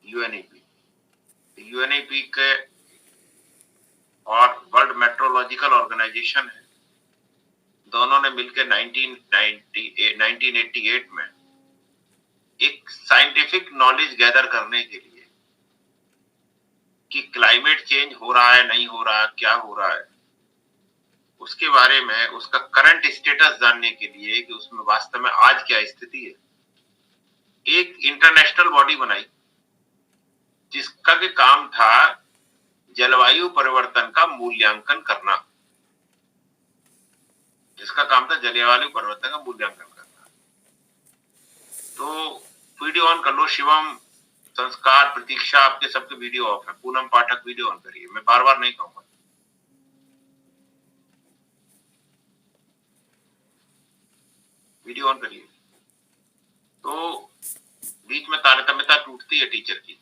UNEP. UNEP के और world meteorological organisation है, दोनों ने मिलकर 1988 में एक साइंटिफिक नॉलेज गैदर करने के लिए कि क्लाइमेट चेंज हो रहा है, नहीं हो रहा, क्या हो रहा है, उसके बारे में, उसका करंट स्टेटस जानने के लिए कि उसमें वास्तव में आज क्या स्थिति है, एक इंटरनेशनल बॉडी बनाई जिसका के काम था जलवायु परिवर्तन का मूल्यांकन करना। जिसका काम था जलवायु परिवर्तन का मूल्यांकन करना। तो वीडियो ऑन कर लो, शिवम, संस्कार, प्रतीक्षा, आपके सबके वीडियो ऑफ है। पूनम पाठक वीडियो ऑन करिए, मैं बार बार नहीं कहूंगा। वीडियो ऑन करिए। तो बीच में तारतम्यता टूटती है टीचर की।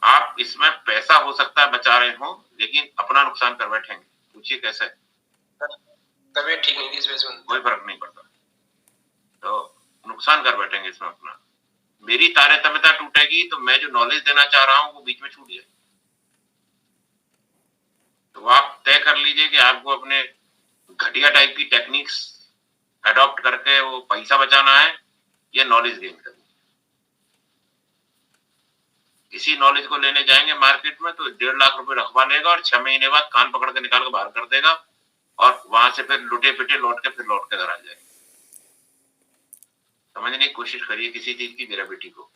आप इसमें पैसा हो सकता है बचा रहे हो, लेकिन अपना नुकसान कर बैठेंगे। पूछिए कैसे? तबीयत ठीक नहीं थी इस वजह से कोई फर्क नहीं पड़ता, तो नुकसान कर बैठेंगे इसमें अपना। मेरी तारतम्यता टूटेगी तो मैं जो नॉलेज देना चाह रहा हूं वो बीच में छूट जाए। तो आप तय कर लीजिए कि आपको अपने घटिया टाइप की टेक्निक्स अडॉप्ट करके वो पैसा बचाना है या नॉलेज गेन करनी। किसी नॉलेज को लेने जाएंगे मार्केट में तो 1.5 लाख रुपए रखवा लेगा और 6 महीने बाद कान पकड़ के निकाल के बाहर कर देगा और वहां से फिर लुटे पिटे लौट के घर आ जाएगा। समझने की कोशिश करिए किसी चीज की ग्रेविटी को।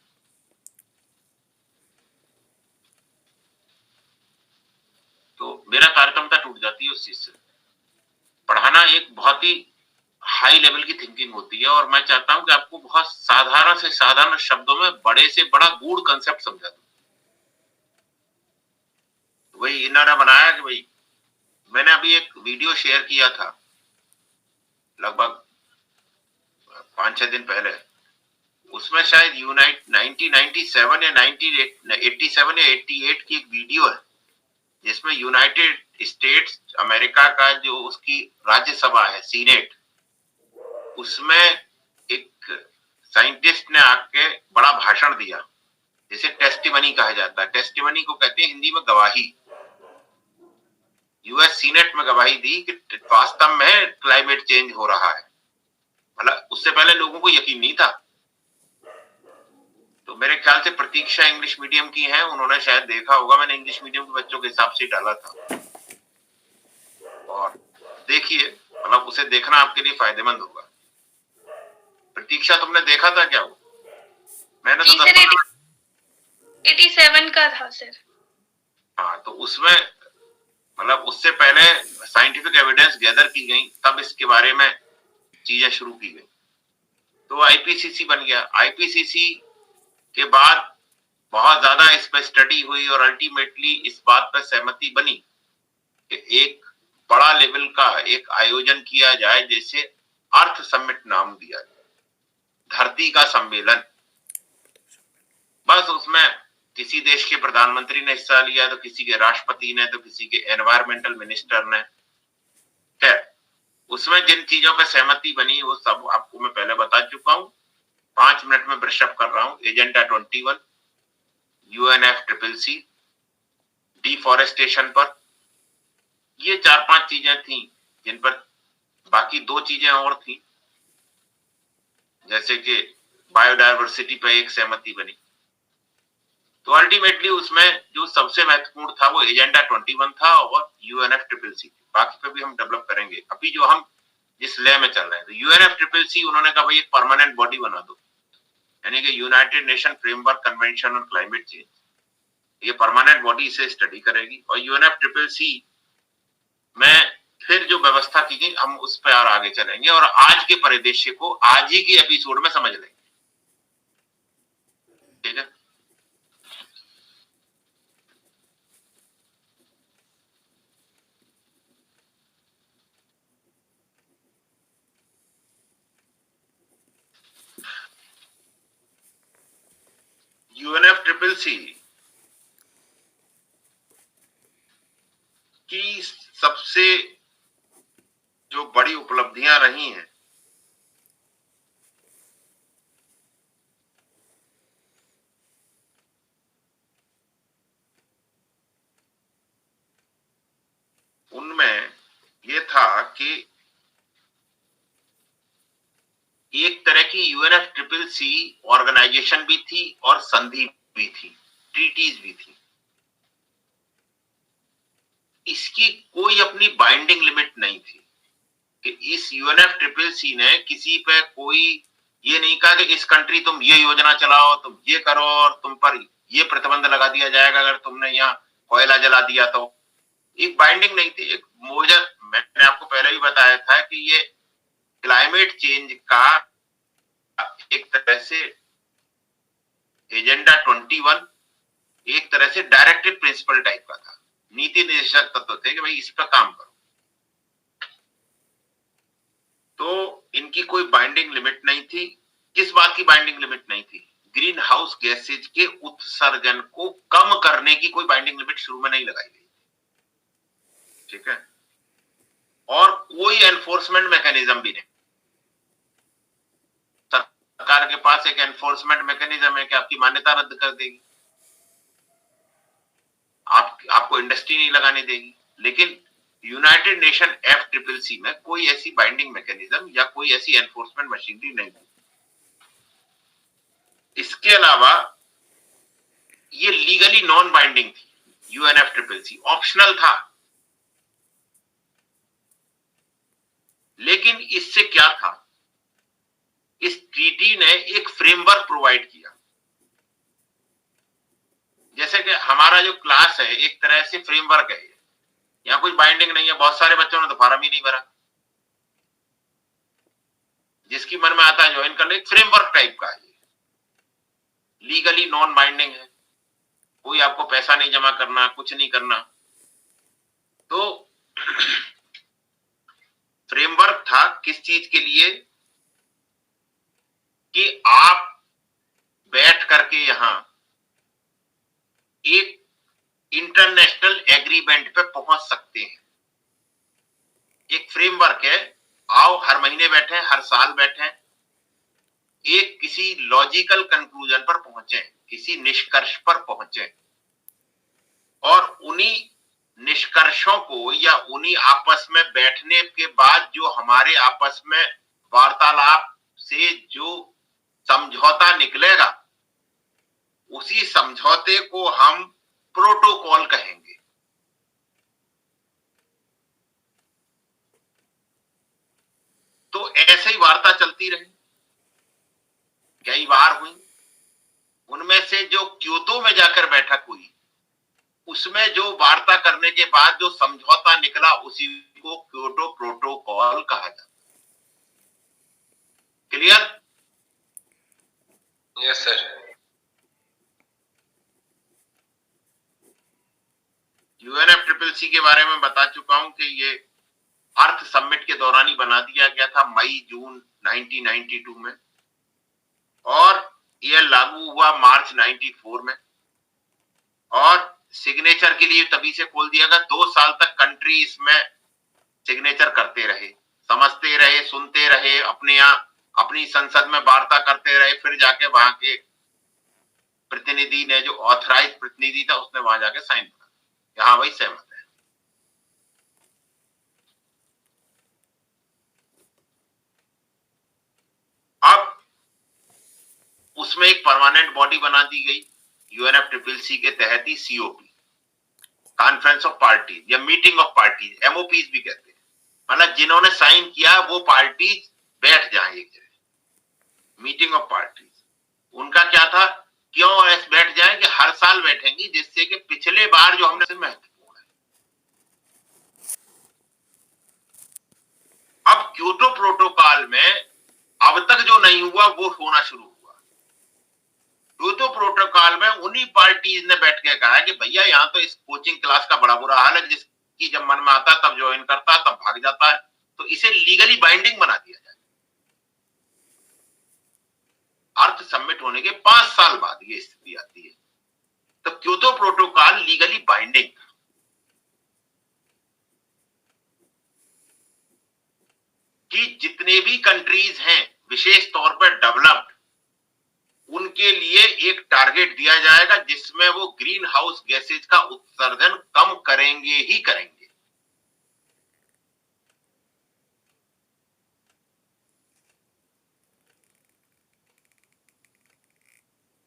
तो मेरा तारतम्यता टूट जाती है उस चीज से। पढ़ाना एक बहुत ही हाई लेवल की थिंकिंग होती है और मैं चाहता हूं कि आपको बहुत साधारण से साधारण शब्दों में बड़े से बड़ा गूढ़ कंसेप्ट समझा दूं। वही इन्होंने बनाया कि भाई, मैंने अभी एक वीडियो शेयर किया था लगभग 5-6 दिन पहले। उसमें शायद यूनाइट 1997 या 1987 या 88 की एक वीडियो है जिसमें यूनाइटेड स्टेट्स अमेरिका का जो उसकी राज्यसभा है, सीनेट, उसमें एक साइंटिस्ट ने आके बड़ा भाषण दिया जिसे टेस्टिमनी कहा जाता है। टेस्टिमनी को कहते हैं हिंदी में गवाही। यूएस सीनेट में गवाही दी कि वास्तव में क्लाइमेट चेंज हो रहा है। मतलब उससे पहले लोगों को यकीन नहीं था। तो मेरे ख्याल से प्रतीक्षा इंग्लिश मीडियम की है, उन्होंने शायद देखा होगा, मैंने इंग्लिश मीडियम के बच्चों के हिसाब से डाला था। और देखिए, मतलब उसे देखना आपके लिए फायदेमंद होगा। प्रतीक्षा, तुमने देखा था क्या वो? मैंने तो 87 का था सर। हाँ, तो उसमें मतलब उससे पहले साइंटिफिक एविडेंस गैदर की गई, तब इसके बारे में चीजें शुरू की गई। तो आईपीसीसी बन गया। आईपीसीसी के बाद बहुत ज्यादा इस पर स्टडी हुई और अल्टीमेटली इस बात पर सहमति बनी कि एक बड़ा लेवल का एक आयोजन किया जाए जिसे अर्थ समिट नाम दिया जाए, धरती का सम्मेलन। बस उसमें किसी देश के प्रधानमंत्री ने हिस्सा लिया, तो किसी के राष्ट्रपति ने, तो किसी के एनवायरमेंटल मिनिस्टर ने। खैर, उसमें जिन चीजों पर सहमति बनी वो सब आपको मैं पहले बता चुका हूं। 5 मिनट में ब्रशअप कर रहा हूं। एजेंडा 21, UNFCCC, डिफॉरेस्टेशन पर। ये 4-5 चीजें थी जिन पर, बाकी 2 चीजें और थी, जैसे कि बायोडायवर्सिटी पर एक सहमति बनी। तो अल्टीमेटली उसमें जो सबसे महत्वपूर्ण था वो एजेंडा 21 था और UNFCCC। बाकी पे भी हम डेवलप करेंगे। अभी जो हम जिस ले में चल रहे हैं, तो UNFCCC उन्होंने कहा भाई एक परमानेंट बॉडी बना दो, यानी कि United nation framework convention on climate change. ये परमानेंट बॉडी इसे स्टडी करेगी और UNFCCC में फिर जो व्यवस्था की गई हम उस पर और आगे चलेंगे और आज के परिदृश्य को आज ही के एपिसोड में समझ लेंगे। ठीक है? UNFCCC की सबसे जो बड़ी उपलब्धियां रही हैं, के एक तरह की UNFCCC ऑर्गेनाइजेशन भी थी और संधि भी थी, ट्रीटीज भी थी। इसकी कोई अपनी बाइंडिंग लिमिट नहीं थी कि इस UNFCCC ने किसी पे कोई ये नहीं कहा कि इस कंट्री तुम ये योजना चलाओ, तुम ये करो और तुम पर ये प्रतिबंध लगा दिया जाएगा अगर तुमने यहाँ कोयला जला दिया तो। एक बाइंडिंग नहीं थी, एक मोजर। मैंने आपको पहले भी बताया था कि ये क्लाइमेट चेंज का एक तरह से एजेंडा 21 एक तरह से डायरेक्टिव प्रिंसिपल टाइप का था, नीति निर्देशक तत्व थे कि भाई इस पर काम करो। तो इनकी कोई बाइंडिंग लिमिट नहीं थी। किस बात की बाइंडिंग लिमिट नहीं थी? ग्रीन हाउस गैसेज के उत्सर्जन को कम करने की कोई बाइंडिंग लिमिट शुरू में नहीं लगाई गई, ठीक है। और कोई एनफोर्समेंट मैकेनिज्म भी नहीं। सरकार के पास एक एनफोर्समेंट मैकेनिज्म है कि आपकी मान्यता रद्द कर देगी, आपको इंडस्ट्री नहीं लगाने देगी, लेकिन यूनाइटेड नेशन FCCC में कोई ऐसी बाइंडिंग मैकेनिज्म या कोई ऐसी एनफोर्समेंट मशीनरी नहीं थी। इसके अलावा ये लीगली नॉन बाइंडिंग थी। UNFCCC ऑप्शनल था, लेकिन इससे क्या था, इस ट्रीटी ने एक फ्रेमवर्क प्रोवाइड किया। जैसे कि हमारा जो क्लास है एक तरह से फ्रेमवर्क है, यहाँ कोई बाइंडिंग नहीं है। बहुत सारे बच्चों ने तो फॉर्म ही नहीं भरा, जिसकी मन में आता है ज्वाइन कर ले। एक फ्रेमवर्क टाइप का है, लीगली नॉन बाइंडिंग है, कोई आपको पैसा नहीं जमा करना, कुछ नहीं करना। तो फ्रेमवर्क था किस चीज के लिए? कि आप बैठ करके यहां एक इंटरनेशनल एग्रीमेंट पे पहुंच सकते हैं। एक फ्रेमवर्क है, आओ हर महीने बैठे, हर साल बैठे, एक किसी लॉजिकल कंक्लूजन पर पहुंचे, किसी निष्कर्ष पर पहुंचे, और उन्हीं निष्कर्षों को या उन्हीं आपस में बैठने के बाद जो हमारे आपस में वार्तालाप से जो समझौता निकलेगा, उसी समझौते को हम प्रोटोकॉल कहेंगे। तो ऐसे ही वार्ता चलती रही, कई बार हुई। उनमें से जो क्योतो में जाकर बैठक हुई, उसमें जो वार्ता करने के बाद जो समझौता निकला, उसी को क्योटो प्रोटोकॉल कहा जाता। क्लियर? Yes sir. UNFCCC के बारे में बता चुका हूं कि ये अर्थ समिट के दौरान ही बना दिया गया था, मई-जून 1992 में, और यह लागू हुआ मार्च 94 में, और सिग्नेचर के लिए तभी से खोल दिया गया। 2 साल तक कंट्री इसमें सिग्नेचर करते रहे, समझते रहे, सुनते रहे, अपने यहाँ अपनी संसद में वार्ता करते रहे, फिर जाके वहां के प्रतिनिधि ने, जो ऑथराइज प्रतिनिधि था, उसने वहां जाके साइन करा, यहाँ वही सहमत है। अब उसमें एक परमानेंट बॉडी बना दी गई UNFCCC के तहत ही, COP, कॉन्फ्रेंस ऑफ पार्टीज या मीटिंग ऑफ पार्टीज, MOPs भी कहते हैं। मतलब जिन्होंने साइन किया वो पार्टीज बैठ जाए एक जगह, मीटिंग ऑफ पार्टीज। उनका क्या था, क्यों ऐसे बैठ जाए कि हर साल बैठेंगी, जिससे कि पिछले बार जो हमने, महत्वपूर्ण है। अब क्योटो प्रोटोकॉल में अब तक जो नहीं हुआ वो होना शुरू हुआ। क्योटो प्रोटोकॉल में उन्हीं पार्टीज ने बैठ के कहा कि भैया यहाँ तो इस कोचिंग क्लास का बड़ा बुरा हाल है, जिसकी जब मन में आता है तब ज्वाइन करता है, तब भाग जाता है, तो इसे लीगली बाइंडिंग बना दिया जाए। अर्थ सबमिट होने के 5 साल बाद ये स्थिति आती है। तो क्योटो प्रोटोकॉल लीगली बाइंडिंग, कि जितने भी कंट्रीज हैं विशेष तौर पर डेवलप्ड, उनके लिए एक टारगेट दिया जाएगा जिसमें वो ग्रीन हाउस गैसेज का उत्सर्जन कम करेंगे ही करेंगे।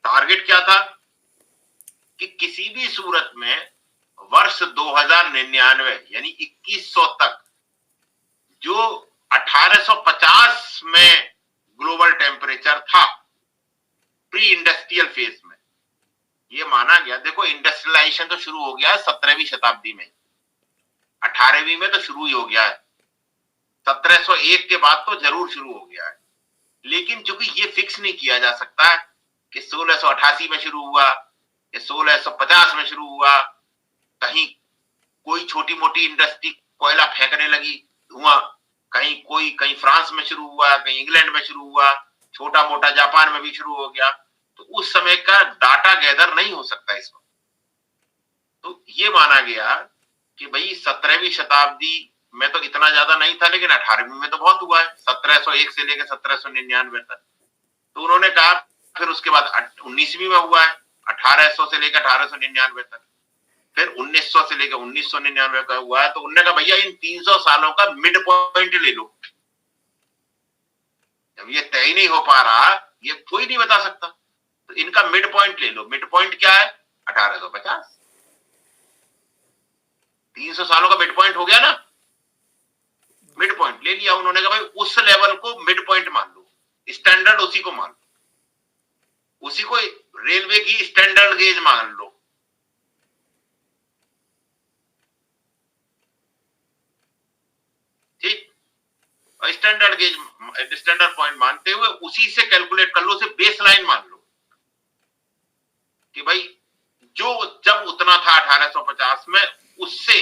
टारगेट क्या था कि किसी भी सूरत में वर्ष 2099 यानी 2100 तक जो 1850 में ग्लोबल टेम्परेचर था प्री इंडस्ट्रियल फेज में, ये माना गया। देखो इंडस्ट्रियलाइजेशन तो शुरू हो गया है 17वीं शताब्दी में, 18वीं में तो शुरू ही हो गया है, 1701 के बाद तो जरूर शुरू हो गया है। लेकिन चूंकि ये फिक्स नहीं किया जा सकता है कि 1688 में शुरू हुआ या 1650 में शुरू हुआ, कहीं कोई छोटी मोटी इंडस्ट्री कोयला फेंकने लगी धुआं, कहीं फ्रांस में शुरू हुआ, कहीं इंग्लैंड में शुरू हुआ, छोटा मोटा जापान में भी शुरू हो गया, तो उस समय का डाटा गैदर नहीं हो सकता इस वक्त। तो ये माना गया कि भाई 17वीं शताब्दी में तो इतना ज्यादा नहीं था, लेकिन 18वीं में तो बहुत हुआ है, 1701 से लेकर 1799 तक। तो उन्होंने कहा फिर उसके बाद 19वीं में हुआ है 1800 से लेकर 1899 तक, फिर 1900 से लेकर 1999 का हुआ है। तो उन्होंने कहा भैया इन 300 सालों का मिड पॉइंट ले लो। जब ये तय ही नहीं हो पा रहा, ये कोई नहीं बता सकता, तो इनका मिड पॉइंट ले लो। मिड पॉइंट क्या है? 1850। 300 सालों का मिड पॉइंट हो गया ना, मिड पॉइंट ले लिया उन्होंने। कहा भाई उस लेवल को मिड पॉइंट मान लो, स्टैंडर्ड उसी को मान लो, उसी को रेलवे की स्टैंडर्ड गेज मान लो। ठीक, स्टैंडर्ड गेज स्टैंडर्ड पॉइंट मानते हुए उसी से कैलकुलेट कर लो, उसे बेस लाइन मान लो कि भाई जो जब उतना था 1850 में, उससे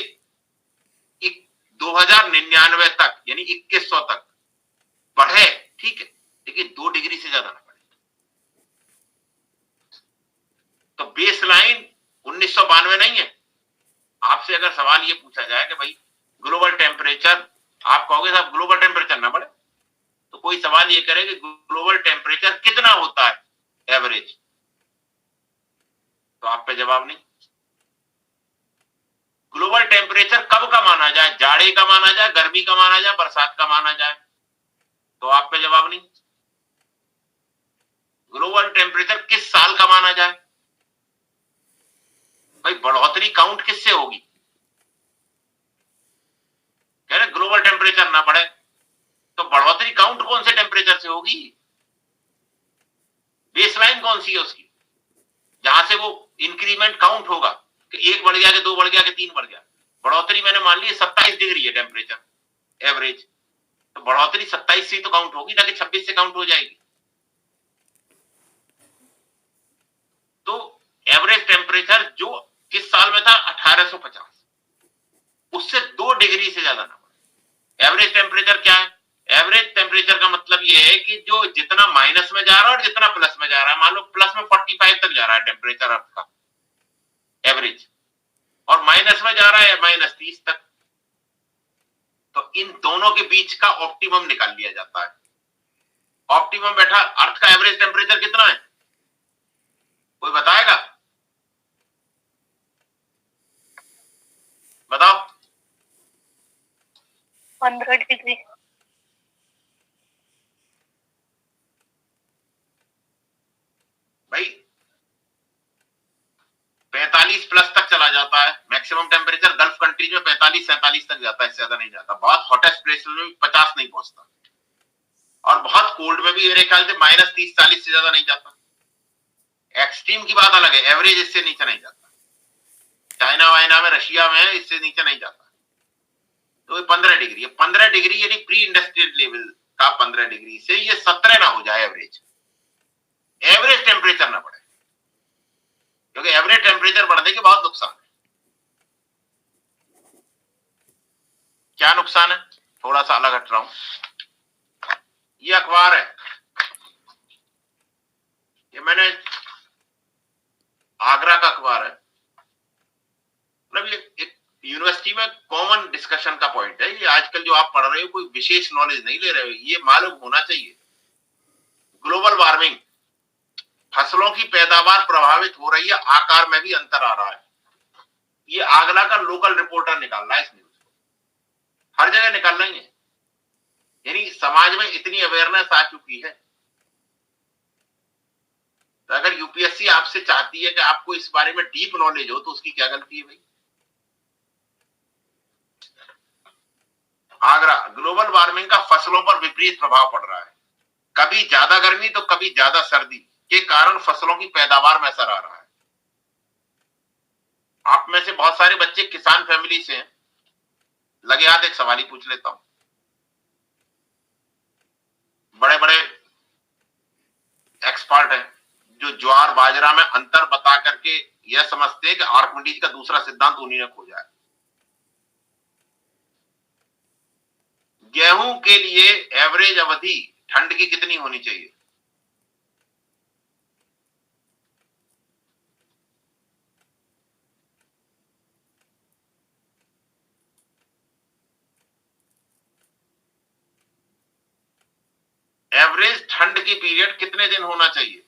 2099 तक यानी 2100 तक बढ़े, ठीक है, लेकिन 2 डिग्री से ज्यादा ना बढ़े। तो बेस लाइन 1992 नहीं है। आपसे अगर सवाल ये पूछा जाए कि भाई ग्लोबल टेम्परेचर, आप कहोगे साहब ग्लोबल टेम्परेचर ना बढ़े, तो कोई सवाल ये करे कि ग्लोबल टेम्परेचर कितना होता है एवरेज, तो आप पे जवाब नहीं। ग्लोबल टेम्परेचर कब का माना जाए? जाड़े का माना जाए, गर्मी का माना जाए, बरसात का माना जाए, तो आप पे जवाब नहीं। ग्लोबल टेम्परेचर किस साल का माना जाए? भाई बढ़ोतरी काउंट किससे होगी? कह रहे ग्लोबल टेम्परेचर ना बढ़े, तो बढ़ोतरी काउंट कौन से टेम्परेचर से होगी? बेसलाइन कौन सी है उसकी, जहां से वो इंक्रीमेंट काउंट होगा कि 1 बढ़ गया, कि 2 बढ़ गया, कि 3 बढ़ गया। बढ़ोतरी मैंने मान ली 27 डिग्री है टेम्परेचर एवरेज, तो बढ़ोतरी 27 से तो काउंट होगी ना कि 26 से काउंट हो जाएगी। तो एवरेज टेम्परेचर जो किस साल में था? 1850, उससे 2 डिग्री से ज्यादा ना बढ़े। एवरेज टेम्परेचर क्या है? एवरेज टेम्परेचर का मतलब ये है कि जो जितना माइनस में जा रहा है और जितना प्लस में जा रहा है, मान लो प्लस में 45 तक जा रहा है टेम्परेचर अर्थ का एवरेज, और माइनस में जा रहा है -30 तक, तो इन दोनों के बीच का ऑप्टिमम निकाल लिया जाता है। ऑप्टिमम बैठा, अर्थ का एवरेज टेम्परेचर कितना है? कोई बताएगा? बताओ। 15 डिग्री। भाई 45 प्लस तक चला जाता है मैक्सिमम टेम्परेचर। गल्फ कंट्रीज में 45-47 तक जाता है, इससे ज्यादा नहीं जाता। बहुत हॉटेस्ट प्लेसेस में भी 50 नहीं पहुंचता, और बहुत कोल्ड में भी मेरे ख्याल से -30-40 से ज्यादा नहीं जाता। एक्सट्रीम की बात अलग है, एवरेज इससे नीचे नहीं जाता। चाइना वाइना में, रशिया में इससे नीचे नहीं जाता। तो 15 डिग्री, 15 डिग्री यानी प्री इंडस्ट्रियल लेवल का 15 डिग्री से ये 17 ना हो जाए एवरेज, एवरेज टेम्परेचर ना बढ़े, क्योंकि एवरेज टेम्परेचर बढ़ने के बहुत नुकसान है। क्या नुकसान है? थोड़ा सा अलग हट रहा हूं। ये अखबार है, ये मैंने आगरा का अखबार है, मतलब ये एक यूनिवर्सिटी में कॉमन डिस्कशन का पॉइंट है। ये आजकल जो आप पढ़ रहे हो कोई विशेष नॉलेज नहीं ले रहे हो, ये मालूम होना चाहिए। ग्लोबल वार्मिंग, फसलों की पैदावार प्रभावित हो रही है, आकार में भी अंतर आ रहा है। ये आगरा का लोकल रिपोर्टर निकाल रहा है इस न्यूज को, हर जगह निकाल रही है। यानी समाज में इतनी अवेयरनेस आ चुकी है। तो अगर यूपीएससी आपसे चाहती है कि आपको इस बारे में डीप नॉलेज हो तो उसकी क्या गलती है भाई। आगरा, ग्लोबल वार्मिंग का फसलों पर विपरीत प्रभाव पड़ रहा है। कभी ज्यादा गर्मी तो कभी ज्यादा सर्दी के कारण फसलों की पैदावार में असर आ रहा है। आप में से बहुत सारे बच्चे किसान फैमिली से हैं, लगे हाथ एक सवाल ही पूछ लेता हूं। बड़े बड़े एक्सपर्ट हैं जो ज्वार बाजरा में अंतर बता करके यह समझते हैं कि आर्किमिडीज का दूसरा सिद्धांत उन्हीं ने खोजा है। गेहूं के लिए एवरेज अवधि ठंड की कितनी होनी चाहिए? एवरेज ठंड की पीरियड कितने दिन होना चाहिए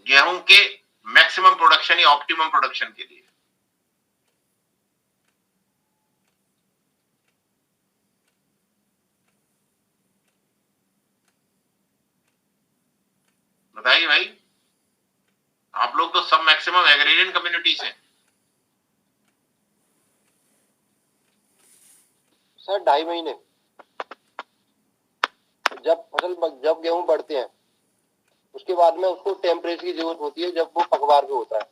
गेहूं के मैक्सिमम प्रोडक्शन या ऑप्टिमम प्रोडक्शन के लिए? बताइए भाई। आप लोग तो सब मैक्सिमम एग्रेरियन कम्युनिटी से। सर 2.5 महीने। जब गेहूं बढ़ते हैं उसके बाद में उसको टेम्परेचर की जरूरत होती है जब वो पकवार भी होता है।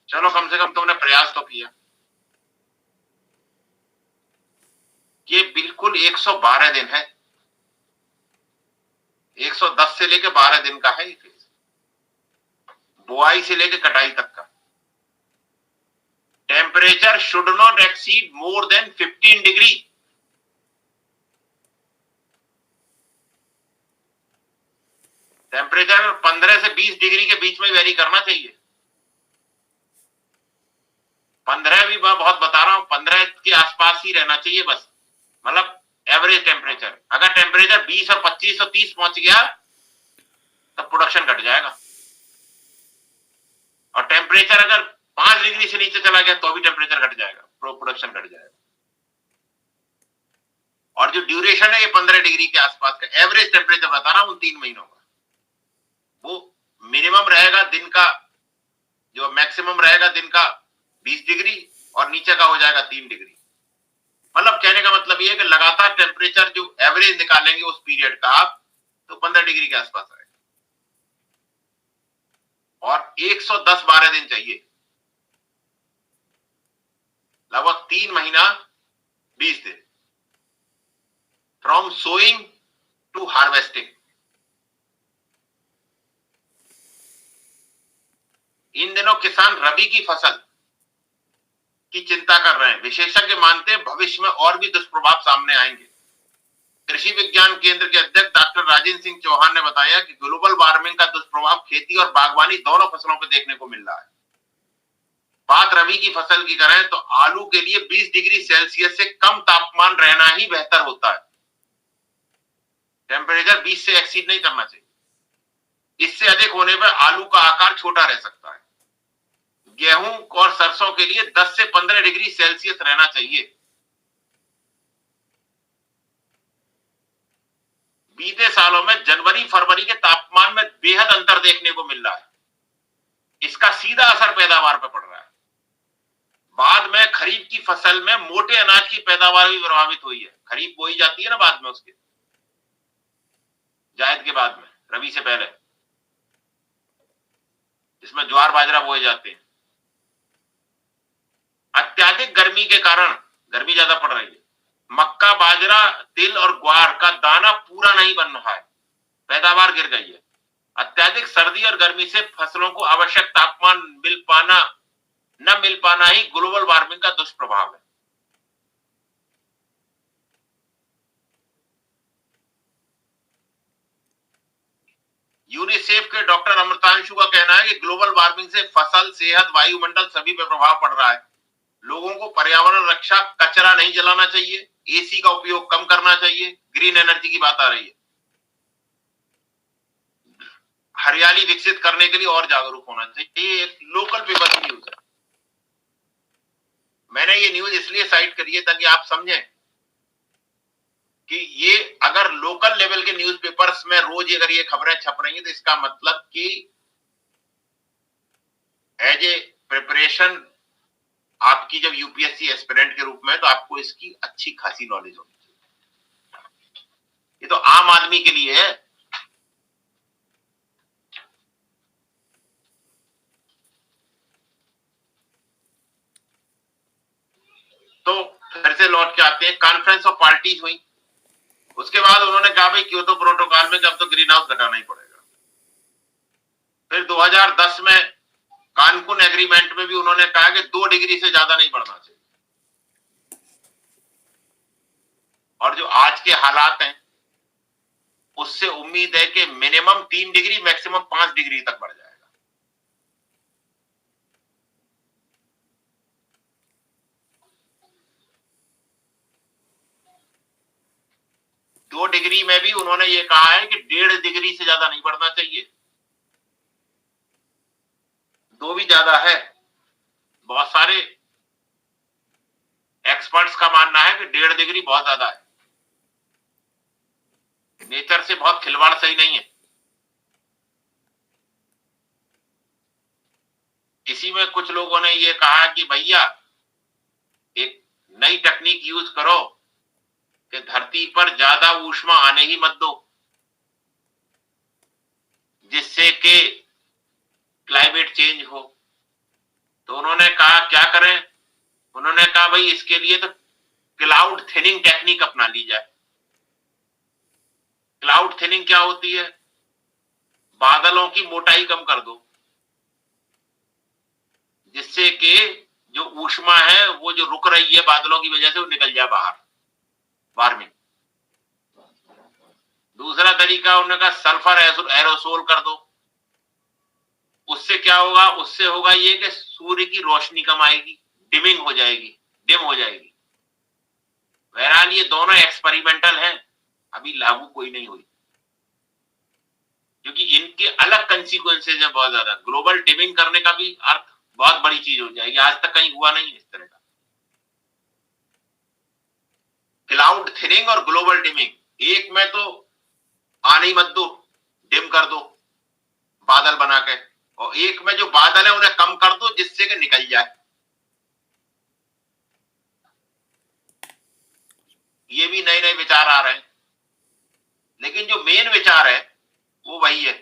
चलो कम से कम तुमने प्रयास तो किया। ये बिल्कुल 112 दिन है। 110 से लेके 12 दिन का है ये फेज, बुआई से लेके कटाई तक का। Temperature should not exceed more than 15 degree. Temperature 15 से 20 डिग्री के बीच में वेरी करना चाहिए। 15 भी मैं बहुत बता रहा हूं, 15 के आसपास ही रहना चाहिए बस, मतलब एवरेज टेम्परेचर। अगर टेम्परेचर 20 और 25 और 30 पहुंच गया तब प्रोडक्शन घट जाएगा, और टेम्परेचर अगर 5 डिग्री से नीचे चला गया तो भी टेम्परेचर घट जाएगा, प्रोडक्शन घट जाएगा। और जो ड्यूरेशन है ये 15 डिग्री के आसपास का एवरेज टेम्परेचर बता रहा हूं 3 महीनों का, वो मिनिमम रहेगा दिन का, जो मैक्सिमम रहेगा दिन का 20 डिग्री और नीचे का हो जाएगा 3 डिग्री। मतलब कहने का मतलब ये है कि लगातार टेम्परेचर जो एवरेज निकालेंगे उस पीरियड का आप, तो 15 डिग्री के आसपास आएगा। और 110-12 दिन चाहिए, लगभग 3 महीना 20 दिन, फ्रॉम सोइंग टू हार्वेस्टिंग। इन दिनों किसान रबी की फसल की चिंता कर रहे हैं। विशेषज्ञ मानते हैं भविष्य में और भी दुष्प्रभाव सामने आएंगे। कृषि विज्ञान केंद्र के अध्यक्ष डॉक्टर राजेंद्र सिंह चौहान ने बताया कि ग्लोबल वार्मिंग का दुष्प्रभाव खेती और बागवानी दोनों फसलों पर देखने को मिल रहा है। बात रबी की फसल की करें तो आलू के लिए 20 डिग्री सेल्सियस से कम तापमान रहना ही बेहतर होता है। टेम्परेचर 20 से एक्सीड नहीं करना चाहिए, इससे अधिक होने पर आलू का आकार छोटा रह सकता है। गेहूं और सरसों के लिए 10 से 15 डिग्री सेल्सियस रहना चाहिए। बीते सालों में जनवरी फरवरी के तापमान में बेहद अंतर देखने को मिल रहा है। इसका सीधा असर पैदावार पर पड़ रहा है। बाद में खरीफ की फसल में मोटे अनाज की पैदावार भी प्रभावित हुई है। खरीफ बोई जाती है ना बाद में, उसके जायद के बाद में, रबी से पहले, जिसमें ज्वार बाजरा बोए जाते हैं। अत्यधिक गर्मी के कारण, गर्मी ज्यादा पड़ रही है, मक्का बाजरा तिल और ग्वार का दाना पूरा नहीं बन रहा है, पैदावार गिर गई है। अत्यधिक सर्दी और गर्मी से फसलों को आवश्यक तापमान न मिल पाना ही ग्लोबल वार्मिंग का दुष्प्रभाव है। यूनिसेफ के डॉक्टर अमृतांशु का कहना है कि ग्लोबल वार्मिंग से फसल, सेहत, वायुमंडल सभी पे प्रभाव पड़ रहा है। लोगों को पर्यावरण रक्षा, कचरा नहीं जलाना चाहिए, एसी का उपयोग कम करना चाहिए, ग्रीन एनर्जी की बात आ रही है, हरियाली विकसित करने के लिए और जागरूक होना चाहिए। ये एक लोकल पेपर की न्यूज है। मैंने ये न्यूज इसलिए साइट करी है ताकि आप समझें कि ये अगर लोकल लेवल के न्यूज़पेपर्स में रोज अगर ये खबरें छप रही हैं तो इसका मतलब कि एज ए प्रिपरेशन आपकी जब यूपीएससी एस्पिरेंट के रूप में, तो आपको इसकी अच्छी खासी नॉलेज होनी चाहिए। ये तो आम आदमी के लिए है। तो फिर से लौट के आते हैं, कॉन्फ्रेंस ऑफ पार्टीज हुई। उसके बाद उन्होंने कहा भाई क्योतो प्रोटोकॉल में अब तो ग्रीन हाउस घटाना ही पड़ेगा। फिर 2010 में कानकुन एग्रीमेंट में भी उन्होंने कहा कि 2 डिग्री से ज्यादा नहीं बढ़ना चाहिए। और जो आज के हालात हैं उससे उम्मीद है कि मिनिमम 3 डिग्री मैक्सिमम 5 डिग्री तक बढ़ जाएगा। दो डिग्री में भी उन्होंने ये कहा है कि 1.5 डिग्री से ज्यादा नहीं बढ़ना चाहिए। 2 भी ज्यादा है। बहुत सारे एक्सपर्ट्स का मानना है कि 1.5 डिग्री बहुत ज्यादा है। नेचर से बहुत खिलवाड़ सही नहीं है। इसी में कुछ लोगों ने ये कहा कि भैया एक नई टेक्निक यूज करो कि धरती पर ज्यादा ऊष्मा आने ही मत दो, जिससे कि क्लाइमेट चेंज हो। तो उन्होंने कहा क्या करें? उन्होंने कहा भाई इसके लिए तो क्लाउड थिनिंग टेक्निक अपना ली जाए। क्लाउड थिनिंग क्या होती है? बादलों की मोटाई कम कर दो, जिससे कि जो ऊष्मा है वो जो रुक रही है बादलों की वजह से वो निकल जाए बाहर, वार्मिंग। दूसरा तरीका उन्होंने कहा सल्फर एरोसोल कर दो। उससे क्या होगा? उससे होगा ये कि सूर्य की रोशनी कम आएगी, डिमिंग हो जाएगी, डिम हो जाएगी। बहरहाल ये दोनों एक्सपेरिमेंटल हैं, अभी लागू कोई नहीं हुई, क्योंकि इनके अलग कंसिक्वेंसेज है बहुत ज्यादा। ग्लोबल डिमिंग करने का भी अर्थ बहुत बड़ी चीज हो जाएगी, आज तक कहीं हुआ नहीं है इस तरह का। क्लाउड थिनिंग और ग्लोबल डिमिंग, एक में तो आने ही मत दो, डिम कर दो बादल बना के, और एक में जो बादल है उन्हें कम कर दो जिससे कि निकल जाए। ये भी नए नए विचार आ रहे हैं, लेकिन जो मेन विचार है वो वही है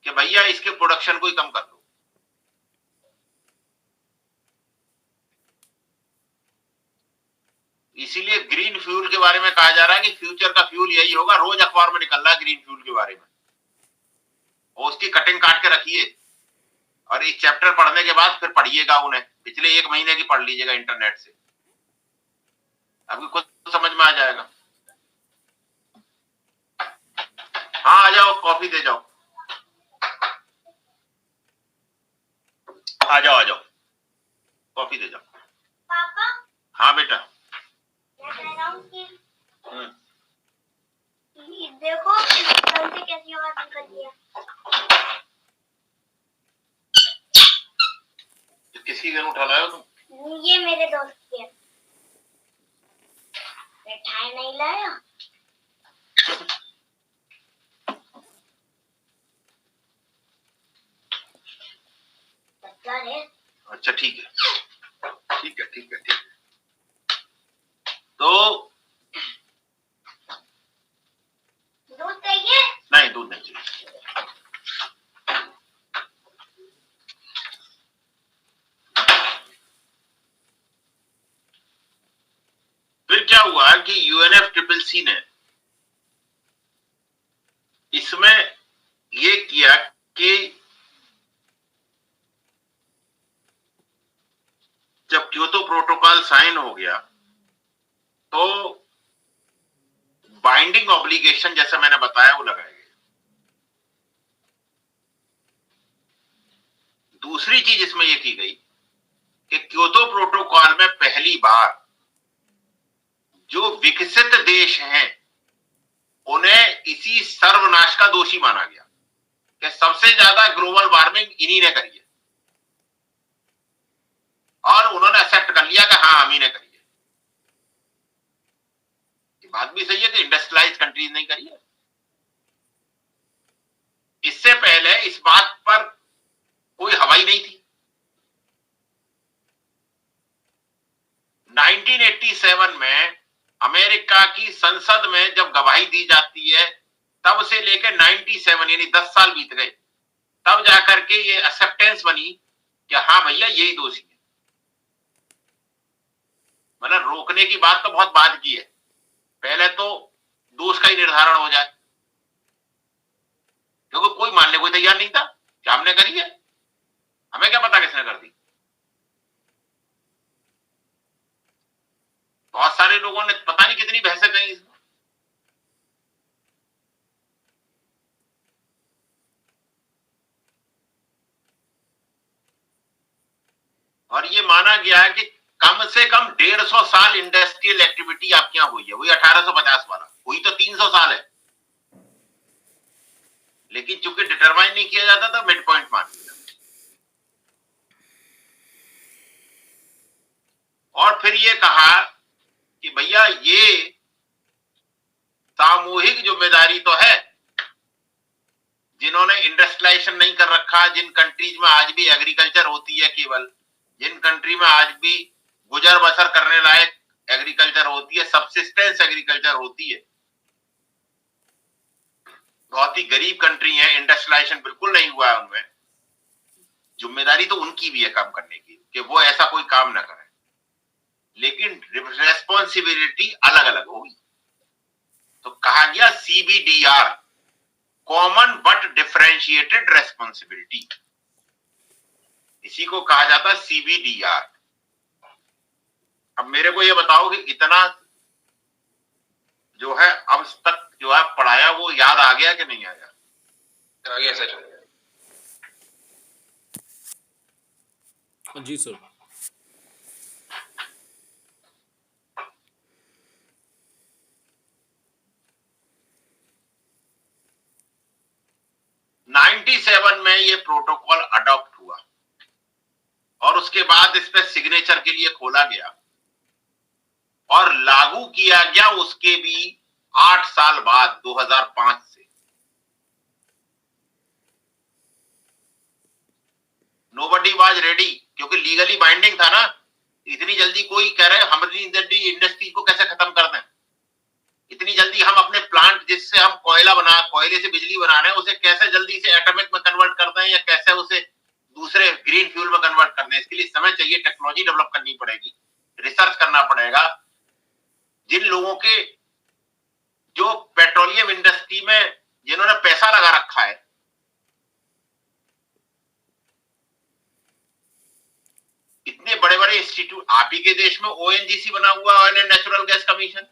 कि भैया इसके प्रोडक्शन को ही कम कर दो। इसीलिए ग्रीन फ्यूल के बारे में कहा जा रहा है कि फ्यूचर का फ्यूल यही होगा। रोज अखबार में निकल रहा है ग्रीन फ्यूल के बारे में, और उसकी कटिंग काट के रखिए और एक चैप्टर पढ़ने के बाद फिर पढ़िएगा उन्हें, पिछले 1 महीने की पढ़ लीजिएगा इंटरनेट से, आपको कुछ समझ में आ जाएगा। हाँ आ जाओ, कॉफी दे जाओ, आ जाओ आ जाओ, कॉफी दे जाओ। पापा, हाँ बेटा। मैं कह रहा हूँ कि ये देखो कल से कैसी आवाज निकलती है। किसकी गन उठा लाए हो तुम? ये मेरे दोस्त की है। मिठाई नहीं लाया। बच्चा है। अच्छा ठीक है, ठीक है, ठीक है, ठीक है। तो दूध चाहिए? नहीं, दूध नहीं चाहिए। फिर क्या हुआ कि UNFCCC ने इसमें ये किया कि जब क्योतो प्रोटोकॉल साइन हो गया तो बाइंडिंग ऑब्लिगेशन जैसा मैंने बताया वो लगाए गए। दूसरी चीज इसमें यह की गई कि क्योतो प्रोटोकॉल में पहली बार जो विकसित देश हैं उन्हें इसी सर्वनाश का दोषी माना गया कि सबसे ज्यादा ग्लोबल वार्मिंग इन्हीं ने करी है, और उन्होंने एक्सेप्ट कर लिया कि हाँ हम ही ने करी है। बात भी सही है कि इंडस्ट्रियलाइज कंट्रीज नहीं करी है। इससे पहले इस बात पर कोई हवाई नहीं थी। 1987 में अमेरिका की संसद में जब गवाही दी जाती है, तब से लेकर 97 यानी 10 साल बीत गए, तब जाकर के ये एक्सेप्टेंस बनी कि हाँ भैया यही दोषी है। मतलब रोकने की बात तो बहुत बाद की है, पहले तो दोष का ही निर्धारण हो जाए, क्योंकि कोई मानने को तैयार नहीं था कि हमने करी है। हमें क्या पता किसने कर दी। बहुत सारे लोगों ने पता नहीं कितनी बहसें कही इसमें। और ये माना गया है कि कम से कम 150 साल इंडस्ट्रियल एक्टिविटी आपके यहां हुई है। वही 1850 वाला, हुई तो 300 साल है, लेकिन चूंकि डिटरमाइन नहीं किया जाता था, मिड पॉइंट मान लिया। और फिर ये कहा कि भैया ये सामूहिक जिम्मेदारी तो है, जिन्होंने इंडस्ट्रियलाइजेशन नहीं कर रखा, जिन कंट्रीज में आज भी एग्रीकल्चर होती है, केवल जिन कंट्री में आज भी गुजर बसर करने लायक एग्रीकल्चर होती है, सब्सिस्टेंस एग्रीकल्चर होती है, बहुत ही गरीब कंट्री है, इंडस्ट्रियलाइजेशन बिल्कुल नहीं हुआ है उनमें, जिम्मेदारी तो उनकी भी है काम करने की कि वो ऐसा कोई काम ना करें, लेकिन रेस्पॉन्सिबिलिटी अलग अलग होगी। तो कहा गया CBDR, common but differentiated responsibility, इसी को कहा जाता है CBDR। अब मेरे को ये बताओ कि इतना जो है अब तक जो है पढ़ाया वो याद आ गया कि नहीं आया? आ गया सर। जी सर। में ये प्रोटोकॉल अडॉप्ट हुआ और उसके बाद इस पे सिग्नेचर के लिए खोला गया और लागू किया गया उसके भी 8 साल बाद 2005 से। नोबडी वाज रेडी, क्योंकि लीगली बाइंडिंग था ना। इतनी जल्दी कोई कह रहे हमारी इंडस्ट्री को कैसे खत्म कर दें, इतनी जल्दी हम अपने प्लांट जिससे हम कोयले से बिजली बना रहे हैं उसे कैसे जल्दी से एटॉमिक में कन्वर्ट कर दें या कैसे उसे दूसरे ग्रीन फ्यूल में कन्वर्ट कर दें। इसके लिए समय चाहिए, टेक्नोलॉजी डेवलप करनी पड़ेगी, रिसर्च करना पड़ेगा। जिन लोगों के जो पेट्रोलियम इंडस्ट्री में जिन्होंने पैसा लगा रखा है, इतने बड़े बड़े इंस्टीट्यूट, आप ही के देश में ONGC बना हुआ, oil and natural gas commission,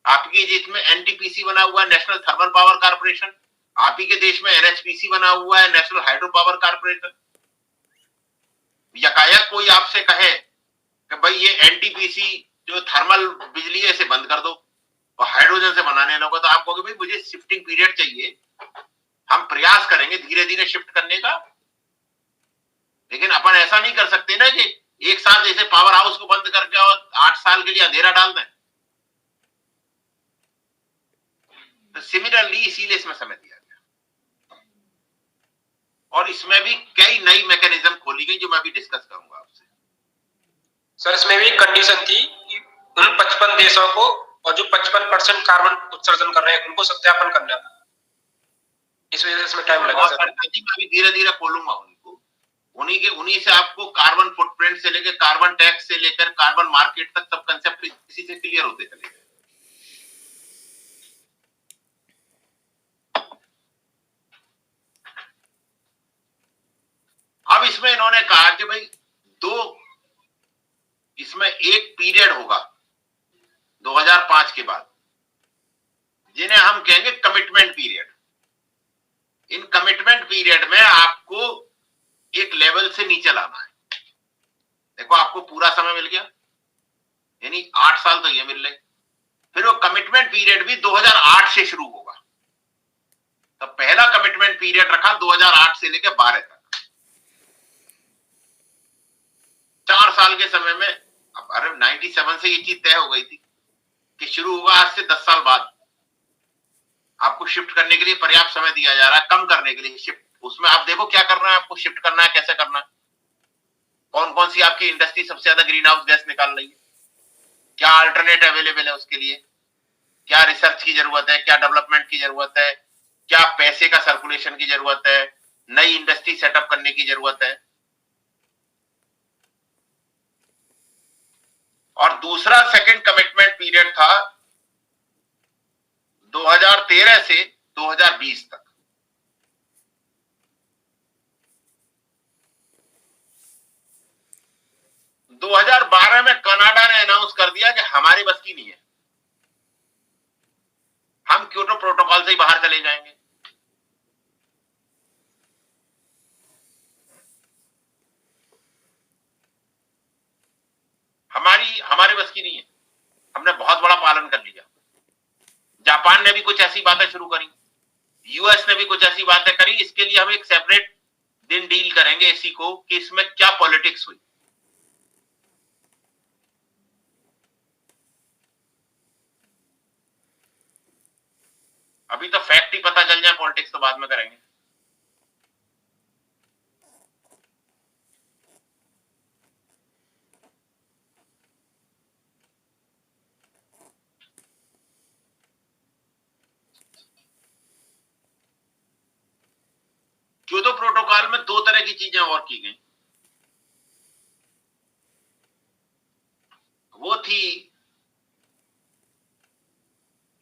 आप ही के देश में NTPC बना हुआ है, नेशनल थर्मल पावर कारपोरेशन, आप ही के देश में NHPC बना हुआ है, नेशनल हाइड्रो पावर कारपोरेशन। यकायक कोई आपसे कहे कि भाई ये NTPC जो थर्मल बिजली है इसे बंद कर दो और हाइड्रोजन से बनाने लगो, तो आप कहोगे भाई मुझे शिफ्टिंग पीरियड चाहिए, हम प्रयास करेंगे धीरे धीरे शिफ्ट करने का। लेकिन अपन ऐसा नहीं कर सकते ना कि एक साथ जैसे पावर हाउस को बंद करके और 8 साल के लिए अंधेरा डाल दें। तो सिमिलरली इसीलिए इसमें समय दिया गया और इसमें भी कई नई मैकेनिज्म खोली गई जो मैं भी डिस्कस करूंगा आपसे। सर इसमें भी कंडीशन थी कि उन 55 देशों को और जो 55% कार्बन उत्सर्जन कर रहे हैं उनको सत्यापन करना, इस वजह से इसमें टाइम लगा सर। मैं भी धीरे धीरे खोलूंगा उनको, उन्हीं से आपको कार्बन फुटप्रिंट से लेकर कार्बन टैक्स से लेकर कार्बन मार्केट तक सब कंसेप्ट इसी से क्लियर होते चले गए। अब इसमें इन्होंने कहा कि भाई इसमें एक पीरियड होगा 2005 के बाद जिन्हें हम कहेंगे कमिटमेंट पीरियड। इन कमिटमेंट पीरियड में आपको एक लेवल से नीचे लाना है। देखो आपको पूरा समय मिल गया, यानी 8 साल तो ये मिल रहे, फिर वो कमिटमेंट पीरियड भी 2008 से शुरू होगा। तो पहला कमिटमेंट पीरियड रखा 2008 से लेकर 12 तक, 4 साल के समय में। अब अरे 97 से ये चीज तय हो गई थी कि शुरू होगा आज से 10 साल बाद। आपको शिफ्ट करने के लिए पर्याप्त समय दिया जा रहा है, कम करने के लिए शिफ्ट। उसमें आप देखो क्या करना है, आपको शिफ्ट करना है, कैसे करना है, कौन कौन सी आपकी इंडस्ट्री सबसे ज्यादा ग्रीन हाउस गैस निकाल रही है, क्या अल्टरनेट अवेलेबल है उसके लिए, क्या रिसर्च की जरूरत है, क्या डेवलपमेंट की जरूरत है, क्या पैसे का सर्कुलेशन की जरूरत है, नई इंडस्ट्री सेटअप करने की जरूरत है। और दूसरा सेकंड कमिटमेंट पीरियड था 2013 से 2020 तक। 2012 में कनाडा ने अनाउंस कर दिया कि हमारी बस की नहीं है, हम क्योटो प्रोटोकॉल से ही बाहर चले जाएंगे। हमारे बस की नहीं है, हमने बहुत बड़ा पालन कर लिया। जापान ने भी कुछ ऐसी बातें शुरू करी, यूएस ने भी कुछ ऐसी बातें करी। इसके लिए हम एक सेपरेट दिन डील करेंगे इसी को कि इसमें क्या पॉलिटिक्स हुई। अभी तो फैक्ट ही पता चल जाए, पॉलिटिक्स तो बाद में करेंगे। क्योटो प्रोटोकॉल में दो तरह की चीजें और की गई। वो थी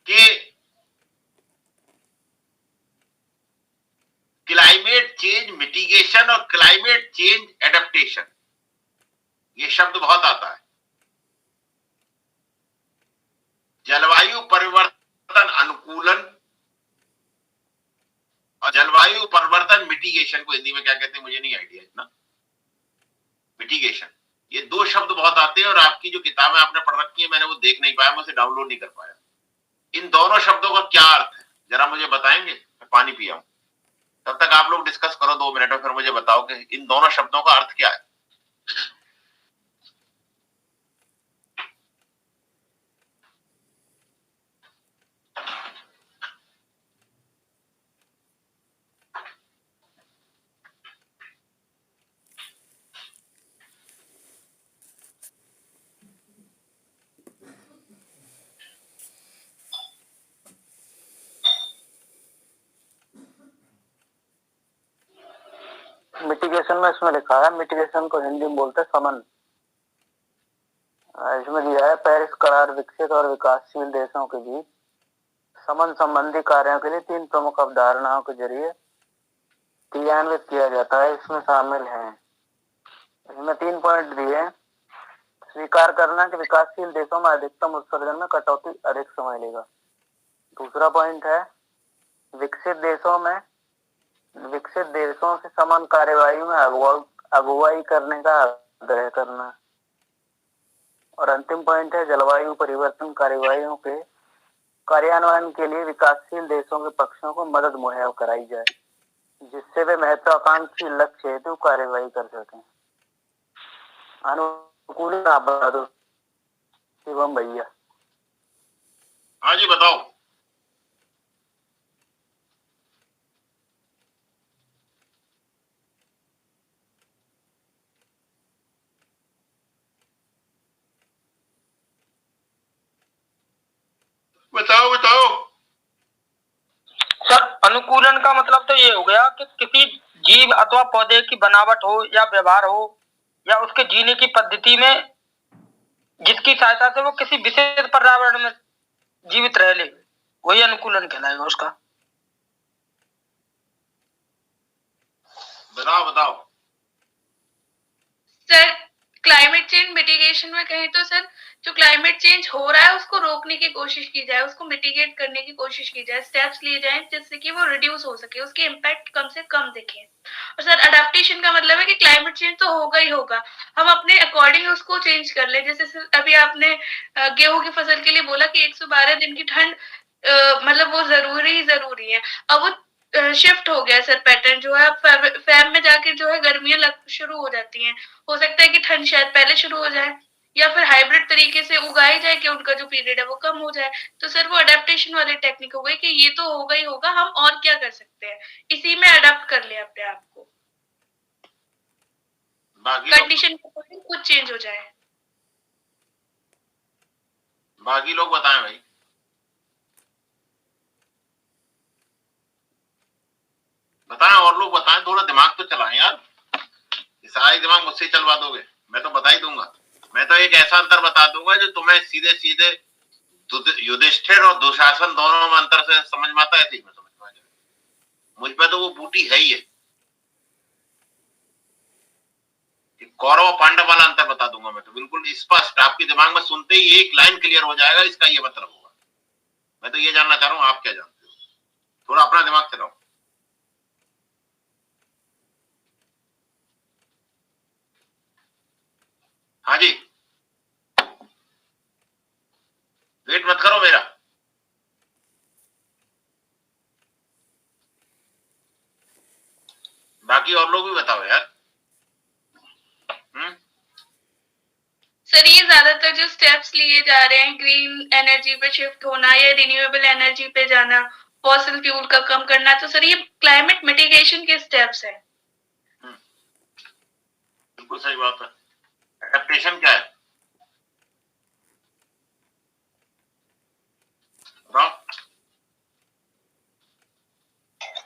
कि क्लाइमेट चेंज मिटिगेशन और क्लाइमेट चेंज एडेप्टेशन, ये शब्द बहुत आता है। जलवायु परिवर्तन अनुकूलन और जलवायु परिवर्तन मिटिगेशन को हिंदी में क्या कहते हैं मुझे नहीं आइडिया इतना। मिटिगेशन, ये दो शब्द बहुत आते हैं और आपकी जो किताबें आपने पढ़ रखी है मैंने वो देख नहीं पाया, मैं उसे डाउनलोड नहीं कर पाया। इन दोनों शब्दों का क्या अर्थ है जरा मुझे बताएंगे? मैं पानी पिया हूं, तब तक आप लोग डिस्कस करो 2 मिनट में, फिर मुझे बताओ कि इन दोनों शब्दों का अर्थ क्या है। मिटिगेशन में इसमें लिखा है, मिटिगेशन को हिंदी में बोलते हैं समन। इसमें दिया है पेरिस करार विकसित और विकासशील देशों के बीच समन संबंधी कार्यों के लिए 3 प्रमुख अवधारणाओं के जरिए क्रियान्वित किया जाता है। इसमें शामिल है, इसमें 3 पॉइंट दिए। स्वीकार करना कि विकासशील देशों में अधिकतम उत्सर्जन में कटौती अधिक समय लेगा। दूसरा पॉइंट है विकसित देशों से समान कार्यवाही में अगुवाई करने का आग्रह करना। और अंतिम पॉइंट है जलवायु परिवर्तन कार्यवाहियों के कार्यान्वयन के लिए विकासशील देशों के पक्षों को मदद मुहैया कराई जाए, जिससे वे महत्वाकांक्षी लक्ष्य हेतु कार्यवाही कर सकें। अनुकूल आबाद शिवम भैया। हाँ जी बताओ। बताओ। सर अनुकूलन का मतलब तो ये हो गया कि किसी जीव अथवा पौधे की बनावट हो या व्यवहार हो या उसके जीने की पद्धति में जिसकी सहायता से वो किसी विशेष पर्यावरण में जीवित रह ले, वही अनुकूलन कहलाएगा उसका। बताओ। सर क्लाइमेट चेंज मिटिगेशन में कहें तो सर जो क्लाइमेट चेंज हो रहा है उसको रोकने की कोशिश की जाए, उसको मिटिगेट करने की कोशिश की जाए, स्टेप्स लिए जाएं जिससे कि वो रिड्यूस हो सके, उसके इम्पैक्ट कम से कम दिखे। और सर अडेप्टेशन का मतलब है कि क्लाइमेट चेंज तो होगा ही होगा, हम अपने अकॉर्डिंग उसको चेंज कर ले। जैसे सर अभी आपने गेहूं की फसल के लिए बोला कि 112 दिन की ठंड मतलब वो जरूरी है। अब वो शिफ्ट हो गया सर, पैटर्न जो है फेब में जाके जो है गर्मियां शुरू हो जाती हैं। हो सकता है कि ठंड शायद पहले शुरू हो जाए, या फिर हाइब्रिड तरीके से उगाई जाए कि उनका जो पीरियड है वो कम हो जाए। तो सर वो अडेप्टेशन वाली टेक्निक हो गई कि ये तो होगा ही होगा, हम और क्या कर सकते हैं, इसी में अडेप्ट कर लिया अपने आप को, बाकी लोग कंडीशन के अकॉर्डिंग कुछ चेंज हो जाए। बाकी लोग बताएं भाई। बताएं, और लोग बताएं, थोड़ा दिमाग तो चलाएं यार। ये सारा ही दिमाग मुझसे ही चलवा दोगे? मैं तो बता ही दूंगा। मैं तो एक ऐसा अंतर बता दूंगा जो तुम्हें सीधे सीधे युधिष्ठिर और दुशासन दोनों में अंतर से समझ में आता है, ऐसे ही मैं समझ में आ जाए। मुझ पे तो वो बूटी है ही है। कौरव और पांडव वाला अंतर बता दूंगा मैं तो बिल्कुल स्पष्ट, आपके दिमाग में सुनते ही एक लाइन क्लियर हो जाएगा, इसका ये मतलब होगा। मैं तो ये जानना चाह रहा हूं आप क्या जानते हो। थोड़ा अपना दिमाग चलाओ। हाँ जी, वेट मत करो मेरा। बाकी और लोग भी बताओ यार। सर ये ज्यादातर जो स्टेप्स लिए जा रहे हैं, ग्रीन एनर्जी पे शिफ्ट होना या रिन्यूएबल एनर्जी पे जाना, फॉसिल फ्यूल का कम करना, तो सर ये क्लाइमेट मिटिगेशन के स्टेप्स है। बिल्कुल सही बात है। एडेप्टेशन क्या है बताओ?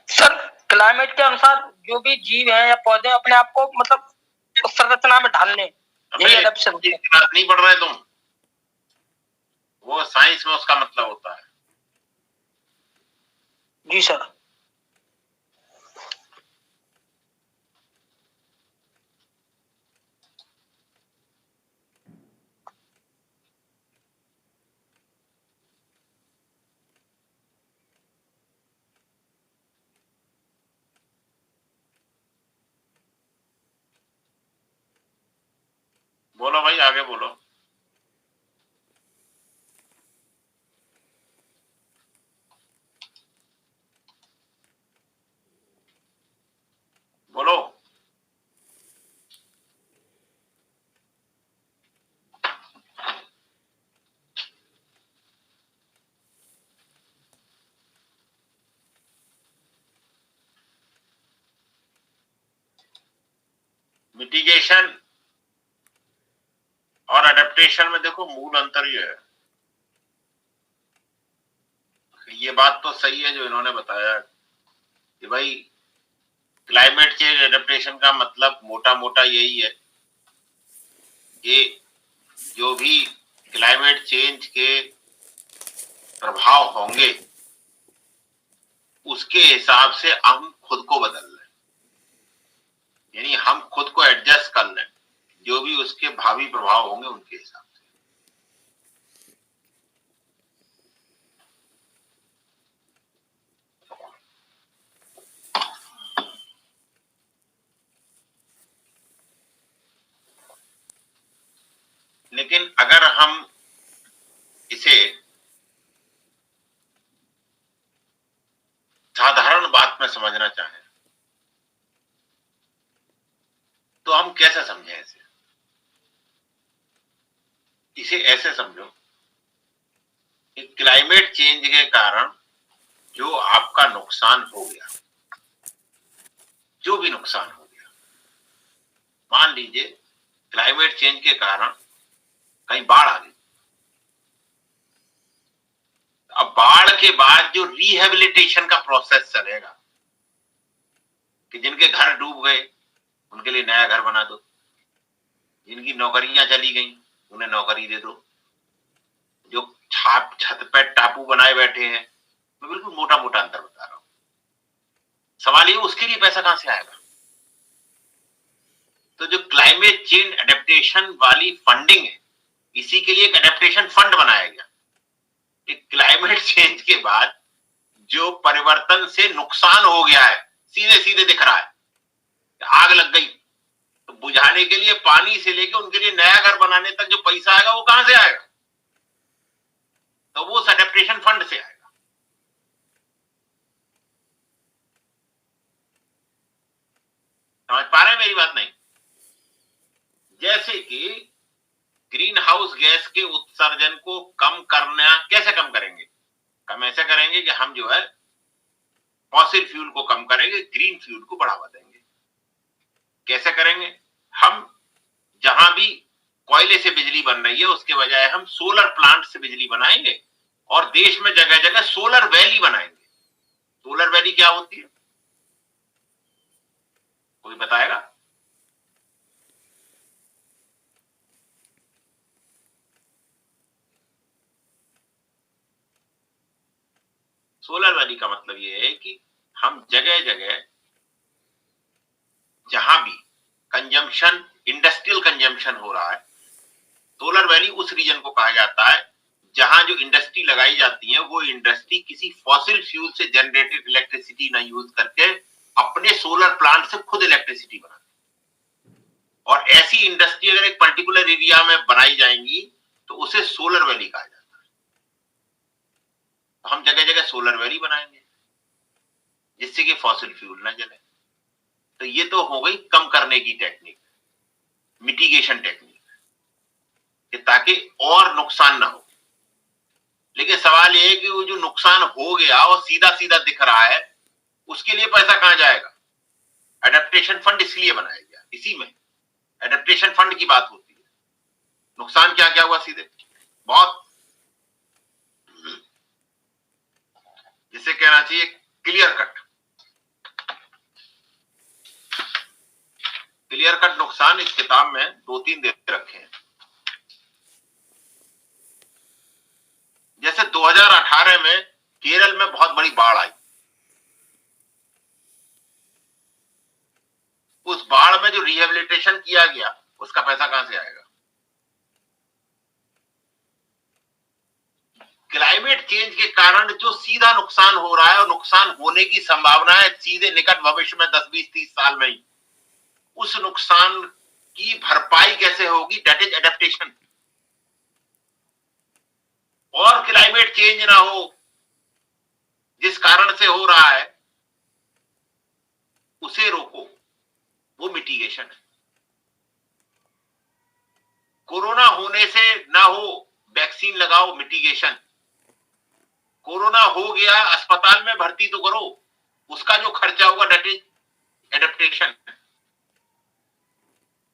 सर क्लाइमेट के अनुसार जो भी जीव हैं या पौधे अपने आप को मतलब उस संरचना में ढाल लें, यही एडेप्शन है। बात नहीं पढ़ रहे तुम, वो साइंस में उसका मतलब होता है। जी सर। बोलो भाई, आगे बोलो। बोलो। मिटिगेशन और अडेप्टेशन में देखो मूल अंतर ये है। ये बात तो सही है जो इन्होंने बताया कि भाई क्लाइमेट चेंज एडेप्टेशन का मतलब मोटा मोटा यही है कि जो भी क्लाइमेट चेंज के प्रभाव होंगे उसके हिसाब से हम खुद को बदल लें, यानी हम खुद को एडजस्ट कर लें जो भी उसके भावी प्रभाव होंगे उनके हिसाब से। लेकिन अगर हम इसे साधारण बात में समझना चाहें तो हम कैसे समझें इसे ऐसे समझो कि क्लाइमेट चेंज के कारण जो आपका नुकसान हो गया, जो भी नुकसान हो गया, मान लीजिए क्लाइमेट चेंज के कारण कहीं बाढ़ आ गई, अब बाढ़ के बाद जो रिहेबिलिटेशन का प्रोसेस चलेगा कि जिनके घर डूब गए उनके लिए नया घर बना दो, जिनकी नौकरियां चली गई उन्हें नौकरी दे दो, जो छत पे टापू बनाए बैठे हैं, मैं बिल्कुल मोटा मोटा अंतर बता रहा हूं। सवाल ये उसके लिए पैसा कहां से आएगा? तो जो क्लाइमेट चेंज एडेप्टेशन वाली फंडिंग है, इसी के लिए एक एडेप्टेशन फंड बनाया गया कि क्लाइमेट चेंज के बाद जो परिवर्तन से नुकसान हो गया है, सीधे सीधे दिख रहा है, आग लग गई तो बुझाने के लिए पानी से लेके उनके लिए नया घर बनाने तक जो पैसा आएगा वो कहां से आएगा? तो वो उस एडेप्टेशन फंड से आएगा। समझ पा रहे हैं मेरी बात? नहीं, जैसे कि ग्रीन हाउस गैस के उत्सर्जन को कम करना कैसे कम करेंगे? कम ऐसे करेंगे कि हम जो है फॉसिल फ्यूल को कम करेंगे, ग्रीन फ्यूल को बढ़ावा देंगे। कैसे करेंगे? हम जहां भी कोयले से बिजली बन रही है उसके बजाय हम सोलर प्लांट से बिजली बनाएंगे और देश में जगह जगह सोलर वैली बनाएंगे। सोलर वैली क्या होती है, कोई बताएगा? सोलर वैली का मतलब यह है कि हम जगह जगह जहां भी कंजम्पशन, इंडस्ट्रियल कंजम्पशन हो रहा है, सोलर वैली उस रीजन को कहा जाता है जहां जो इंडस्ट्री लगाई जाती है वो इंडस्ट्री किसी फॉसिल फ्यूल से जनरेटेड इलेक्ट्रिसिटी ना यूज करके अपने सोलर प्लांट से खुद इलेक्ट्रिसिटी बनाती है। और ऐसी इंडस्ट्री अगर एक पर्टिकुलर एरिया में बनाई जाएंगी तो उसे सोलर वैली कहा जाता है। तो हम जगह जगह सोलर वैली बनाएंगे जिससे कि फॉसिल फ्यूल ना जले। तो ये तो हो गई कम करने की टेक्निक, मिटिगेशन टेक्निक, कि ताकि और नुकसान ना हो। लेकिन सवाल ये है कि वो जो नुकसान हो गया और सीधा सीधा दिख रहा है उसके लिए पैसा कहां जाएगा? एडेप्टेशन फंड इसलिए बनाया गया, इसी में एडेप्टेशन फंड की बात होती है। नुकसान क्या क्या हुआ सीधे, बहुत, जिसे कहना चाहिए क्लियर कट। क्लियर कट नुकसान इस किताब में 2-3 दे रखे हैं। जैसे 2018 में केरल में बहुत बड़ी बाढ़ आई। उस बाढ़ में जो रिहेबिलिटेशन किया गया उसका पैसा कहां से आएगा? क्लाइमेट चेंज के कारण जो सीधा नुकसान हो रहा है और नुकसान होने की संभावना है सीधे निकट भविष्य में 10-20-30 साल में ही, उस नुकसान की भरपाई कैसे होगी? That is adaptation. और क्लाइमेट चेंज ना हो जिस कारण से हो रहा है उसे रोको, वो मिटिगेशन है। कोरोना होने से ना हो, वैक्सीन लगाओ, मिटिगेशन। कोरोना हो गया, अस्पताल में भर्ती तो करो, उसका जो खर्चा होगा दैट इज एडेप्टेशन।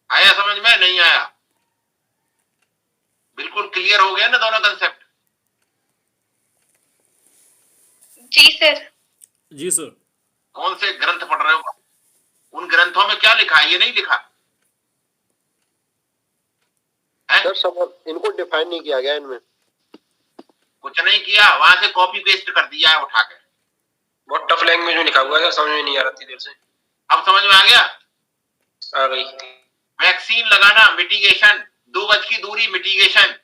आया समझ में? नहीं आया? बिल्कुल क्लियर हो गया ना दोनों कंसेप्ट? जी सर। जी सर। कौन से ग्रंथ पढ़ रहे हो? उन ग्रंथों में क्या लिखा है? ये नहीं लिखा है सर। सब इनको डिफाइन नहीं किया गया, इनमें कुछ नहीं किया, वहां से कॉपी पेस्ट कर दिया है उठा के। बहुत टफ लैंग्वेज में लिखा हुआ है, समझ में नहीं आ रहा थी देर से। अब समझ में आ गया? आ गई। वैक्सीन लगाना मिटिगेशन, 2 गज की दूरी मिटिगेशन,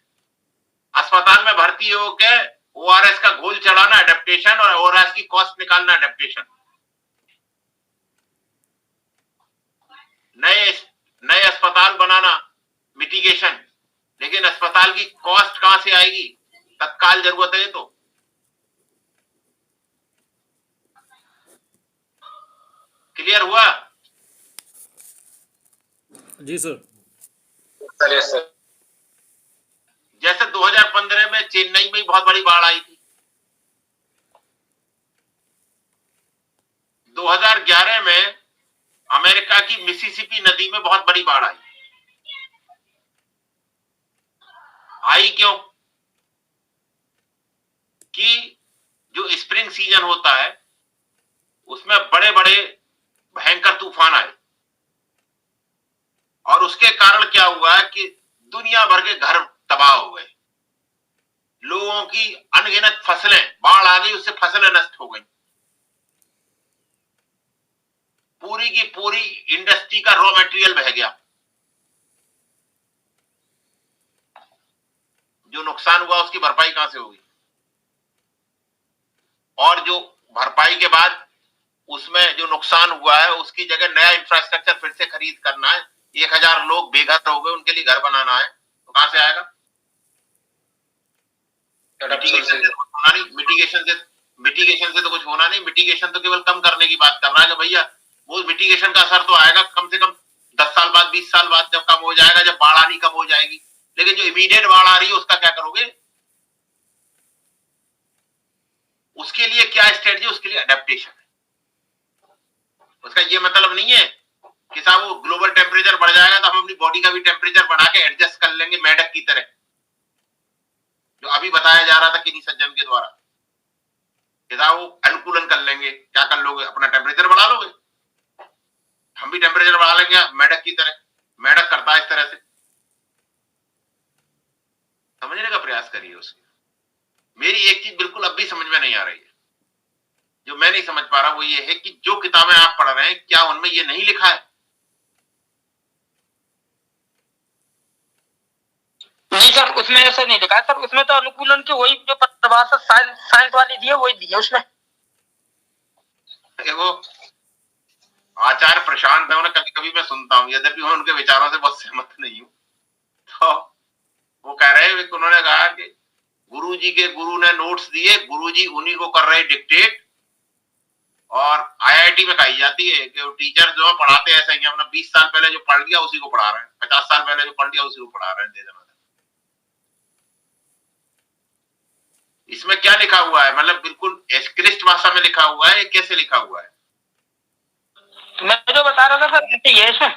अस्पताल में भर्ती होके ओआरएस का घोल चढ़ाना एडेप्टेशन, और ओआरएस की कॉस्ट निकालना एडेप्टेशन। नए अस्पताल बनाना मिटिगेशन, लेकिन अस्पताल की कॉस्ट कहां से आएगी? तत्काल जरूरत है तो। क्लियर हुआ? जी सर। सर जैसे 2015 में चेन्नई में बहुत बड़ी बाढ़ आई थी, 2011 में अमेरिका की मिसिसिपी नदी में बहुत बड़ी बाढ़ आई क्यों? कि जो स्प्रिंग सीजन होता है उसमें बड़े बड़े भयंकर तूफान आए, और उसके कारण क्या हुआ कि दुनिया भर के घर तबाह हो गए, लोगों की अनगिनत फसलें, बाढ़ आ गई उससे फसलें नष्ट हो गई, पूरी की पूरी इंडस्ट्री का रॉ मटेरियल बह गया। जो नुकसान हुआ उसकी भरपाई कहां से होगी? और जो भरपाई के बाद उसमें जो नुकसान हुआ है उसकी जगह नया इंफ्रास्ट्रक्चर फिर से खरीद करना है, 1000 लोग बेघर हो गए, उनके लिए घर बनाना है, तो कहां से आएगा? मिटिगेशन से तो कुछ होना नहीं। मिटिगेशन तो केवल कम करने की बात कर रहा है कि भैया वो मिटिगेशन का असर तो आएगा कम से कम 10 साल बाद, 20 साल बाद, जब कम हो जाएगा, जब बाढ़ आनी कम हो जाएगी, लेकिन जो इमीडिएट बाढ़ आ रही है उसका क्या करोगे? उसके लिए क्या स्ट्रेटजी? उसके लिए अडेप्टेशन है। उसका ये मतलब नहीं है कि साहब वो ग्लोबल टेम्परेचर बढ़ जाएगा तो हम अपनी बॉडी का भी टेम्परेचर बढ़ा के एडजस्ट कर लेंगे मेढक की तरह, जो अभी बताया जा रहा था किन्हीं सज्जन के द्वारा कि साहब वो अनुकूलन कर लेंगे। क्या कर लोगे? अपना टेम्परेचर बढ़ा लोगे। हम भी टेम्परेचर बढ़ा लेंगे मेढक की तरह। मेढक करता है इस तरह से। समझने का प्रयास करिए उसकी। मेरी एक चीज बिल्कुल अब भी समझ में नहीं आ रही है, जो मैं नहीं समझ पा रहा वो ये है कि जो किताबें आप पढ़ रहे हैं क्या उनमें ये नहीं लिखा है? नहीं सर, उसमें ऐसा नहीं लिखा है सर। उसमें तो अनुकूलन की वही जो परिभाषा साइंस वाली दी है वही दी है उसमें। देखो आचार्य प्रशांत है, उन्हें कभी कभी मैं सुनता हूँ, यद्यपि मैं उनके विचारों से बहुत सहमत नहीं हूँ। तो वो कह रहे हैं, उन्होंने कहा कि गुरुजी के गुरु ने नोट्स दिए, गुरुजी उन्हीं को कर रहे डिक्टेट, और आईआईटी में कही जाती है कि वो टीचर जो पढ़ाते हैं ऐसा ही, अपना 20 साल पहले जो पढ़ लिया उसी को पढ़ा रहे हैं, 50 साल पहले जो पढ़ लिया उसी को पढ़ा रहे हैं। दे देना। इसमें क्या लिखा हुआ है? मतलब बिल्कुल क्लिष्ट भाषा में लिखा हुआ है, कैसे लिखा हुआ है? मैं जो बता रहा था सर ऐसे ही है इसमें।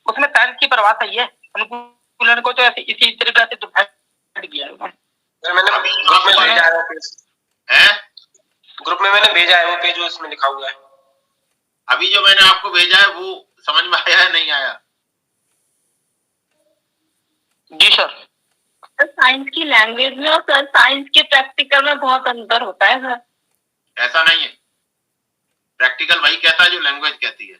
उसमें साइंस की परिभाषा ही है। अनुकूलन को तो ऐसे इसी तरीके से डिफाइन किया है उन्होंने। सर मैंने ग्रुप में भेजा है वो पेज। हैं? ग्रुप में मैंने भेजा है वो पेज, जो इसमें लिखा हुआ है। अभी जो मैंने आपको भेजा है वो समझ में आया है नहीं आया? जी सर। साइंस की लैंग्वेज में और सर साइंस के प्रैक्टिकल में बहुत अंतर होता है सर। ऐसा नहीं है, प्रैक्टिकल वही कहता है जो लैंग्वेज कहती है।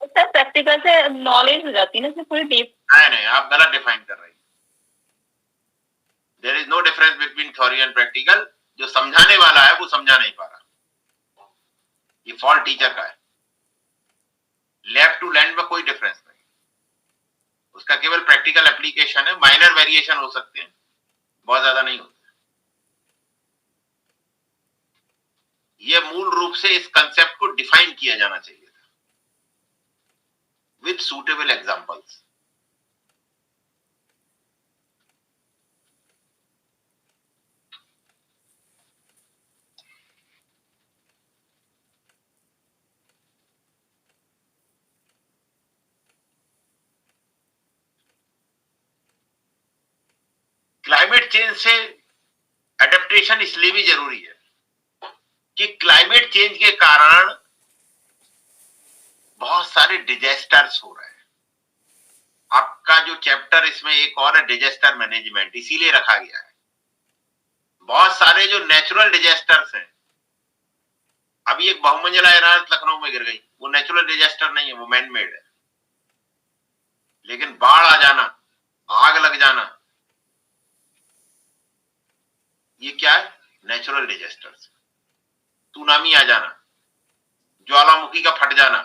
सर प्रैक्टिकल से नॉलेज हो जाती है ना, पूरी डीप। नहीं, आप गलत डिफाइन कर रही हैं। There is no difference between theory and practical. जो समझाने वाला है वो समझा नहीं पा रहा, ये फॉल्ट टीचर का है। लैब टू लैंड में कोई डिफरेंस नहीं, उसका केवल प्रैक्टिकल एप्लीकेशन है। माइनर वेरिएशन हो सकते हैं, बहुत ज्यादा नहीं होते। ये मूल रूप से इस कंसेप्ट को डिफाइन किया जाना चाहिए था with suitable examples. Climate change से एडेप्टेशन इसलिए भी जरूरी है कि क्लाइमेट चेंज के कारण बहुत सारे डिजास्टर्स हो रहे हैं। आपका जो चैप्टर इसमें एक और है डिजास्टर मैनेजमेंट, इसीलिए रखा गया है। बहुत सारे जो नेचुरल डिजास्टर्स हैं, अभी एक बहुमंजिला इमारत लखनऊ में गिर गई, वो नेचुरल डिजास्टर नहीं है, वो मैन मेड है। लेकिन बाढ़ आ जाना, आग लग जाना, ये क्या है? Natural disasters. सुनामी आ जाना, ज्वालामुखी का फट जाना।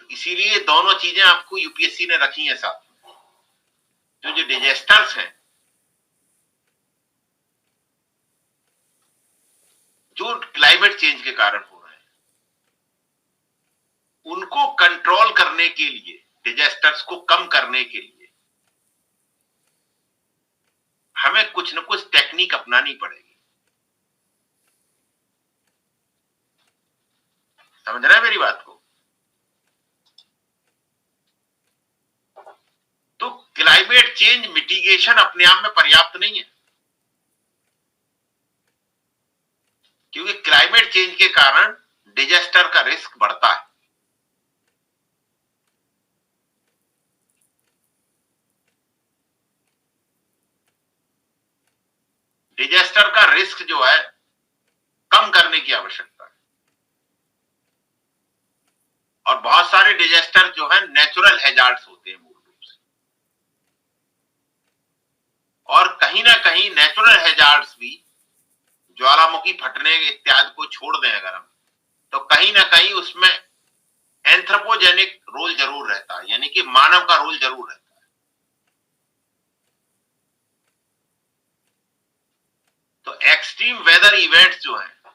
तो इसीलिए दोनों चीजें आपको यूपीएससी ने रखी हैं साथ में। जो डिजास्टर्स हैं, जो क्लाइमेट चेंज के कारण हो रहे हैं, उनको कंट्रोल करने के लिए, डिजास्टर्स को कम करने के लिए हमें कुछ न कुछ टेक्निक अपनानी पड़ेगी। समझ रहे हैं मेरी बात को? तो क्लाइमेट चेंज मिटिगेशन अपने आप में पर्याप्त नहीं है, क्योंकि क्लाइमेट चेंज के कारण डिजास्टर का रिस्क बढ़ता है। डिजास्टर का रिस्क जो है कम करने की आवश्यकता है। और बहुत सारे डिजास्टर जो है नेचुरल हैजार्ड्स होते हैं मूल रूप से, और कहीं ना कहीं नेचुरल हैजार्ड्स भी ज्वालामुखी फटने इत्यादि को छोड़ दें अगर हम, तो कहीं ना कहीं उसमें एंथ्रोपोजेनिक रोल जरूर रहता है, यानी कि मानव का रोल जरूर रहता है। तो एक्सट्रीम वेदर इवेंट्स जो हैं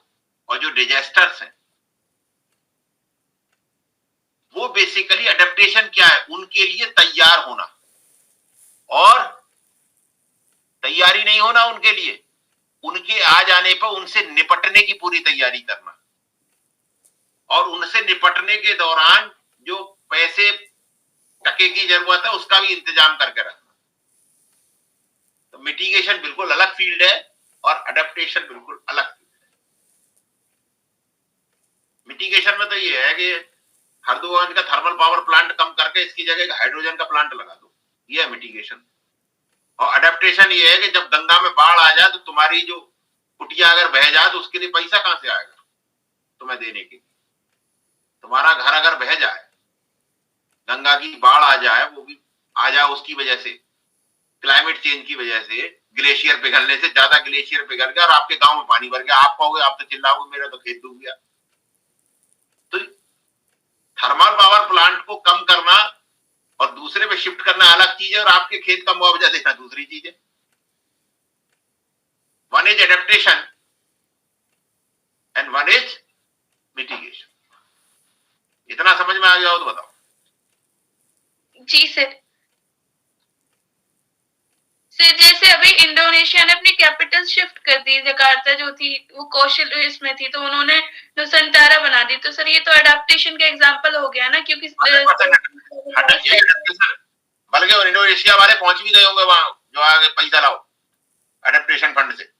और जो डिजास्टर्स हैं, वो बेसिकली एडेप्टेशन क्या है? उनके लिए तैयार होना। और तैयारी नहीं होना उनके लिए, उनके आ जाने पर उनसे निपटने की पूरी तैयारी करना, और उनसे निपटने के दौरान जो पैसे टके की जरूरत है उसका भी इंतजाम करके रखना। तो मिटिगेशन बिल्कुल अलग फील्ड है और अडेप्टेशन बिल्कुल अलग फील्ड है। मिटिगेशन में तो ये है कि हरदोगंज का थर्मल पावर प्लांट कम करके इसकी जगह हाइड्रोजन का प्लांट लगा दो, ये है मिटिगेशन। और अडेप्टेशन ये है कि जब गंगा में बाढ़ आ जाए तो तुम्हारी जो कुटिया अगर बह जाए तो उसके लिए पैसा कहां से आएगा तुम्हें देने के लिए। तुम्हारा घर अगर बह जाए, गंगा की बाढ़ आ जाए, वो भी आ जाए उसकी वजह से, क्लाइमेट चेंज की वजह से, ग्लेशियर पिघलने से, ज्यादा ग्लेशियर पिघल गया और आपके गांव में पानी भर गया, आप कहोगे, आप तो चिल्लाओगे मेरा तो खेत डूब गया। तो थर्मल पावर प्लांट को कम करना और दूसरे पे शिफ्ट करना अलग चीज है, और आपके खेत का मुआवजा देना दूसरी चीज है। One is adaptation and one is mitigation. इतना समझ में आ गया हो तो बताओ। जी सर। सर जैसे अभी इंडोनेशिया ने अपनी कैपिटल शिफ्ट कर दी, जकार्ता जो थी वो कौशल इसमें थी, तो उन्होंने नुसंतारा बना दी। तो सर ये तो अडेप्टेशन का एग्जांपल हो गया ना, क्योंकि बल्कि इंडोनेशिया वाले पहुंच भी गए होंगे वहां, जो आगे पैसा लाओ अडेप्टेशन फंड से।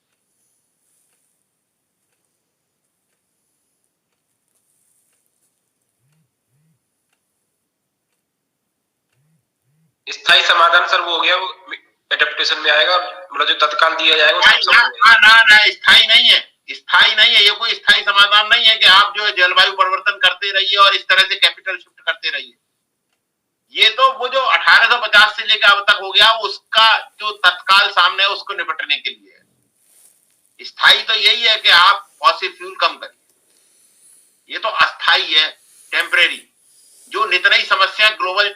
स्थायी समाधान सर वो हो गया, वो एडेप्टेशन में आएगा, मतलब जो तत्काल दिया जाएगा वो सब ना स्थायी नहीं है, स्थायी नहीं है, ये कोई स्थायी समाधान नहीं है कि आप जो है जलवायु परिवर्तन करते रहिए और इस तरह से कैपिटल शिफ्ट करते रहिए। ये तो वो जो 1850 से लेकर अब तक हो गया, उसका जो तत्काल सामने है उसको निपटने के लिए है। स्थायी तो यही है कि आप फॉसिल फ्यूल कम करिए, ये तो अस्थायी है, टेम्परेरी। जो नित नई समस्या ग्लोबल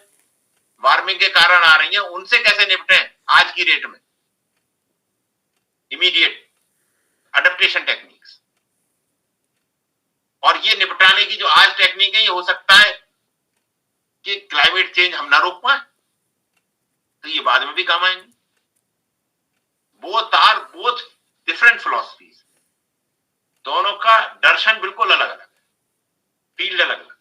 वार्मिंग के कारण आ रही हैं, उनसे कैसे निपटे आज की डेट में, इमीडिएट अडेप्टेशन टेक्निक्स। और ये निपटाने की जो आज टेक्निक है, ये हो सकता है कि क्लाइमेट चेंज हम ना रोक पाए, तो ये बाद में भी काम आएंगे। बोथ डिफरेंट फिलॉसफीज, दोनों का दर्शन बिल्कुल अलग अलग है, फील्ड अलग अलग।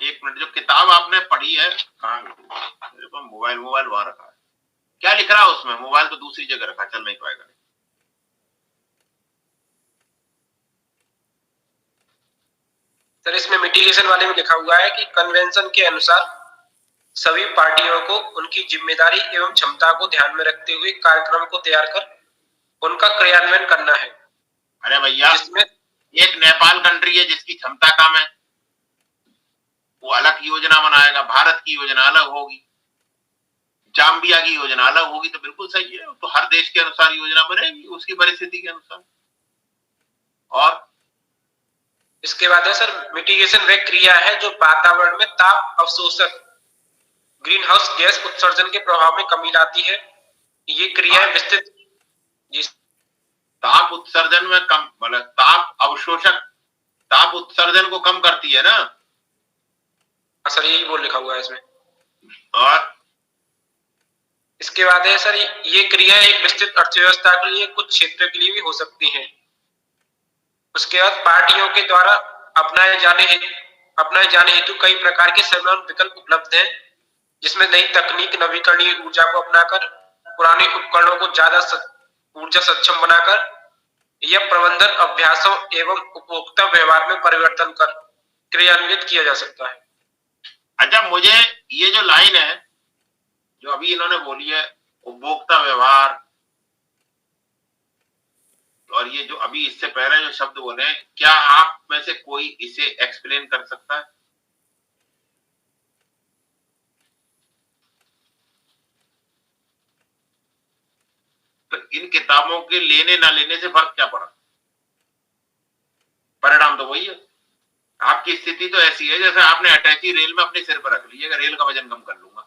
एक मिनट, जो किताब आपने पढ़ी है कहाँ, मेरे पास मोबाइल वहां रखा है, क्या लिख रहा है उसमें? मोबाइल तो दूसरी जगह रखा, चल नहीं पाएगा। सर इसमें मिटिगेशन वाले में लिखा हुआ है कि कन्वेंशन के अनुसार सभी पार्टियों को उनकी जिम्मेदारी एवं क्षमता को ध्यान में रखते हुए कार्यक्रम को तैयार कर उनका क्रियान्वयन करना है। अरे भैया, जिसमें एक नेपाल कंट्री है जिसकी क्षमता कम है, वो अलग योजना बनाएगा, भारत की योजना अलग होगी, जाम्बिया की योजना अलग होगी, तो बिल्कुल सही है। तो हर देश के अनुसार योजना बनेगी, उसकी परिस्थिति के अनुसार। और इसके बाद है सर, मिटिगेशन वह क्रिया है जो वातावरण में ताप अवशोषक ग्रीन हाउस गैस उत्सर्जन के प्रभाव में कमी लाती है। ये क्रिया विस्तृत ताप उत्सर्जन में कम, मतलब ताप अवशोषक ताप उत्सर्जन को कम करती है ना। सर यही बोल लिखा हुआ है इसमें। और इसके बाद है सर, ये क्रिया एक विस्तृत अर्थव्यवस्था के लिए, कुछ क्षेत्र के लिए भी हो सकती है। उसके बाद पार्टियों के द्वारा अपनाए जाने हेतु कई प्रकार के सर्वोत्तम विकल्प उपलब्ध हैं, जिसमें नई तकनीक, नवीकरणीय ऊर्जा को अपनाकर, पुराने उपकरणों को ज्यादा ऊर्जा सक्षम बनाकर, या प्रबंधन अभ्यासों एवं उपभोक्ता व्यवहार में परिवर्तन कर क्रियान्वित किया जा सकता है। अच्छा, मुझे ये जो लाइन है जो अभी इन्होंने बोली है, उपभोक्ता व्यवहार, और ये जो अभी इससे पहले जो शब्द बोले हैं, क्या आप में से कोई इसे एक्सप्लेन कर सकता है? तो इन किताबों के लेने ना लेने से फर्क क्या पड़ा? परिणाम तो वही है। आपकी स्थिति तो ऐसी है जैसे आपने अटैची रेल में अपने सिर पर रख ली है, रेल का वजन कम कर लूंगा।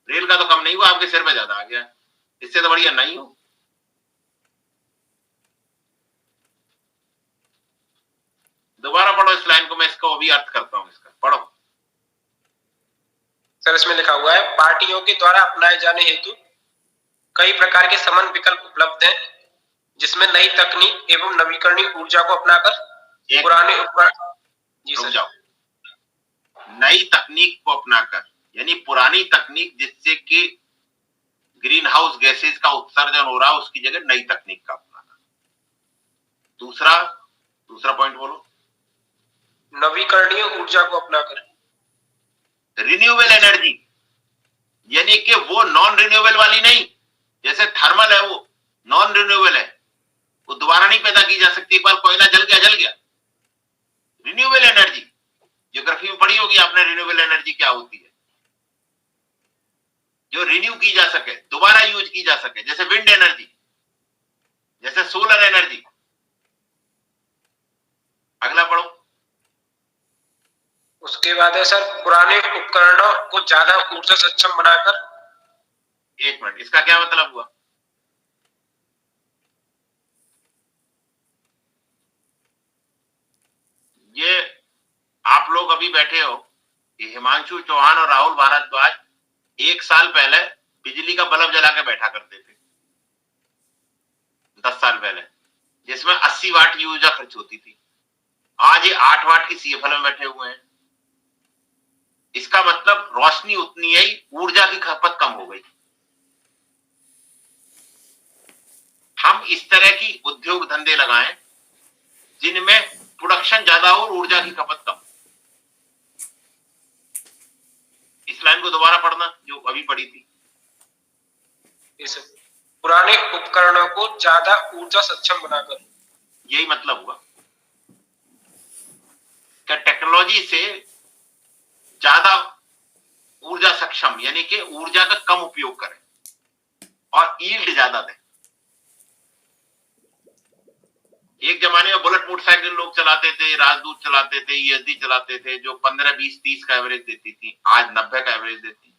रेल का तो कम नहीं हुआ, आपके सिर में ज्यादा आ गया। इससे तो बढ़िया नहीं हो। दोबारा पढ़ो इस लाइन को, मैं इसका अभी अर्थ करता हूँ, इसका पढ़ो। सर इसमें लिखा हुआ है, पार्टियों के द्वारा अपनाए जाने हेतु कई प्रकार के समन विकल्प उपलब्ध हैं, जिसमें नई तकनीक एवं नवीकरणीय ऊर्जा को अपनाकर पुराने उपकरण। जी रुक सर। जाओ, नई तकनीक को अपनाकर यानी पुरानी तकनीक जिससे कि ग्रीन हाउस गैसेज का उत्सर्जन हो रहा है उसकी जगह नई तकनीक का अपनाना। दूसरा पॉइंट बोलो। नवीकरणीय ऊर्जा को अपनाकर रिन्यूएबल एनर्जी, यानी कि वो नॉन रिन्यूएबल वाली नहीं, जैसे थर्मल है वो नॉन रिन्यूएबल है, वो दोबारा नहीं पैदा की जा सकती, एक बार कोयला जल गया। रिन्यूएबल एनर्जी, ज्योग्राफी में पढ़ी होगी आपने रिन्यूएबल एनर्जी क्या होती है, जो रिन्यू की जा सके, दोबारा यूज की जा सके, जैसे विंड एनर्जी, जैसे सोलर एनर्जी। अगला पढ़ो। उसके बाद है सर, पुराने उपकरणों को ज्यादा ऊर्जा सक्षम बनाकर। एक मिनट, इसका क्या मतलब हुआ? ये आप लोग अभी बैठे हो, ये हिमांशु चौहान और राहुल भारद्वाज 1 साल पहले बिजली का बल्ब जला के बैठा करते थे, 10 साल पहले, जिसमें 80 वाट की ऊर्जा खर्च होती थी। आज ये 8 वाट की सीएफएल में बैठे हुए हैं। इसका मतलब रोशनी उतनी है, ऊर्जा की खपत कम हो गई। हम इस तरह की उद्योग धंधे लगाएं जिनमें प्रोडक्शन ज्यादा हो और ऊर्जा की खपत कम। इस लाइन को दोबारा पढ़ना जो अभी पढ़ी थी। पुराने उपकरणों को ज्यादा ऊर्जा सक्षम बनाकर, यही मतलब हुआ कि टेक्नोलॉजी से ज्यादा ऊर्जा सक्षम, यानी कि ऊर्जा का कम उपयोग करें और यील्ड ज्यादा दें। एक जमाने में बुलेट मोटरसाइकिल लोग चलाते थे, राजदूत चलाते थे, ईएसडी चलाते थे, जो 15, 20, 30 का एवरेज देती थी, आज 90 का एवरेज देती है।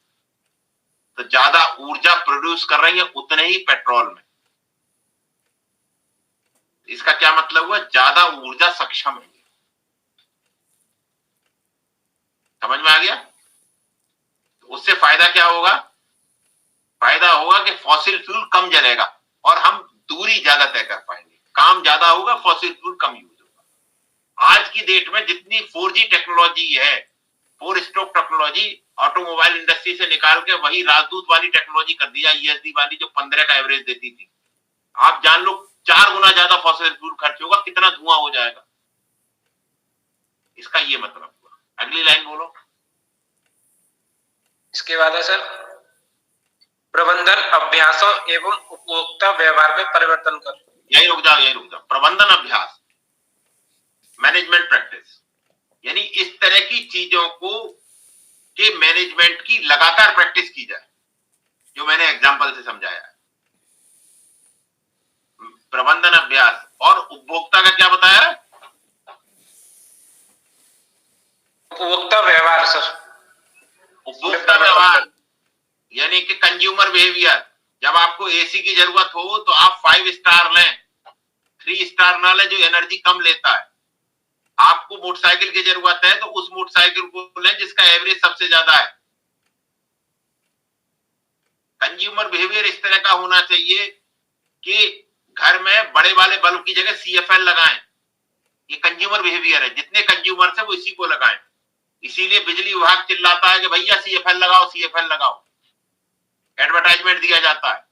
तो ज्यादा ऊर्जा प्रोड्यूस कर रही है उतने ही पेट्रोल में। इसका क्या मतलब हुआ? ज्यादा ऊर्जा सक्षम है। समझ में आ गया? तो उससे फायदा क्या होगा? फायदा होगा कि फॉसिल फ्यूल कम जलेगा और हम दूरी ज्यादा तय कर पाएंगे, काम ज्यादा होगा, फॉसिल फ्यूल कम यूज होगा। आज की डेट में जितनी 4G टेक्नोलॉजी है, 4 स्ट्रोक टेक्नोलॉजी ऑटोमोबाइल इंडस्ट्री से निकाल के वही राजदूत वाली टेक्नोलॉजी कर दिया, ईएसडी वाली जो 15 का एवरेज देती थी। आप जान लो 4 गुना ज्यादा फॉसिल फ्यूल खर्च होगा, कितना धुआं हो जाएगा। इसका ये मतलब हुआ। अगली लाइन बोलो। इसके बाद है सर, प्रबंधन अभ्यासों एवं उपभोक्ता व्यवहार में परिवर्तन कर। यही रुक जाओ। प्रबंधन अभ्यास, मैनेजमेंट प्रैक्टिस, यानी इस तरह की चीजों को के मैनेजमेंट की लगातार प्रैक्टिस की जाए, जो मैंने एग्जांपल से समझाया है। प्रबंधन अभ्यास और उपभोक्ता का क्या बताया? उपभोक्ता व्यवहार सर। उपभोक्ता व्यवहार यानी कि कंज्यूमर बिहेवियर। जब आपको एसी की जरूरत हो तो आप 5 स्टार लें, 3 स्टार ना लें जो एनर्जी कम लेता है। आपको मोटरसाइकिल की जरूरत है तो उस मोटरसाइकिल को लें जिसका एवरेज सबसे ज्यादा है। कंज्यूमर बिहेवियर इस तरह का होना चाहिए कि घर में बड़े वाले बल्ब की जगह सीएफएल लगाएं। ये कंज्यूमर बिहेवियर है, जितने कंज्यूमर है वो इसी को लगाएं। इसीलिए बिजली विभाग चिल्लाता है कि भैया सीएफएल लगाओ, सीएफएल लगाओ, एडवर्टाइजमेंट दिया जाता है।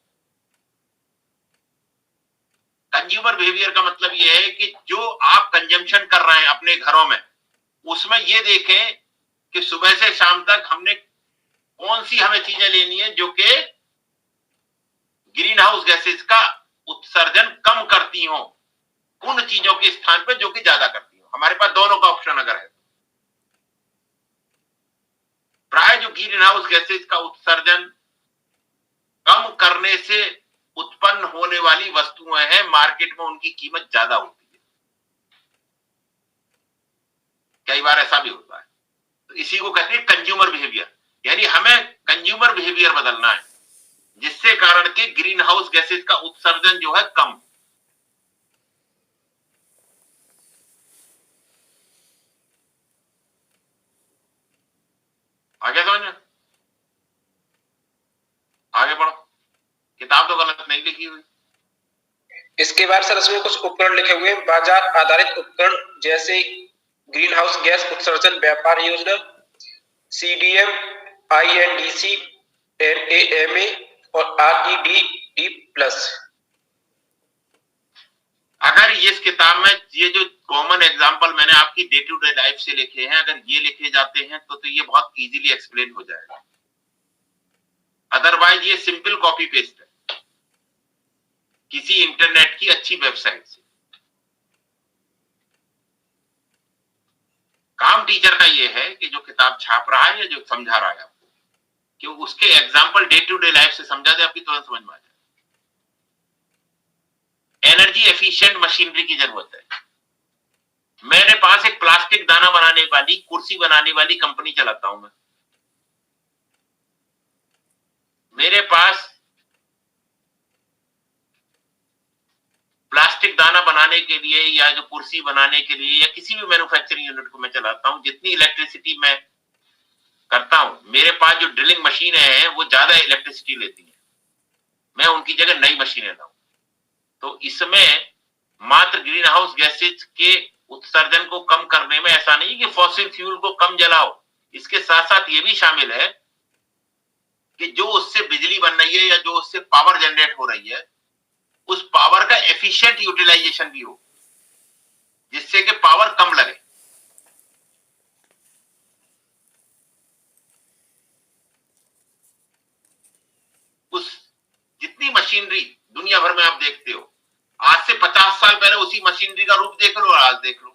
कंज्यूमर बिहेवियर का मतलब यह है कि जो आप कंजम्पशन कर रहे हैं अपने घरों में, उसमें ये देखें कि सुबह से शाम तक हमने कौन सी हमें चीजें लेनी है जो कि ग्रीन हाउस गैसेज का उत्सर्जन कम करती हो, उन चीजों के स्थान पर जो कि ज्यादा करती हो। हमारे पास दोनों का ऑप्शन अगर है। प्राय जो ग्रीन हाउस गैसेज का उत्सर्जन कम करने से उत्पन्न होने वाली वस्तुएं हैं, मार्केट में उनकी कीमत ज्यादा होती है। कई बार ऐसा भी होता है। तो इसी को कहते हैं कंज्यूमर बिहेवियर, यानी हमें कंज्यूमर बिहेवियर बदलना है जिससे कारण के ग्रीन हाउस गैसेज का उत्सर्जन जो है कम। आगे समझ में? आगे बढ़ो, किताब तो गलत नहीं लिखी हुई। इसके बाद सर इसमें कुछ उपकरण लिखे हुए हैं, बाजार आधारित उपकरण जैसे ग्रीन हाउस गैस उत्सर्जन व्यापार योजना, CDM, INDC, NAMA और REDD+। अगर इस किताब में ये जो कॉमन एग्जांपल मैंने आपकी डे टू डे लाइफ से लिखे हैं, अगर ये लिखे जाते हैं तो ये बहुत इजीली एक्सप्लेन हो जाएगा। अदरवाइज ये सिंपल कॉपी पेस्ट है किसी इंटरनेट की अच्छी वेबसाइट से। काम टीचर का ये है कि जो किताब छाप रहा है या जो समझा रहा है आपको, कि उसके example day to day life से समझा दे, आपकी तुरंत समझ में आ जाए। एनर्जी एफिशिएंट मशीनरी की जरूरत है। मेरे पास एक प्लास्टिक दाना बनाने वाली, कुर्सी बनाने वाली कंपनी चलाता हूं मैं। मेरे पास प्लास्टिक दाना बनाने के लिए या जो कुर्सी बनाने के लिए या किसी भी मैन्युफैक्चरिंग यूनिट को मैं चलाता हूं, जितनी इलेक्ट्रिसिटी मैं करता हूं, मेरे पास जो ड्रिलिंग मशीनें हैं वो ज्यादा इलेक्ट्रिसिटी लेती हैं। मैं उनकी जगह नई मशीनें लाऊं। तो इसमें मात्र ग्रीन हाउस गैसेज के उत्सर्जन को कम करने में ऐसा नहीं कि फॉसिल फ्यूल को कम जलाओ, इसके साथ साथ ये भी शामिल है कि जो उससे बिजली बन रही है या जो उससे पावर जनरेट हो रही है, उस पावर का एफिशिएंट यूटिलाइजेशन भी हो, जिससे कि पावर कम लगे। उस जितनी मशीनरी दुनिया भर में आप देखते हो, आज से 50 साल पहले उसी मशीनरी का रूप देख लो और आज देख लो।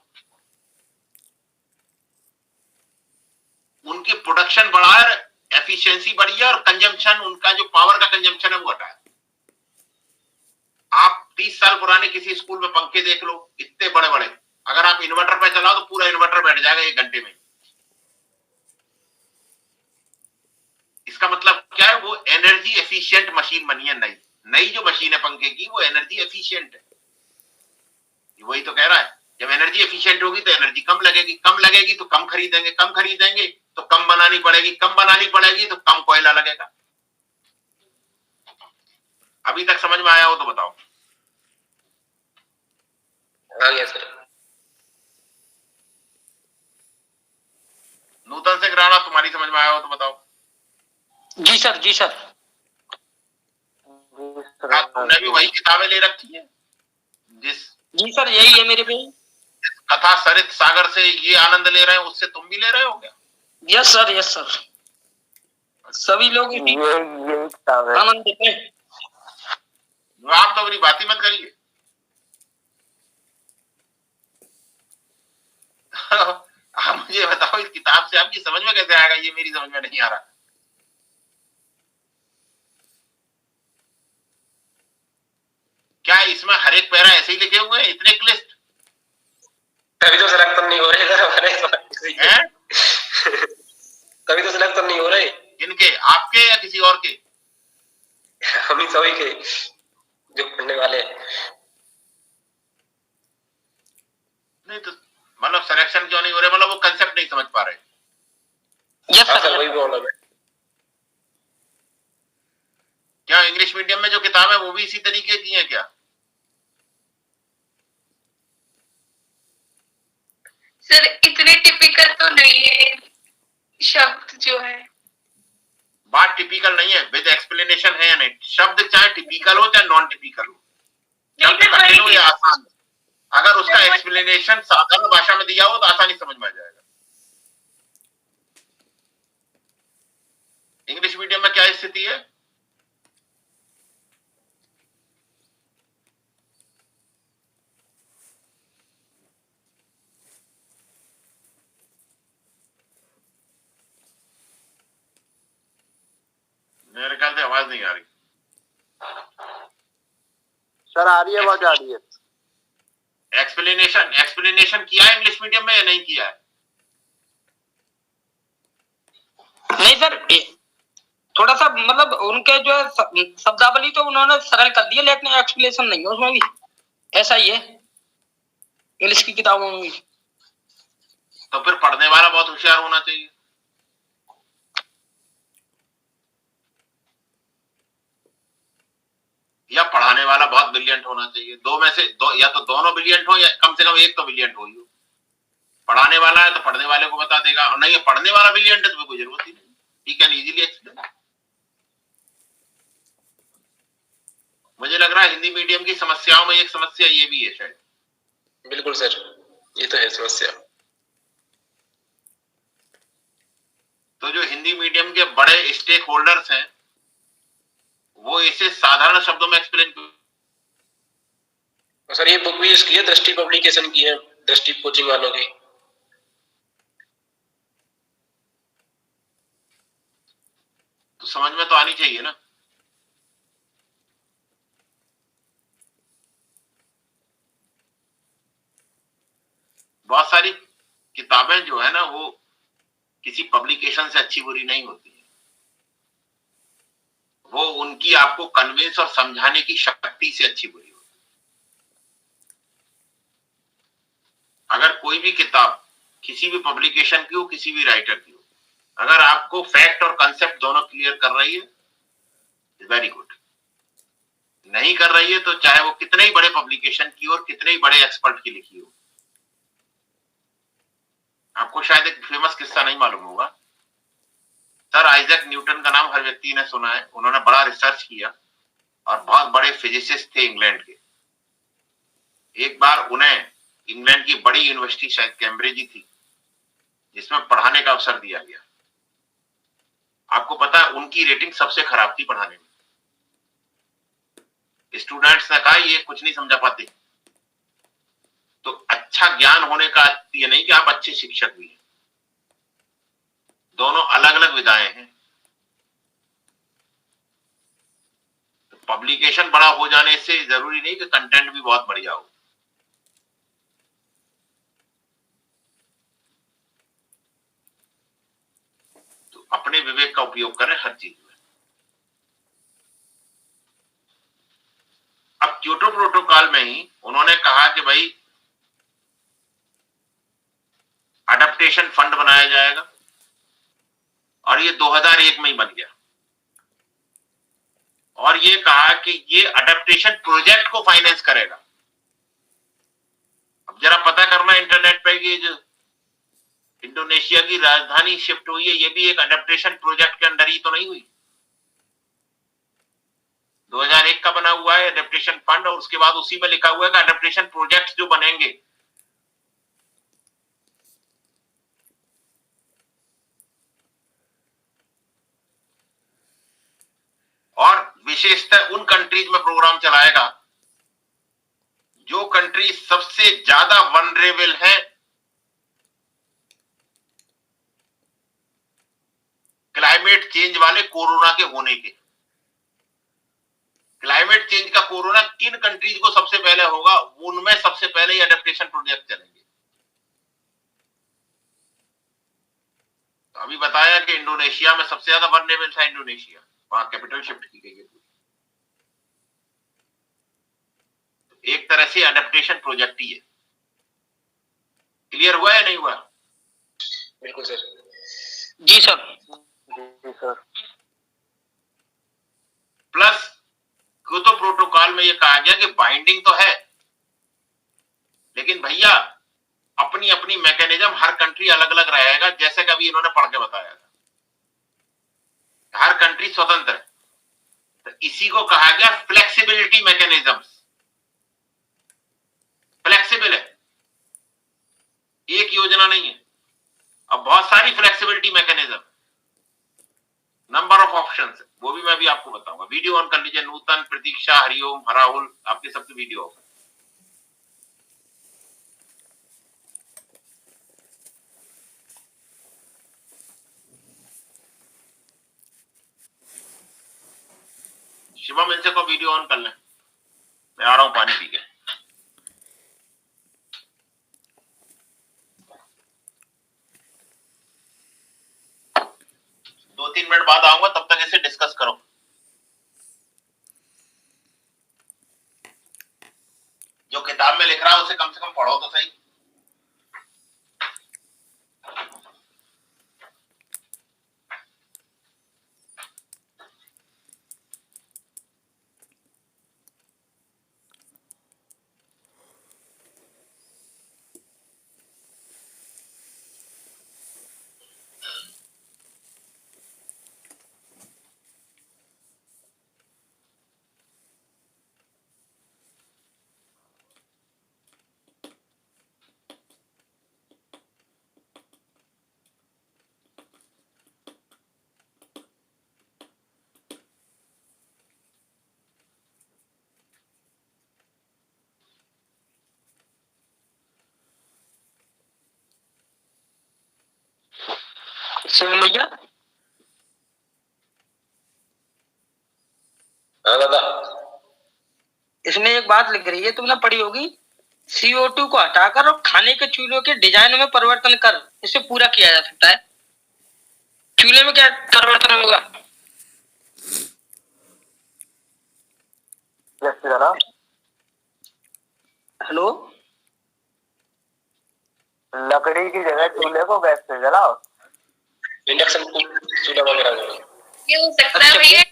उनकी प्रोडक्शन बढ़ा है, एफिशिएंसी बढ़ी है और कंजम्पशन, उनका जो पावर का कंजम्पशन है वो घटा है। आप 30 साल पुराने किसी स्कूल में पंखे देख लो, इतने बड़े बड़े, अगर आप इन्वर्टर पे चलाओ तो पूरा इन्वर्टर बैठ जाएगा 1 घंटे में। इसका मतलब क्या है? वो एनर्जी एफिशिएंट मशीन बनी है। नई जो मशीन है पंखे की, वो एनर्जी एफिशिएंट है। वही तो कह रहा है, जब एनर्जी एफिशिएंट होगी तो एनर्जी कम लगेगी तो कम खरीदेंगे तो कम बनानी पड़ेगी तो कम कोयला लगेगा। अभी तक समझ में आया हो तो बताओ। आ गया सर। नूतन सिंह राणा, तुम्हारी समझ में आया हो तो बताओ। जी सर, जी सर। तुमने भी वही किताबें ले रखी है जी सर, यही है मेरे पे। कथा सरित सागर से ये आनंद ले रहे हैं, उससे तुम भी ले रहे हो क्या? Yes sir, yes sir. सभी लोग इसी ये किताब है। आनंद लेते हैं। आप तो अपनी बात ही मत करिए। आप मुझे बताओ, इस किताब से आपकी समझ में कैसे आएगा? ये मेरी समझ में नहीं आ रहा। क्या इसमें हर एक पैरा ऐसे ही लिखे हुए हैं, इतने क्लिष्ट? तभी तो सिलेक्शन नहीं हो रहे सर हमारे हैं? तभी तो सिलेक्शन नहीं हो रहे। इनके, आपके या किसी और के? हम ही सभी के जो पढ़ने वाले हैं। नहीं तो मतलब सिलेक्शन क्यों नहीं हो रहे? मतलब वो कंसेप्ट नहीं समझ पा रहे। यस हाँ सर, सर, वही प्रॉब्लम है। क्या इंग्लिश मीडियम में जो किताब है वो भी इसी तरीके की है क्या? सर इतने टिपिकल तो नहीं है शब्द जो है। बात टिपिकल नहीं है, विद एक्सप्लेनेशन है या नहीं? शब्द चाहे टिपिकल हो चाहे नॉन टिपिकल हो, शब्द कठिन हो या आसान, अगर उसका एक्सप्लेनेशन साधारण भाषा में दिया हो तो आसानी समझ में आ जाएगा। इंग्लिश मीडियम में क्या स्थिति है? मेरे ख्याल से आवाज नहीं आ रही। सर आ रही है, आवाज आ रही है। एक्सप्लेनेशन किया है इंग्लिश मीडियम में या नहीं किया है? नहीं सर, थोड़ा सा मतलब उनके जो शब्दावली तो उन्होंने सरल कर दिया, लेकिन एक्सप्लेनेशन नहीं है उसमें भी। ऐसा ही है इंग्लिश की किताबों में भी। तो फिर पढ़ने वाला बहुत होशियार होना चाहिए। वाला बहुत ब्रिलियंट होना चाहिए, दो में से दो, या तो दोनों ब्रिलियंट हो या कम से कम एक तो ब्रिलियंट हो। पढ़ाने वाला है तो पढ़ने वाले को बता देगा, और नहीं है पढ़ने वाला ब्रिलियंट है तो कोई जरूरत ही नहीं, ही कैन इजीली एक्सप्लेन। मुझे लग रहा है हिंदी मीडियम की समस्याओं में एक समस्या ये भी है शायद। बिल्कुल सर, ये तो है समस्या। तो जो हिंदी मीडियम के बड़े स्टेक होल्डर्स हैं वो इसे साधारण शब्दों में एक्सप्लेन क्यों। सर ये बुक भी यूज की है, दृष्टि पब्लिकेशन की है, दृष्टि कोचिंग वालों की। तो समझ में तो आनी चाहिए ना। बहुत सारी किताबें जो है ना वो किसी पब्लिकेशन से अच्छी बुरी नहीं होती है, वो उनकी आपको कन्विंस और समझाने की शक्ति से अच्छी बुरी होती है। अगर कोई भी किताब किसी भी पब्लिकेशन की हो, किसी भी राइटर की हो, अगर आपको फैक्ट और कंसेप्ट दोनों क्लियर कर रही है, वेरी गुड। नहीं कर रही है तो चाहे वो कितने ही बड़े पब्लिकेशन की और कितने ही बड़े एक्सपर्ट की लिखी हो। आपको शायद एक फेमस किस्सा नहीं मालूम होगा, सर आइजैक न्यूटन का नाम हर व्यक्ति ने सुना है। उन्होंने बड़ा रिसर्च किया और बहुत बड़े फिजिसिस्ट थे इंग्लैंड के। एक बार उन्हें इंग्लैंड की बड़ी यूनिवर्सिटी, शायद कैम्ब्रिज ही थी, जिसमें पढ़ाने का अवसर दिया गया। आपको पता है उनकी रेटिंग सबसे खराब थी पढ़ाने में। स्टूडेंट्स ने कहा ये कुछ नहीं समझा पाते। तो अच्छा ज्ञान होने का ये नहीं कि आप अच्छे शिक्षक भी हैं, दोनों अलग अलग विधाएं हैं। तो पब्लिकेशन बड़ा हो जाने से जरूरी नहीं कि कंटेंट भी बहुत बढ़िया हो। तो अपने विवेक का उपयोग करें हर चीज में। अब क्योटो प्रोटोकॉल में ही उन्होंने कहा कि भाई अडेप्टेशन फंड बनाया जाएगा, और ये 2001 में ही बन गया। और ये कहा कि ये अडेप्टेशन प्रोजेक्ट को फाइनेंस करेगा। अब जरा पता करना इंटरनेट पे कि जो इंडोनेशिया की राजधानी शिफ्ट हुई है ये भी एक अडेप्टेशन प्रोजेक्ट के अंडर ही तो नहीं हुई। 2001 का बना हुआ है अडेप्टेशन फंड, और उसके बाद उसी में लिखा हुआ है कि अडेप्टेशन प्रोजेक्ट जो बनेंगे और विशेषतः उन कंट्रीज में प्रोग्राम चलाएगा जो कंट्री सबसे ज्यादा वनरेबल है क्लाइमेट चेंज वाले कोरोना के होने के। क्लाइमेट चेंज का कोरोना किन कंट्रीज को सबसे पहले होगा, उनमें सबसे पहले ही अडेप्टेशन प्रोजेक्ट चलेंगे। तो अभी बताया कि इंडोनेशिया में सबसे ज्यादा वनरेबल था इंडोनेशिया, वहां कैपिटल शिफ्ट की गई है। तो एक तरह से अडेप्टेशन प्रोजेक्ट ही है। क्लियर हुआ या नहीं हुआ? बिल्कुल सर। जी सर। जी सर। प्लस क्योटो प्रोटोकॉल में ये कहा गया कि बाइंडिंग तो है, लेकिन भैया अपनी अपनी मैकेनिज्म, हर कंट्री अलग अलग रहेगा, जैसे कि अभी इन्होंने पढ़ के बताया था, हर कंट्री स्वतंत्र है। तो इसी को कहा गया फ्लेक्सिबिलिटी मैकेनिज्म्स। फ्लेक्सिबल है, एक योजना नहीं है। अब बहुत सारी flexibility mechanism, number of options, वो भी मैं भी आपको बताऊंगा। वीडियो ऑन कर लीजिए, नूतन, प्रतीक्षा, हरिओम, हराहुल, आपके सबके वीडियो होगा। शिवम इनसे को वीडियो ऑन कर लें, मैं आ रहा हूं पानी पी के। दो तीन मिनट बाद आऊंगा, तब तक इसे डिस्कस करो। जो किताब में लिख रहा है उसे कम से कम पढ़ो तो सही। शिव भैया हाँ दादा। इसमें एक बात लिख रही है, तुमने पढ़ी होगी, CO2 को हटाकर और खाने के चूल्हों के डिजाइन में परिवर्तन कर इसे पूरा किया जा सकता है। चूल्हे में क्या परिवर्तन होगा? गैस से जलाओ। हेलो, लकड़ी की जगह चूल्हे को गैस से जलाओ। इंडक्शन चूल्हा वगैरह में। ये हो सकता है भैया,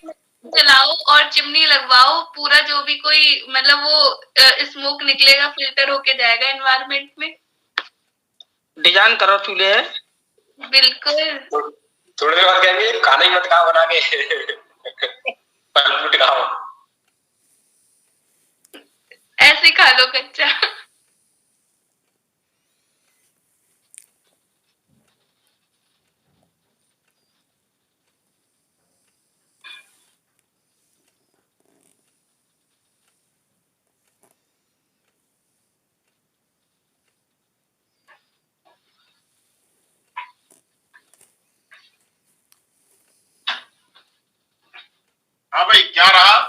जलाओ और चिमनी लगवाओ, पूरा जो भी कोई मतलब वो स्मोक निकलेगा फिल्टर होके जाएगा एनवायरनमेंट में। डिजाइन करो चूल्हे है। बिल्कुल। थोड़ी देर बाद कहेंगे खाना ही मत खाओ बना के फल फ्रूट खाओ। ऐसे खा लो कच्चा। हाँ भाई, क्या रहा?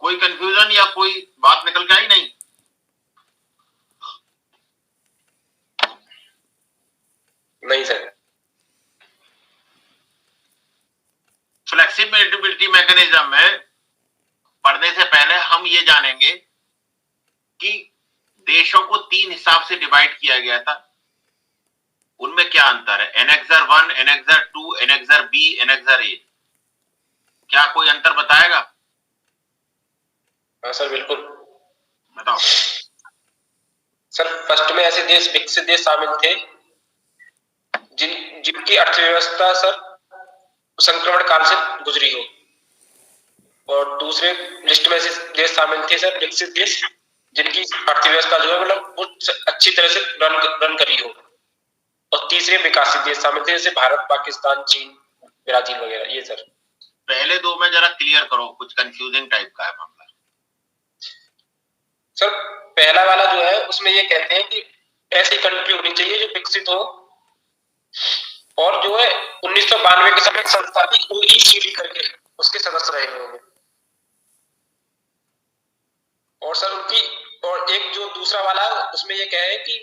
कोई कंफ्यूजन या कोई बात निकल के आई नहीं? नहीं सर। फ्लेक्सिबिलिटी मैकेनिज्म में पढ़ने से पहले हम ये जानेंगे कि देशों को 3 हिसाब से डिवाइड किया गया था, उनमें क्या अंतर है? Annexure 1, annexure 2, annexure B, annexure A. क्या कोई अंतर बताएगा? हाँ सर बिल्कुल। बताओ सर। फर्स्ट में ऐसे देश, विकसित देश शामिल थे जिनकी अर्थव्यवस्था सर संक्रमण काल से गुजरी हो, और दूसरे लिस्ट में ऐसे देश शामिल थे सर विकसित देश जिनकी अर्थव्यवस्था जो है मतलब वो अच्छी तरह से रन करी हो, और तीसरे विकासित देश शामिल थे जैसे भारत, पाकिस्तान, चीन, ब्राजील वगैरह। ये सर पहले दो में जरा क्लियर करो, कुछ कंफ्यूजिंग टाइप का है मामला। सर पहला वाला जो है उसमें ये कहते हैं कि ऐसी कंट्री होनी चाहिए जो विकसित हो, और जो है 1992 के समय संस्था थी OECD करके उसके सदस्य रहे होंगे। और सर उनकी, और एक जो दूसरा वाला है उसमें ये कहे कि,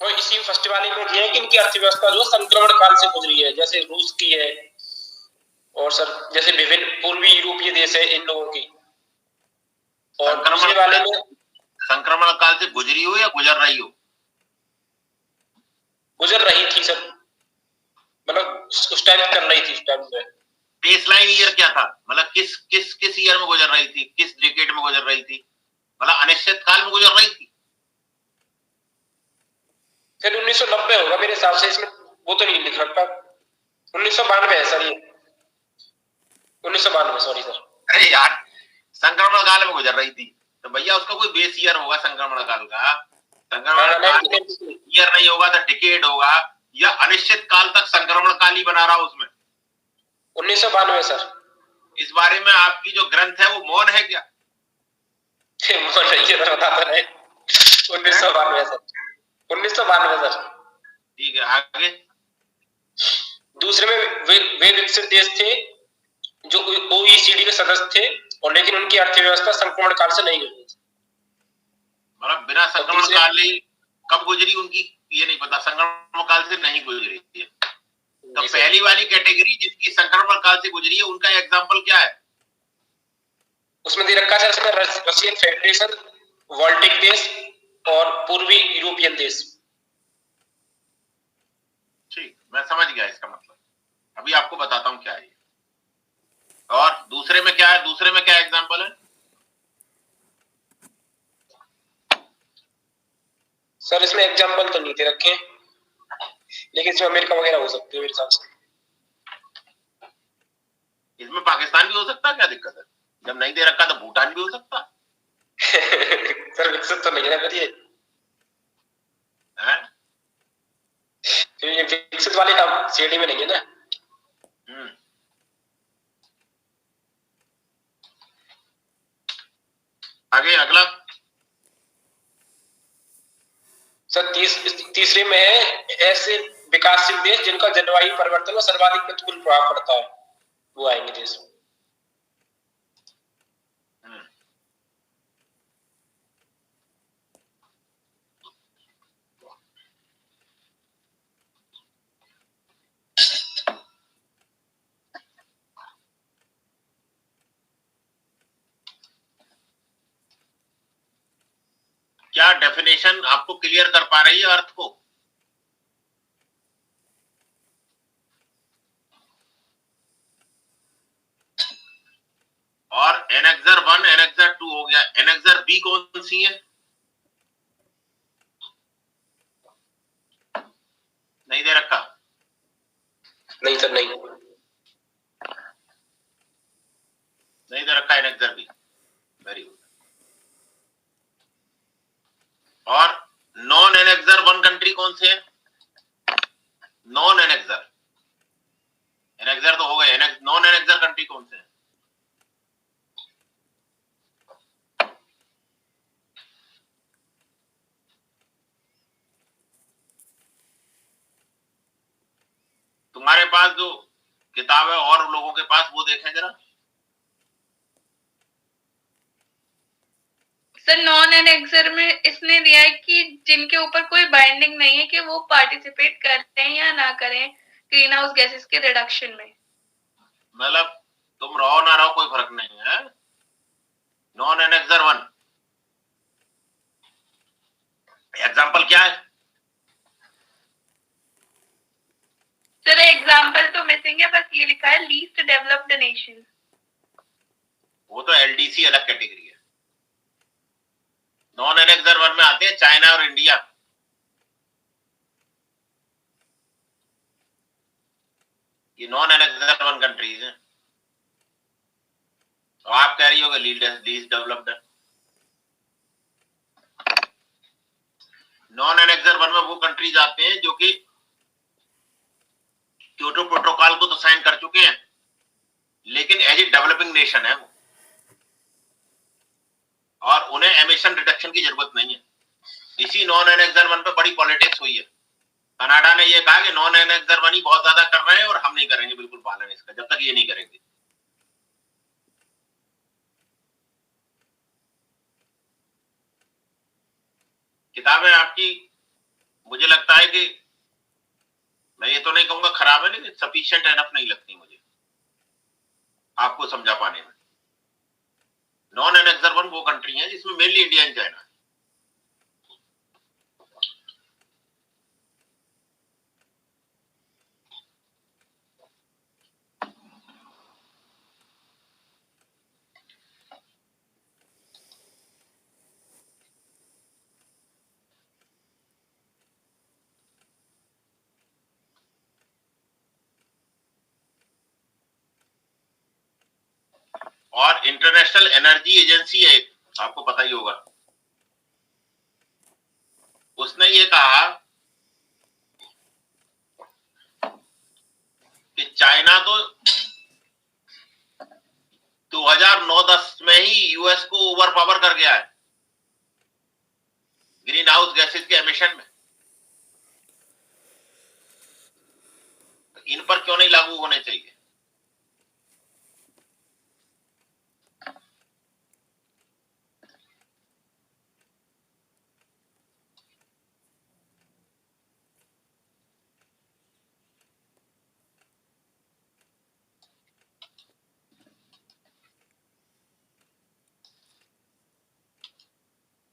और इसी फर्स्ट वाले में ये है कि इनकी अर्थव्यवस्था जो संक्रमण काल से गुजरी है, जैसे रूस की है, और सर जैसे विभिन्न पूर्वी यूरोपीय देश है इन लोगों की। और दूसरे वाले में संक्रमण काल से गुजरी हो या गुजर रही हो? गुजर रही थी सर, मतलब उस टाइम कर रही थी। उस टाइम में बेसलाइन ईयर क्या था? मतलब किस ईयर में गुजर रही थी, किस डिकेड में गुजर रही थी? मतलब अनिश्चित काल में गुजर रही थी? फिर 1990 होगा मेरे हिसाब से, इसमें वो तो नहीं लिख रखा। 1992 है सर, ये 1992, सॉरी सर। अरे यार, संक्रमण काल में गुजर रही थी तो भैया उसका कोई बेस ईयर होगा संक्रमण काल का। संक्रमण काल ईयर नहीं होगा तो डिकेड होगा, या अनिश्चित काल तक संक्रमण काल ही बना रहा उसमें। 1992 सर। इस बारे में आपकी जो ग्रंथ है वो मौन है क्या? मौन नहीं है सर, बताता नहीं। 1992 सर, 1992 सर। ठीक है, आगे। दूसरे में वे विकसित देश थे जो OECD के सदस्य थे, और लेकिन उनकी अर्थव्यवस्था संक्रमण काल से नहीं गुजरी। मतलब बिना संक्रमण काल कब गुजरी उनकी ये नहीं पता, संक्रमण काल से नहीं गुजरी है। तो पहली वाली कैटेगरी जिनकी संक्रमण काल से गुजरी है उनका एग्जांपल क्या है? उसमें दे रखा है सर रशियन फेडरेशन, बाल्टिक देश और पूर्वी यूरोपियन देश। ठीक, मैं समझ गया इसका मतलब। अभी आपको बताता हूँ क्या है। और दूसरे में क्या है? दूसरे में क्या एग्जांपल है सर? इसमें एग्जांपल तो नहीं दे रखे, लेकिन इसमें अमेरिका वगैरह हो सकती है मेरे हिसाब से। इसमें पाकिस्तान भी हो सकता है, क्या दिक्कत है? जब नहीं दे रखा तो भूटान भी हो सकता सर विकसित तो नहीं है फिर ये विकसित वाले का सीडी में नहीं है ना। आगे अगला। सर तीसरे में है ऐसे विकासशील देश जिनका जलवायु परिवर्तन में सर्वाधिक प्रतिकूल प्रभाव पड़ता है, वो आएंगे देश। क्या डेफिनेशन आपको क्लियर कर पा रही है अर्थ को? और एनेक्सर 1 एनेक्सर 2 हो गया, एनेक्सर बी कौन सी है? नहीं दे रखा? नहीं सर, नहीं दे रखा एनेक्सर बी। Very good. और नॉन एनेक्सर 1 कंट्री कौन से है? नॉन एनेक्सर, एनेक्सर तो हो गए, नॉन एनेक्सर कंट्री कौन से है? तुम्हारे पास जो किताब है और लोगों के पास, वो देखें जरा। सर नॉन एनेक्सर में इसने दिया है कि जिनके ऊपर कोई बाइंडिंग नहीं है कि वो पार्टिसिपेट करते हैं या ना करें ग्रीन हाउस गैसेस के रिडक्शन में। मतलब तुम रहो ना रहो कोई फर्क नहीं है। नॉन एनेक्सर 1 एग्जांपल क्या है? सर एग्जांपल तो मिसिंग है, बस ये लिखा है लीस्ट डेवलप्ड नेशन। वो तो एलडीसी अलग कैटेगरी है। नॉन एनेक्सर 1 में आते हैं चाइना और इंडिया। ये नॉन एनेक्सर 1 कंट्रीज हैं। तो आप कह रही होगी लीस्ट डेवलप्ड है। नॉन एनेक्सर 1 में वो कंट्रीज आते हैं जो कि क्योटो प्रोटोकॉल को तो साइन कर चुके हैं, लेकिन एज ए डेवलपिंग नेशन है वो, और उन्हें एमिशन रिडक्शन की जरूरत नहीं है। इसी नॉन एनेक्सर 1 पे बड़ी पॉलिटिक्स हुई है। कनाडा ने ये कहा कि नॉन एनेक्सर 1 ही बहुत ज्यादा कर रहे हैं और हम नहीं करेंगे बिल्कुल पालन इसका, जब तक ये नहीं करेंगे। किताबें आपकी मुझे लगता है कि, मैं ये तो नहीं कहूंगा खराब है, लेकिन सफिशिएंट एनफ नहीं लगती मुझे आपको समझा पाने में। नॉन एनेक्सर 1 वो कंट्री है जिसमें मेनली इंडिया एंड चाइना है। और इंटरनेशनल एनर्जी एजेंसी है, आपको पता ही होगा, उसने ये कहा कि चाइना तो 2009-10 में ही यूएस को ओवर पावर कर गया है ग्रीन हाउस गैसेस के एमिशन में। तो इन पर क्यों नहीं लागू होने चाहिए?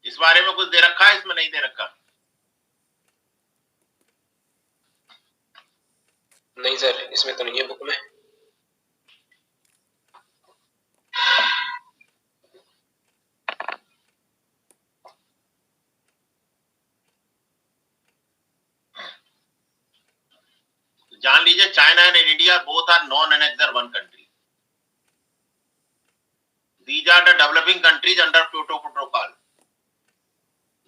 इस बारे में कुछ दे रखा है, इसमें नहीं दे रखा? नहीं सर, इसमें तो नहीं है बुक में। जान लीजिए, China and India both are non annexure 1 country. These are the developing countries under Kyoto Protocol.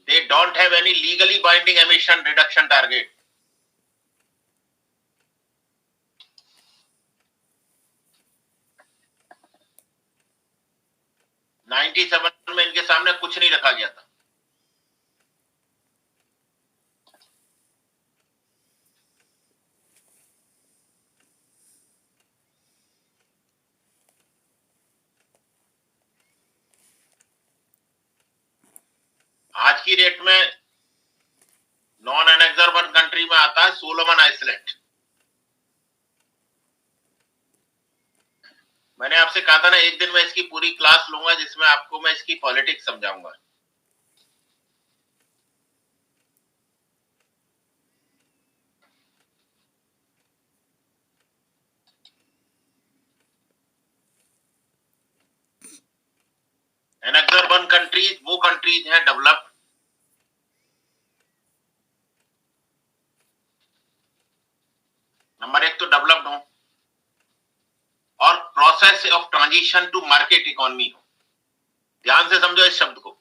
They don't have any legally binding emission reduction target. '97 में इनके सामने कुछ नहीं रखा गया था। की डेट में नॉन एनेक्सर वन कंट्री में आता है सोलोमन आइसलैंड। मैंने आपसे कहा था ना एक दिन मैं इसकी पूरी क्लास लूंगा जिसमें आपको मैं इसकी पॉलिटिक्स समझाऊंगा। एनेक्सर वन कंट्रीज वो कंट्रीज हैं डेवलप्ड नंबर एक तो डेवलप्ड हो और process of transition to market economy हो। ध्यान से समझो इस शब्द को,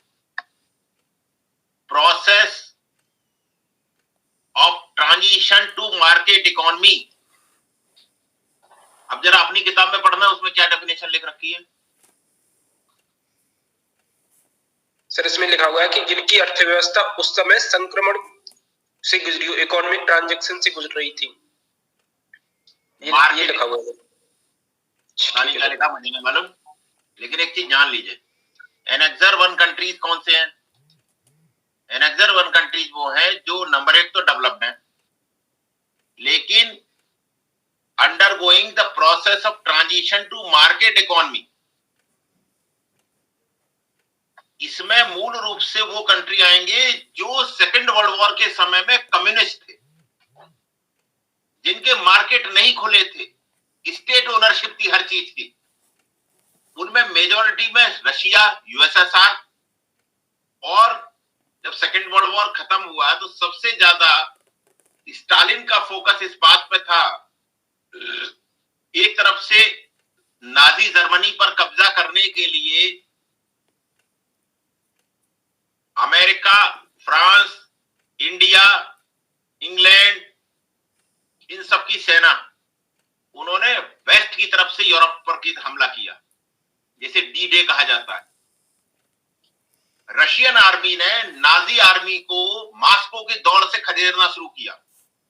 process of transition to market economy. अब जरा अपनी किताब में पढ़ना, उसमें क्या डेफिनेशन लिख रखी है? सर इसमें लिखा हुआ है कि जिनकी अर्थव्यवस्था उस समय संक्रमण से गुजरी, इकोनॉमिक ट्रांजैक्शन से गुजर रही थी, ये लिखा हुआ है। क्या लिखा मुझे नहीं मालूम, लेकिन एक चीज जान लीजिए, एनेक्सर वन कंट्रीज कौन से हैं? एनेक्सर वन कंट्रीज वो है जो नंबर एक तो डेवलप्ड है लेकिन undergoing the process of transition to market economy. इसमें मूल रूप से वो कंट्री आएंगे जो सेकेंड वर्ल्ड वॉर के समय में कम्युनिस्ट थे, जिनके मार्केट नहीं खुले थे, स्टेट ओनरशिप थी हर चीज की। उनमें मेजॉरिटी में रशिया, यूएसएसआर, और जब सेकेंड वर्ल्ड वॉर खत्म हुआ तो सबसे ज्यादा स्टालिन का फोकस इस बात पे था, एक तरफ से नाजी जर्मनी पर कब्जा करने के लिए अमेरिका, फ्रांस, इंडिया, इंग्लैंड, इन सब की सेना उन्होंने वेस्ट की तरफ से यूरोप पर की हमला किया, जिसे डी डे कहा जाता है। रशियन आर्मी ने नाजी आर्मी को मास्को की दौड़ से खदेड़ना शुरू किया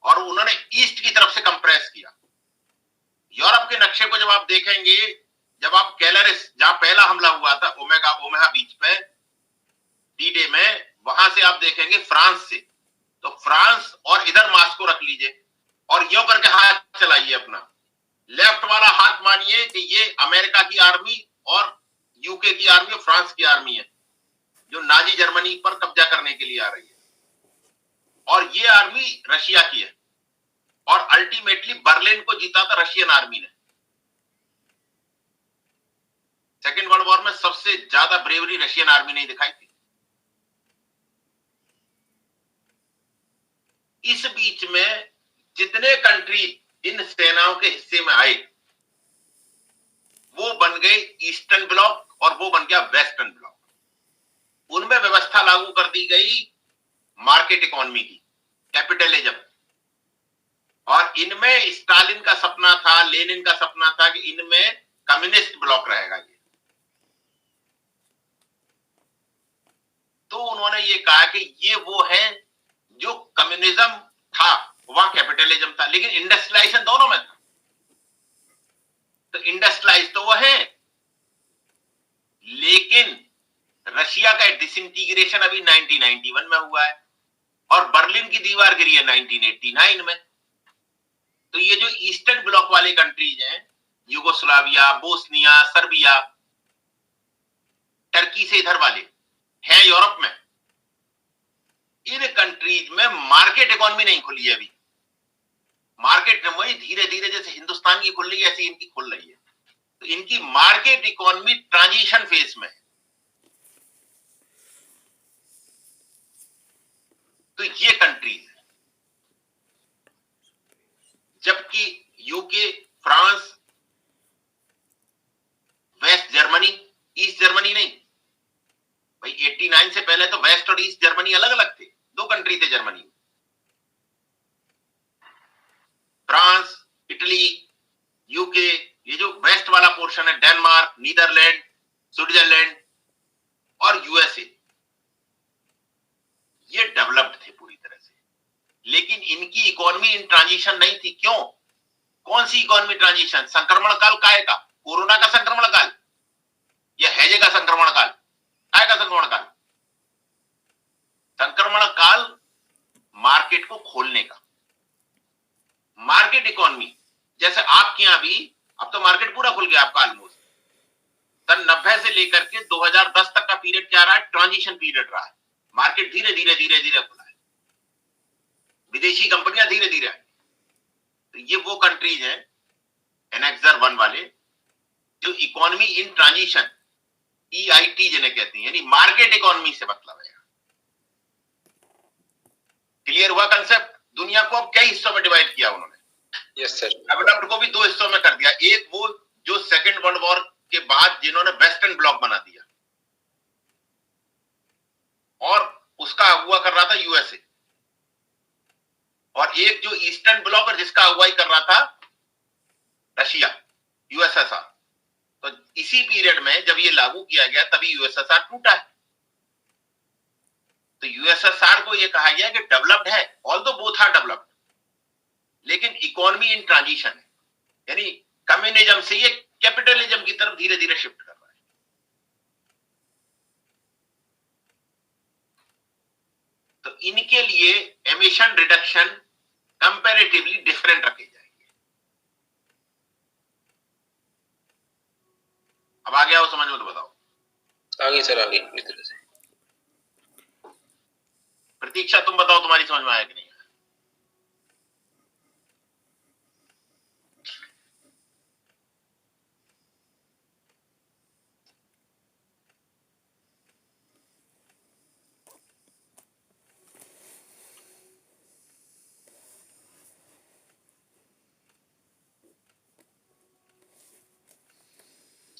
और उन्होंने ईस्ट की तरफ से कंप्रेस किया। यूरोप के नक्शे को जब आप देखेंगे, जब आप कैलरिस, जहां पहला हमला हुआ था ओमेहा बीच पे डी डे में, वहां से आप देखेंगे फ्रांस से, तो फ्रांस और इधर मास्को रख लीजिए और यूं करके हाथ चलाइए अपना। लेफ्ट वाला हाथ मानिए कि ये अमेरिका की आर्मी और यूके की आर्मी और फ्रांस की आर्मी है जो नाजी जर्मनी पर कब्जा करने के लिए आ रही है, और ये आर्मी रशिया की है, और अल्टीमेटली बर्लिन को जीता था रशियन आर्मी ने। सेकेंड वर्ल्ड वॉर में सबसे ज्यादा ब्रेवरी रशियन आर्मी ने दिखाई थी। इस बीच में जितने कंट्री इन सेनाओं के हिस्से में आए वो बन गए ईस्टर्न ब्लॉक और वो बन गया वेस्टर्न ब्लॉक। उनमें व्यवस्था लागू कर दी गई मार्केट इकोनॉमी की, कैपिटलिज्म, और इनमें स्टालिन का सपना था, लेनिन का सपना था कि इनमें कम्युनिस्ट ब्लॉक रहेगा ये। तो उन्होंने ये कहा कि ये वो है जो कम्युनिज्म था, वहां कैपिटलिज्म था, लेकिन इंडस्ट्रियलाइजेशन दोनों में था। तो इंडस्ट्रियलाइज तो वो है, लेकिन रशिया का डिसइंटीग्रेशन अभी 1991 में हुआ है और बर्लिन की दीवार गिरी है 1989 में। तो ये जो ईस्टर्न ब्लॉक वाले कंट्रीज हैं, यूगोस्लाविया, बोस्निया, सर्बिया, टर्की से इधर वाले हैं यूरोप में, इन कंट्रीज में मार्केट इकोनॉमी नहीं खुली है अभी। मार्केट वही धीरे धीरे जैसे हिंदुस्तान की खुल रही है ऐसे इनकी खुल रही है। तो इनकी मार्केट इकोनॉमी ट्रांजिशन फेज में है। तो ये कंट्रीज है, जबकि UK, France, West Germany, East Germany नहीं भाई, 89 से पहले तो वेस्ट और ईस्ट जर्मनी अलग अलग थे, दो कंट्री थे जर्मनी में। फ्रांस, इटली, यूके, ये जो वेस्ट वाला पोर्शन है, डेनमार्क, नीदरलैंड, स्विट्जरलैंड और यूएसए, ये डेवलप्ड थे पूरी तरह से, लेकिन इनकी इकोनॉमी इन ट्रांजिशन नहीं थी। क्यों? कौन सी इकोनॉमी ट्रांजिशन? संक्रमण काल काय का? कोरोना का संक्रमण काल या हैजे का संक्रमण काल? काय का संक्रमण काल? संक्रमण काल मार्केट को खोलने का, मार्केट इकोनॉमी, जैसे आपके यहां भी अब तो मार्केट पूरा खुल गया आपका ऑलमोस्ट। सन 90 से लेकर के 2010 तक का पीरियड क्या रहा है? ट्रांजिशन पीरियड रहा है। मार्केट धीरे धीरे खुला है, विदेशी कंपनियां धीरे धीरे आई। तो ये वो कंट्रीज हैं एनेक्सर 1 वाले जो इकोनॉमी इन ट्रांजिशन, EIT जिन्हें कहते हैं, यानी मार्केट इकोनॉमी से मतलब है। क्लियर हुआ कंसेप्ट? दुनिया को अब कई हिस्सों में डिवाइड किया उन्होंने। Yes sir. डेवलप्ड को भी 2 हिस्सों में कर दिया। एक वो जो सेकेंड वर्ल्ड वॉर के बाद जिन्होंने वेस्टर्न ब्लॉक बना दिया, और उसका अगुवा कर रहा था USA, और एक जो ईस्टर्न ब्लॉक और जिसका अगुवाई कर रहा था रशिया, USSR। तो इसी पीरियड में जब ये लागू किया गया तभी USSR टूटा है। तो USSR को ये कहा गया कि डेवलप्ड है, ऑल्दो बोथ आर डेवलप्ड, लेकिन इकोनॉमी इन ट्रांजिशन है, यानी कम्युनिज्म से ये कैपिटलिज्म की तरफ धीरे धीरे शिफ्ट कर रहा है। तो इनके लिए एमिशन रिडक्शन कंपैरेटिवली डिफरेंट रखे जाएंगे। अब आ गया हो समझ में? तो बताओ। आगे सर, आगे पूरी तरह से। प्रतीक्षा तुम बताओ, तुम्हारी समझ में आया कि नहीं?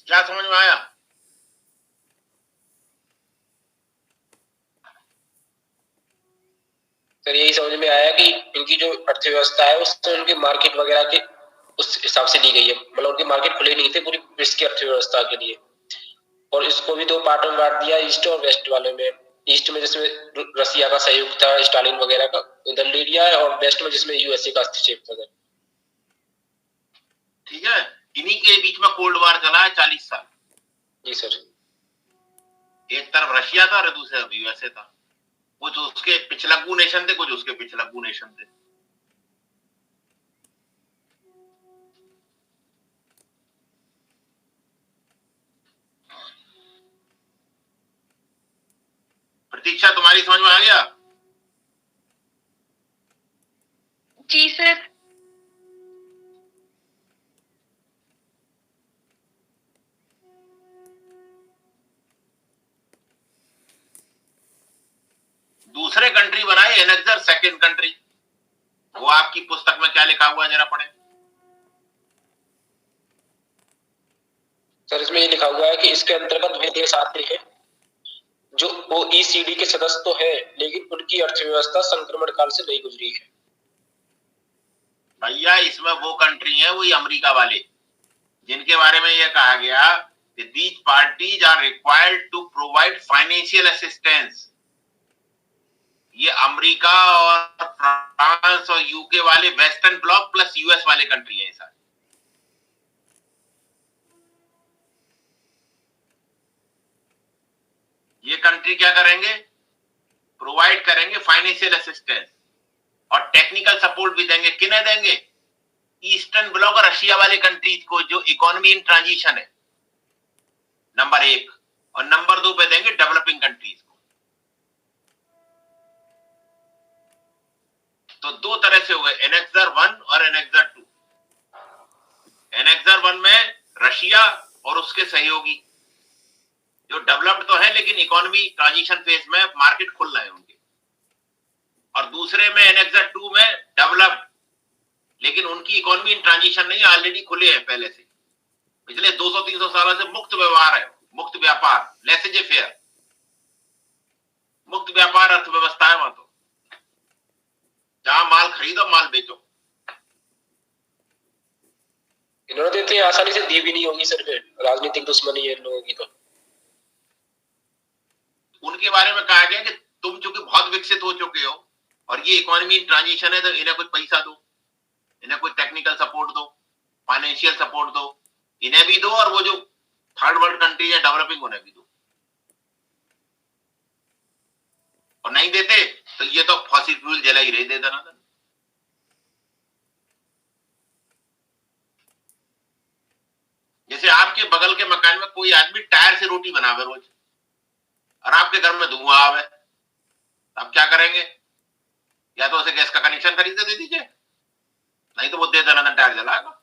क्या समझ में आया? सर यही समझ में आया कि इनकी जो अर्थव्यवस्था है उससे उनके मार्केट वगैरह के उस हिसाब से ली गई है। मतलब उनके मार्केट खुले नहीं थे पूरी विश्व की अर्थव्यवस्था के लिए, और इसको भी 2 पार्टों में बांट दिया, ईस्ट और वेस्ट वाले में। ईस्ट में जिसमें रसिया का सहयोग था, स्टालिन वगैरह का, उधर ले लिया है, और वेस्ट में जिसमें USA का हस्तक्षेप था। ठीक है, इन्हीं के बीच में कोल्ड वार चला है 40 साल। जी सर। एक तरफ रशिया था और दूसरी तरफ USA था। कुछ उसके पिछलग्गू नेशन थे, कुछ उसके पिछलग्गू नेशन थे। प्रतीक्षा तुम्हारी समझ में आ गया? जी सर। दूसरे कंट्री बनाए एनेक्सर सेकंड कंट्री, वो आपकी पुस्तक में क्या लिखा हुआ है जरा पढ़े। सर इसमें ये लिखा हुआ है कि इसके अंतर्गत वे देश आते हैं जो OECD के सदस्य तो है, लेकिन उनकी अर्थव्यवस्था संक्रमण काल से नहीं गुजरी है। भैया इसमें वो कंट्री है, वही अमेरिका वाले, जिनके बारे में यह कहा गया कि these parties are required to provide financial assistance. ये अमेरिका और फ्रांस और UK वाले वेस्टर्न ब्लॉक प्लस US वाले कंट्री हैं सारे। ये कंट्री क्या करेंगे? प्रोवाइड करेंगे फाइनेंशियल असिस्टेंस और टेक्निकल सपोर्ट भी देंगे। किन्हें देंगे? ईस्टर्न ब्लॉक और रशिया वाले कंट्रीज को जो इकोनॉमी इन ट्रांजिशन है, नंबर 1, और नंबर 2 पे देंगे डेवलपिंग कंट्रीज को। तो 2 तरह से हो गए, एनेक्सर 1 और एनेक्सर 2। एनेक्सर 1 में रशिया और उसके सहयोगी जो डेवलप्ड तो है लेकिन इकोनॉमी ट्रांजिशन फेज में मार्केट खुल रहे हैं उनके, और दूसरे में एनेक्सर 2 में डेवलप्ड लेकिन उनकी इकोनॉमी इन ट्रांजिशन नहीं, ऑलरेडी खुले हैं पहले से। पिछले 200-300 सालों से मुक्त व्यवहार है, मुक्त व्यापार, लेसेजे फेयर, मुक्त व्यापार अर्थव्यवस्था है वहां। तो जहां माल खरीदो माल बेचो। इन्होंने तो इतनी आसानी से दी भी नहीं होगी सर, फिर राजनीतिक दुश्मनी है इन लोगों की। तो उनके बारे में कहा गया कि तुम चूंकि बहुत विकसित हो चुके हो और ये इकोनॉमी इन ट्रांजिशन है, तो इन्हें कुछ पैसा दो, इन्हें कुछ टेक्निकल सपोर्ट दो, फाइनेंशियल सपोर्ट दो, इन्हें भी दो, और वो जो थर्ड वर्ल्ड कंट्री है डेवलपिंग उन्हें भी दो। और नहीं देते तो ये तो फॉसिल फ्यूल जला ही रहे दे देना। जैसे आपके बगल के मकान में कोई आदमी टायर से रोटी बनावे रोज और आपके घर में धुआं आवे, तो आप क्या करेंगे? या तो उसे गैस का कनेक्शन खरीद के दे दीजिए, नहीं तो वो दे देना टायर जलाएगा।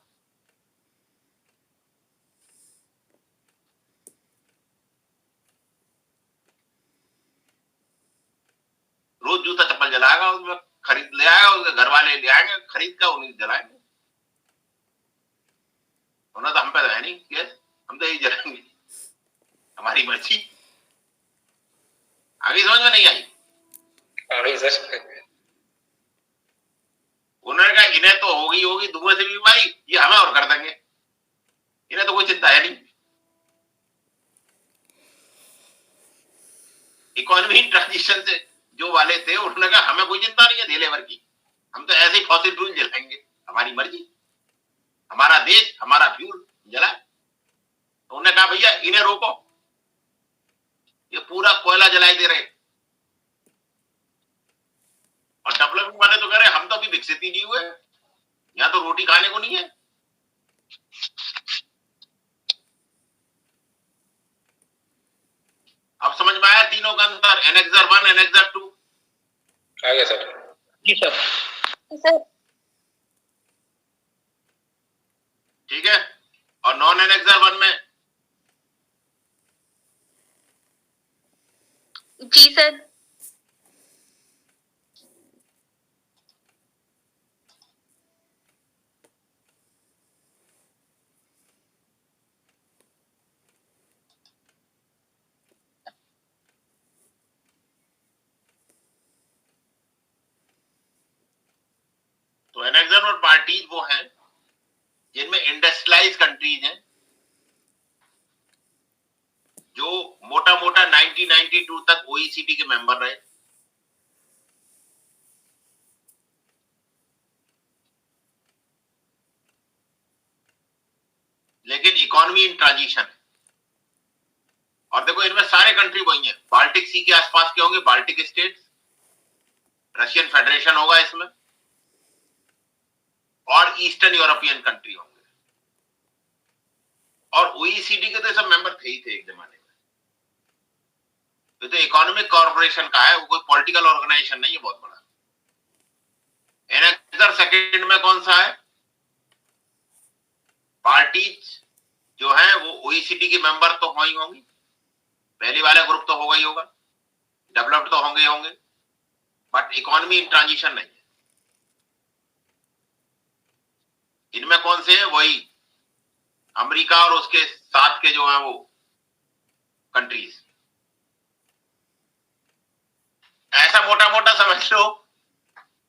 रोज जूता चप्पल जलाएगा, उसमें खरीद ले आएगा, उसके घर वाले ले आएंगे खरीद कर, उन्हें जलाएंगे। होना तो हम पे है नहीं गैस, हम तो यही जलाएंगे, हमारी मर्जी। आगे समझ में नहीं आई? उन्होंने कहा इन्हें तो होगी धुएं से भी बीमारी, ये हमें और कर देंगे, इन्हें तो कोई चिंता है नहीं। इकोनॉमी ट्रांजिशन से जो वाले थे उन्होंने कहा हमें कोई चिंता नहीं है ढीले भर की, हम तो ऐसे ही फॉसिल फ्यूल जलाएंगे, हमारी मर्जी, हमारा देश हमारा फ्यूल जला। तो उन्होंने कहा भैया इन्हें रोको, ये पूरा कोयला जलाई दे रहे। और डेवलपमेंट वाले तो कह रहे हम तो अभी विकसित ही नहीं हुए, यहाँ तो रोटी खाने को नहीं है। अब समझ में आया तीनों का अंतर, एनेक्सर 1 एनेक्सर 2? आ गया सर। जी सर। सर ठीक है। और नॉन एनेक्सर 1 में? जी सर। तो एनेक्सर और पार्टीज वो हैं जिनमें इंडस्ट्रियलाइज कंट्रीज हैं, जो मोटा मोटा 1992 तक ओईसीडी के मेंबर रहे। लेकिन इकोनॉमी इन ट्रांजिशन है। और देखो इनमें सारे कंट्री वही हैं, बाल्टिक सी के आसपास के होंगे, बाल्टिक स्टेट्स, रशियन फेडरेशन होगा इसमें, और ईस्टर्न यूरोपियन कंट्री होंगे। और ओईसीडी के तो सब मेंबर थे ही थे एक जमाने में। तो इकोनॉमिक कॉर्पोरेशन का है, वो कोई पॉलिटिकल ऑर्गेनाइजेशन नहीं है बहुत बड़ा। एनेक्सर सेकंड में कौन सा है? पार्टीज जो है वो ओईसीडी के मेंबर तो हो ही होंगी, पहले वाला ग्रुप तो होगा ही होगा, डेवलप्ड तो होंगे ही होंगे, बट इकोनॉमी इन ट्रांजिशन नहीं है। इनमें कौन से हैं? वही अमेरिका और उसके साथ के जो है वो कंट्रीज। ऐसा मोटा मोटा समझ लो,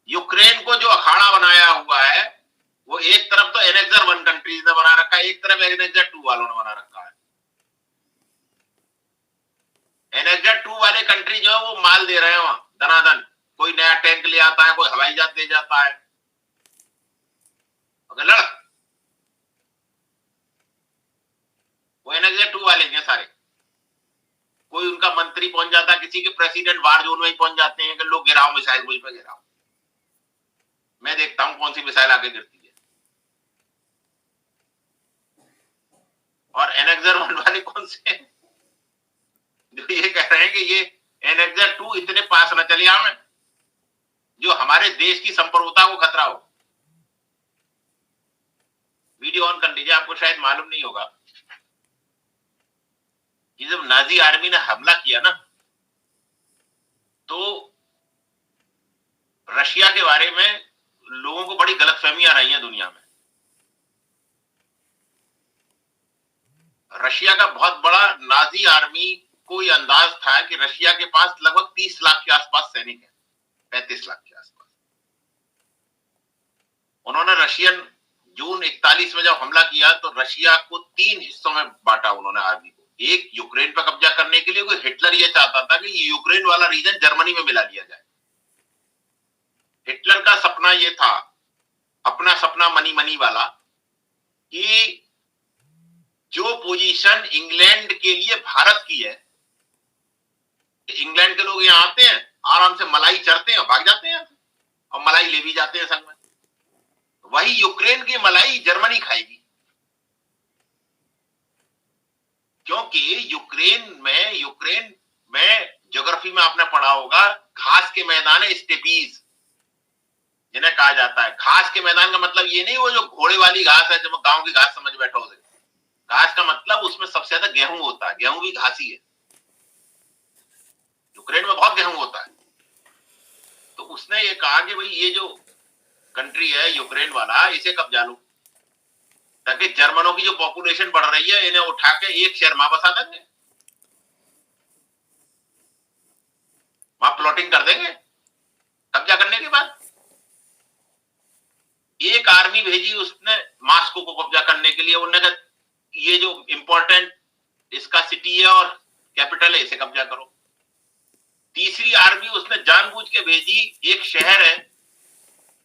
यूक्रेन को जो अखाड़ा बनाया हुआ है वो एक तरफ तो एनेक्सर 1 कंट्रीज ने बना रखा है, एक तरफ एनेक्सर 2 वालों ने बना रखा है। एनेक्सर 2 वाले कंट्री जो है वो माल दे रहे हैं वहां दनादन, कोई नया टैंक ले आता है, कोई हवाई जहाज दे जाता है, लड़ वो एनेक्सर 2 वाले हैं सारे। कोई उनका मंत्री पहुंच जाता है, किसी के प्रेसिडेंट वार जोन में ही पहुंच जाते हैं कि लोग गिराओ मिसाइल, मुझ पर गिराओ, मैं देखता हूं कौन सी मिसाइल आगे गिरती है। और एनेक्सर 1 वाले कौन से हैं? जो ये कह रहे हैं कि ये एनेक्सर 2 इतने पास न चले आवे जो हमारे देश की संप्रभुता को खतरा हो। वीडियो ऑन कर लीजिए, आपको शायद मालूम नहीं होगा कि जब नाजी आर्मी ने हमला किया ना, तो रशिया के बारे में लोगों को बड़ी गलतफहमियां रही हैं दुनिया में। रशिया का बहुत बड़ा नाजी आर्मी को यह अंदाज था कि रशिया के पास लगभग 30 लाख के आसपास सैनिक हैं, 35 लाख के आसपास। उन्होंने रशियन जून 41 में जब हमला किया तो रशिया को 3 हिस्सों में बांटा उन्होंने आर्मी को। एक यूक्रेन पर कब्जा करने के लिए, कोई हिटलर ये चाहता था कि ये यूक्रेन वाला रीजन जर्मनी में मिला दिया जाए। हिटलर का सपना ये था, अपना सपना मनी मनी वाला, कि जो पोजीशन इंग्लैंड के लिए भारत की है, इंग्लैंड के लोग यहाँ आते हैं, आराम से मलाई चरते हैं, भाग जाते हैं और मलाई ले भी जाते हैं संग में। वही यूक्रेन की मलाई जर्मनी खाएगी, क्योंकि यूक्रेन में ज्योग्राफी में आपने पढ़ा होगा, घास के मैदान है, स्टेपीज जिन्हें कहा जाता है। घास के मैदान का मतलब ये नहीं वो जो घोड़े वाली घास है, जब गांव की घास समझ बैठो उसे। घास का मतलब उसमें सबसे ज्यादा गेहूं होता है, गेहूं भी घासी है। यूक्रेन में बहुत गेहूं होता है। तो उसने ये कहा कि भाई ये जो कंट्री है यूक्रेन वाला, इसे कब्जा लो, ताकि जर्मनों की जो पॉपुलेशन बढ़ रही है इन्हें उठा के एक शहर वहां बसा देंगे, वहां प्लॉटिंग कर देंगे। कब्जा करने के बाद एक आर्मी भेजी उसने मॉस्को को कब्जा करने के लिए। उन्होंने कहा ये जो इंपॉर्टेंट इसका सिटी है और कैपिटल है, इसे कब्जा करो। तीसरी आर्मी उसने जानबूझ के भेजी, एक शहर है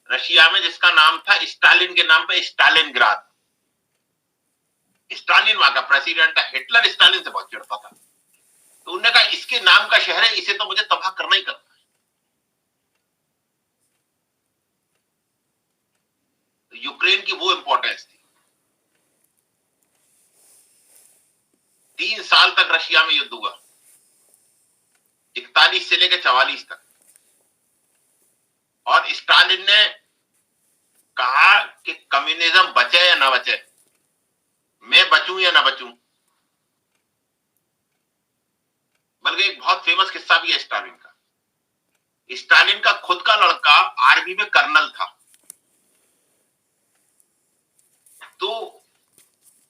रशिया में जिसका नाम था स्टालिन के नाम पे, स्टालिनग्राद। स्टालिन वहां का प्रेसिडेंट था। हिटलर स्टालिन से बहुत चिढ़ता था, तो उन्होंने कहा इसके नाम का शहर है, इसे तो मुझे तबाह करना ही करना है। तो यूक्रेन की वो इंपॉर्टेंस थी। 3 साल तक रशिया में युद्ध हुआ, 41 से लेकर 44 तक। और स्टालिन ने कहा कि कम्युनिज्म बचे या ना बचे, मैं बचूं या ना बचूं। बल्कि एक बहुत फेमस किस्सा भी है स्टालिन का। स्टालिन का खुद का लड़का आर्मी में कर्नल था, तो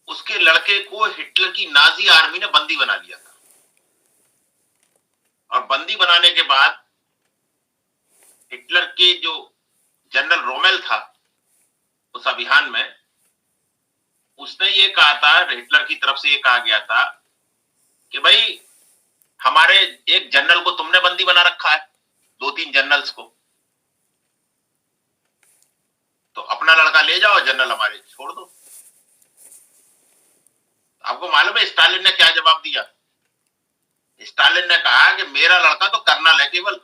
उसके लड़के को हिटलर की नाजी आर्मी ने बंदी बना लिया था। और बंदी बनाने के बाद हिटलर के जो जनरल रोमेल था उस अभियान में, उसने ये कहा था, हिटलर की तरफ से ये कहा गया था कि भाई हमारे एक जनरल को तुमने बंदी बना रखा है, 2-3 जनरल्स को, तो अपना लड़का ले जाओ, जनरल हमारे छोड़ दो। आपको मालूम है स्टालिन ने क्या जवाब दिया? स्टालिन ने कहा कि मेरा लड़का तो कर्नल है केवल,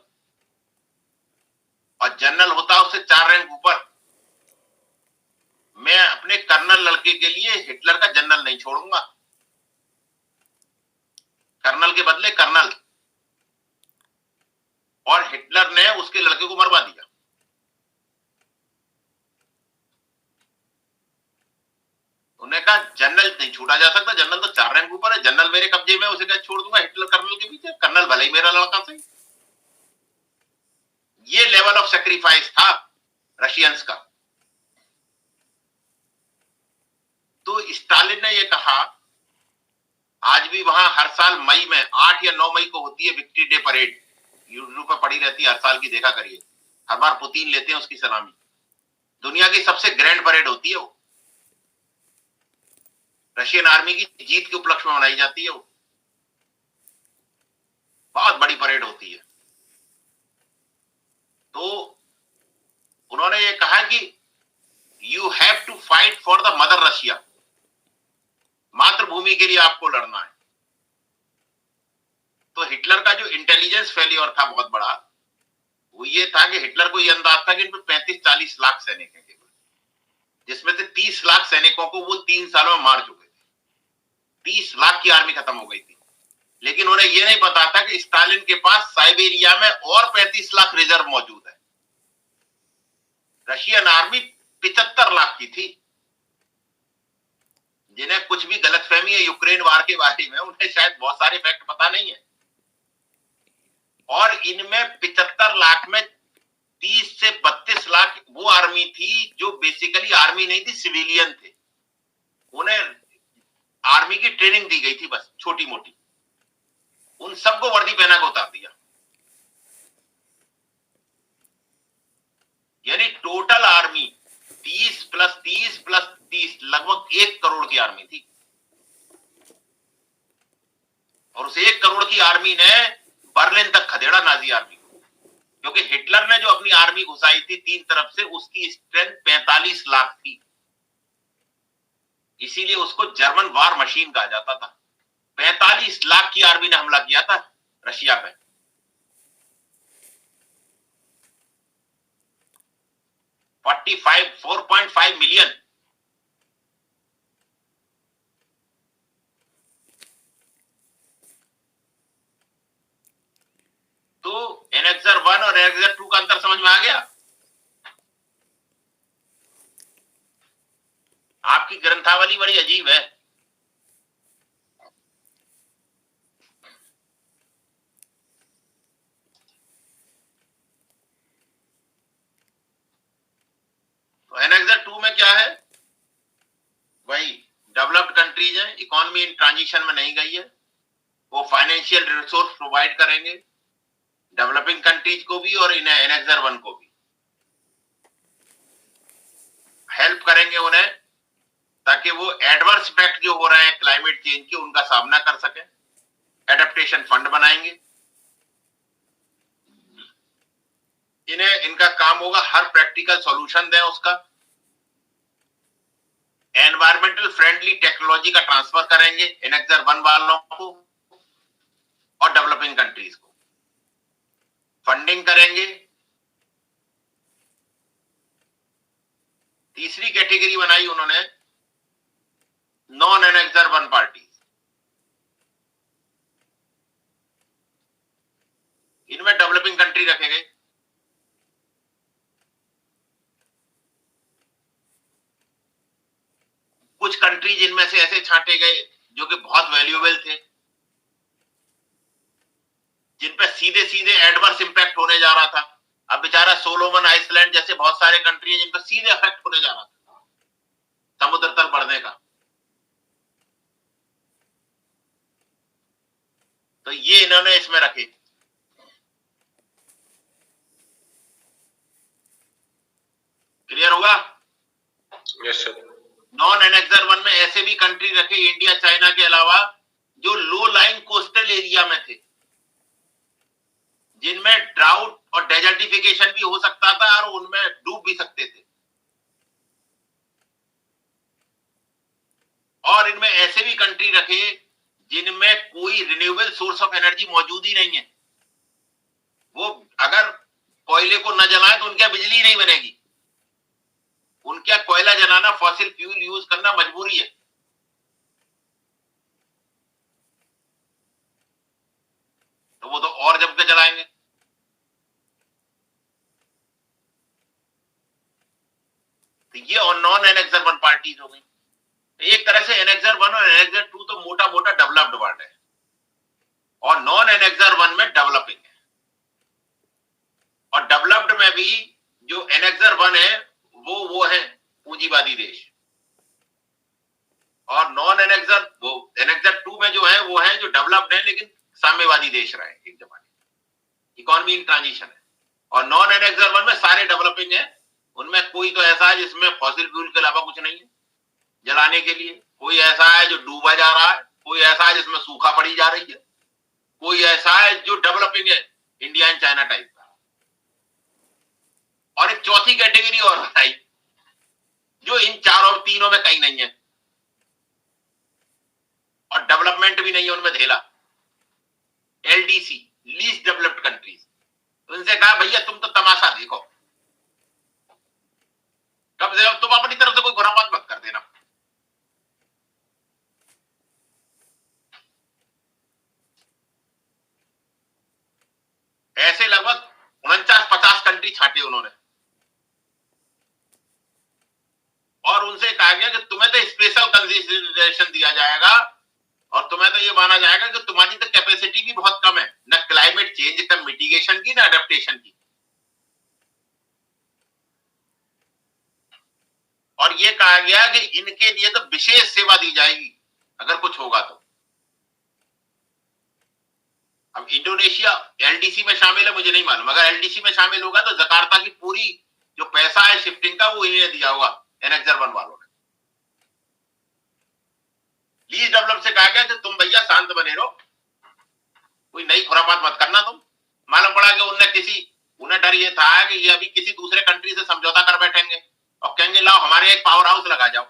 और जनरल होता उससे 4 रैंक ऊपर। मैं अपने कर्नल लड़के के लिए हिटलर का जनरल नहीं छोड़ूंगा, कर्नल के बदले कर्नल। और हिटलर ने उसके लड़के को मरवा दिया। उन्होंने कहा जनरल नहीं छूटा जा सकता, जनरल तो 4 रैंक ऊपर है, जनरल मेरे कब्जे में, उसे क्या छोड़ दूंगा हिटलर कर्नल के पीछे? कर्नल भले ही मेरा लड़का सही। ये लेवल ऑफ सेक्रीफाइस था रशियंस का। तो स्टालिन ने ये कहा, आज भी वहां हर साल मई में 8 या 9 मई को होती है विक्ट्री डे परेड, यूट्यूब पर पड़ी रहती है हर साल की, देखा करिए। हर बार पुतिन लेते हैं उसकी सलामी। दुनिया की सबसे ग्रैंड परेड होती है वो, रशियन आर्मी की जीत के उपलक्ष्य में मनाई जाती है वो, बहुत बड़ी परेड होती है। तो उन्होंने ये कहा कि you have to fight for the mother Russia, मातृभूमि के लिए आपको लड़ना है। तो हिटलर का जो इंटेलिजेंस फेलियर था बहुत बड़ा, वो ये था कि हिटलर को ये अंदाज था कि इन पर 35-40 लाख सैनिक हैं केवल, जिसमें से 30 लाख सैनिकों को वो 3 सालों में मार चुके थे। 30 लाख की आर्मी खत्म हो गई थी। लेकिन उन्हें यह नहीं पता था कि स्टालिन के पास साइबेरिया में और 35 लाख रिजर्व मौजूद है। रशियन आर्मी 75 लाख की थी। जिन्हें कुछ भी गलतफहमी है यूक्रेन वार के बारे में, उन्हें शायद बहुत सारे फैक्ट पता नहीं है। और इनमें 75 लाख में 30 से 32 लाख वो आर्मी थी जो बेसिकली आर्मी नहीं थी, सिविलियन थे। उन्हें आर्मी की ट्रेनिंग दी गई थी बस छोटी मोटी। उन सबको वर्दी पहना के उतार दिया। यानी टोटल आर्मी 30 + 30 + 30 लगभग 1 करोड़ की आर्मी थी। और उस 1 करोड़ की आर्मी ने बर्लिन तक खदेड़ा नाजी आर्मी को, क्योंकि हिटलर ने जो अपनी आर्मी घुसाई थी 3 तरफ से, उसकी स्ट्रेंथ 45 लाख थी। इसीलिए उसको जर्मन वार मशीन कहा जाता था। 45 लाख की आर्मी ने हमला किया था रशिया पे। 4.5 मिलियन। तो एनेक्सर 1 और एनेक्सर 2 का अंतर समझ में आ गया? आपकी ग्रंथावली बड़ी अजीब है। तो एनेक्सर 2 में क्या है? वही डेवलप्ड कंट्रीज है, इकोनॉमी इन ट्रांजिशन में नहीं गई है, वो फाइनेंशियल रिसोर्स प्रोवाइड करेंगे डेवलपिंग कंट्रीज को भी और इन एनेक्सर 1 को भी हेल्प करेंगे उन्हें, ताकि वो एडवर्स इफेक्ट जो हो रहे हैं क्लाइमेट चेंज के उनका सामना कर सके। एडेप्टेशन फंड बनाएंगे। इन्हें इनका काम होगा हर प्रैक्टिकल सॉल्यूशन दें उसका। एनवायरमेंटल फ्रेंडली टेक्नोलॉजी का ट्रांसफर करेंगे एनेक्सर 1 वालों को और डेवलपिंग कंट्रीज को। फंडिंग करेंगे। तीसरी कैटेगरी बनाई उन्होंने नॉन एनेक्सर 1 पार्टी। इनमें डेवलपिंग कंट्री रखे गए। कुछ कंट्रीज इनमें से ऐसे छांटे गए जो कि बहुत वैल्यूएबल थे, जिन पे सीधे सीधे एडवर्स इंपैक्ट होने जा रहा था। अब बेचारा सोलोमन आइसलैंड जैसे बहुत सारे कंट्री हैं जिन पर सीधे इफेक्ट होने जा रहा था समुद्र तल बढ़ने का। तो ये इन्होंने इसमें रखे। क्लियर होगा? Yes sir. नॉन एनेक्सर 1 में ऐसे भी कंट्री रखे इंडिया चाइना के अलावा जो लो लाइन कोस्टल एरिया में थे, जिनमें ड्राउट और डेजर्टिफिकेशन भी हो सकता था और उनमें डूब भी सकते थे। और इनमें ऐसे भी कंट्री रखे जिनमें कोई रिन्यूएबल सोर्स ऑफ एनर्जी मौजूद ही नहीं है। वो अगर कोयले को न जलाएं तो उनके बिजली नहीं बनेगी। उनके कोयला जलाना, फॉसिल फ्यूल यूज करना मजबूरी है। तो वो तो और जम के जलाएंगे। तो ये और नॉन एनेक्सर 1 पार्टीज हो गई। एक तरह से एनेक्सर 1 और एनेक्सर 2 तो मोटा मोटा डेवलप्ड वर्ल्ड है और नॉन एनेक्सर 1 में डेवलपिंग है। और डेवलप्ड में भी जो एनेक्सर 1 है वो है पूंजीवादी देश, और नॉन एनेक्सर वो एनेक्सर 2 में जो है वो है जो डेवलप्ड है लेकिन साम्यवादी देश रहे एक जमाने, इकोनॉमी इन ट्रांजिशन है। और नॉन एनेक्सर 1 में सारे डेवलपिंग है। उनमें कोई तो ऐसा है जिसमें फॉसिल फ्यूल के अलावा कुछ नहीं है जलाने के लिए, कोई ऐसा है जो डूबा जा रहा है, कोई ऐसा है जिसमें सूखा पड़ी जा रही है, कोई ऐसा है जो डेवलपिंग है इंडिया एंड चाइना टाइप का। और एक चौथी कैटेगरी और बताई जो इन चारों तीनों में कहीं नहीं है और डेवलपमेंट भी नहीं है उनमें धेला, एलडीसी, लीस्ट डेवलप्ड कंट्रीज। उनसे कहा भैया तुम तो तमाशा देखो, कब से तुम अपनी तरफ से कोई खुरापात मत कर देना। ऐसे लगभग 49-50 कंट्री छांटे उन्होंने और उनसे कहा गया कि तुम्हें तो स्पेशल कंसिडरेशन दिया जाएगा और तुम्हें तो ये माना जाएगा कि तुम्हारी तो कैपेसिटी भी बहुत कम है, न क्लाइमेट चेंज का मिटिगेशन की, न अडेप्टेशन की। और ये कहा गया कि इनके लिए तो विशेष सेवा दी जाएगी अगर कुछ होगा तो। अब इंडोनेशिया एलडीसी में शामिल है मुझे नहीं मालूम, अगर एलडीसी में शामिल होगा तो जकार्ता की पूरी जो पैसा है शिफ्टिंग का वो इन्हें दिया होगा एनेक्सर 1 वालों ने। लीज डेवलप से कहा गया कि तुम भैया शांत बने रहो, कोई नई खुरापात मत करना। तुम मालूम पड़ा कि उन्हें डर ये था कि ये अभी किसी दूसरे कंट्री से समझौता कर बैठेंगे और कहेंगे लाओ हमारे एक पावर हाउस लगा जाओ,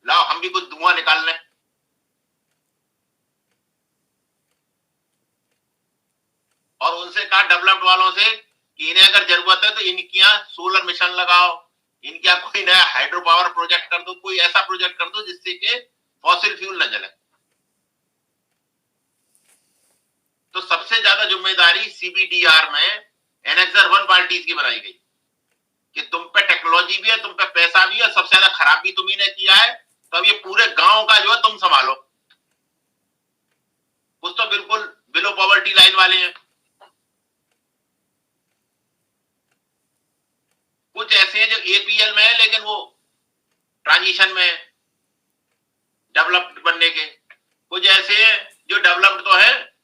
लाओ हम भी कुछ धुआं निकाल लें। और उनसे कहा डेवलप्ड वालों से कि इन्हें अगर जरूरत है तो इनके यहाँ सोलर मिशन लगाओ, इनके यहाँ कोई नया हाइड्रो पावर प्रोजेक्ट कर दो, कोई ऐसा प्रोजेक्ट कर दो जिससे कि फॉसिल फ्यूल न जले। तो सबसे ज्यादा जिम्मेदारी सीबीडीआर में एनेक्सर 1 पार्टीज की बनाई गई कि तुम पे टेक्नोलॉजी भी है, तुम पे पैसा भी है, सबसे ज्यादा खराब भी तुम्ही ने किया है, तो अब ये पूरे गांव का जो है तुम संभालो। कुछ तो बिल्कुल बिलो पॉवर्टी लाइन वाले हैं, कुछ ऐसे हैं जो एपीएल में है लेकिन वो ट्रांजिशन में है डेवलप्ड बनने के, कुछ ऐसे हैं जो डेवलप्ड तो है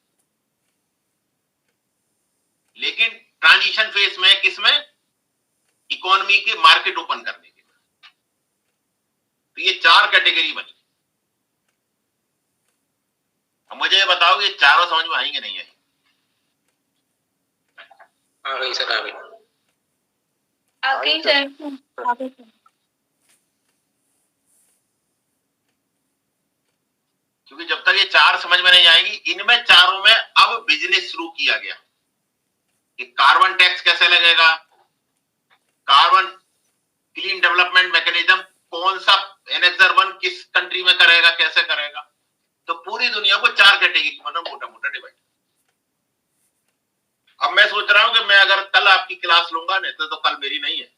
लेकिन ट्रांजिशन फेज में, किसमें, इकोनॉमी के मार्केट ओपन करने के। तो ये 4 कैटेगरी बनी। अब मुझे ये बताओ ये चारों समझ में आएंगे नहीं आएंगे? आ गई सर, आ गई। आगे सर। क्योंकि जब तक ये 4 समझ में नहीं आएंगी, इनमें चारों में अब बिजनेस शुरू किया गया कि कार्बन टैक्स कैसे लगेगा, कार्बन क्लीन डेवलपमेंट मैकेनिज्म कौन सा एनेक्सर 1 किस कंट्री में करेगा, कैसे करेगा। तो पूरी दुनिया को 4 कैटेगरी में मोटा मोटा डिवाइड। अब मैं सोच रहा हूं कि मैं अगर कल आपकी क्लास लूंगा, नहीं तो कल मेरी नहीं है,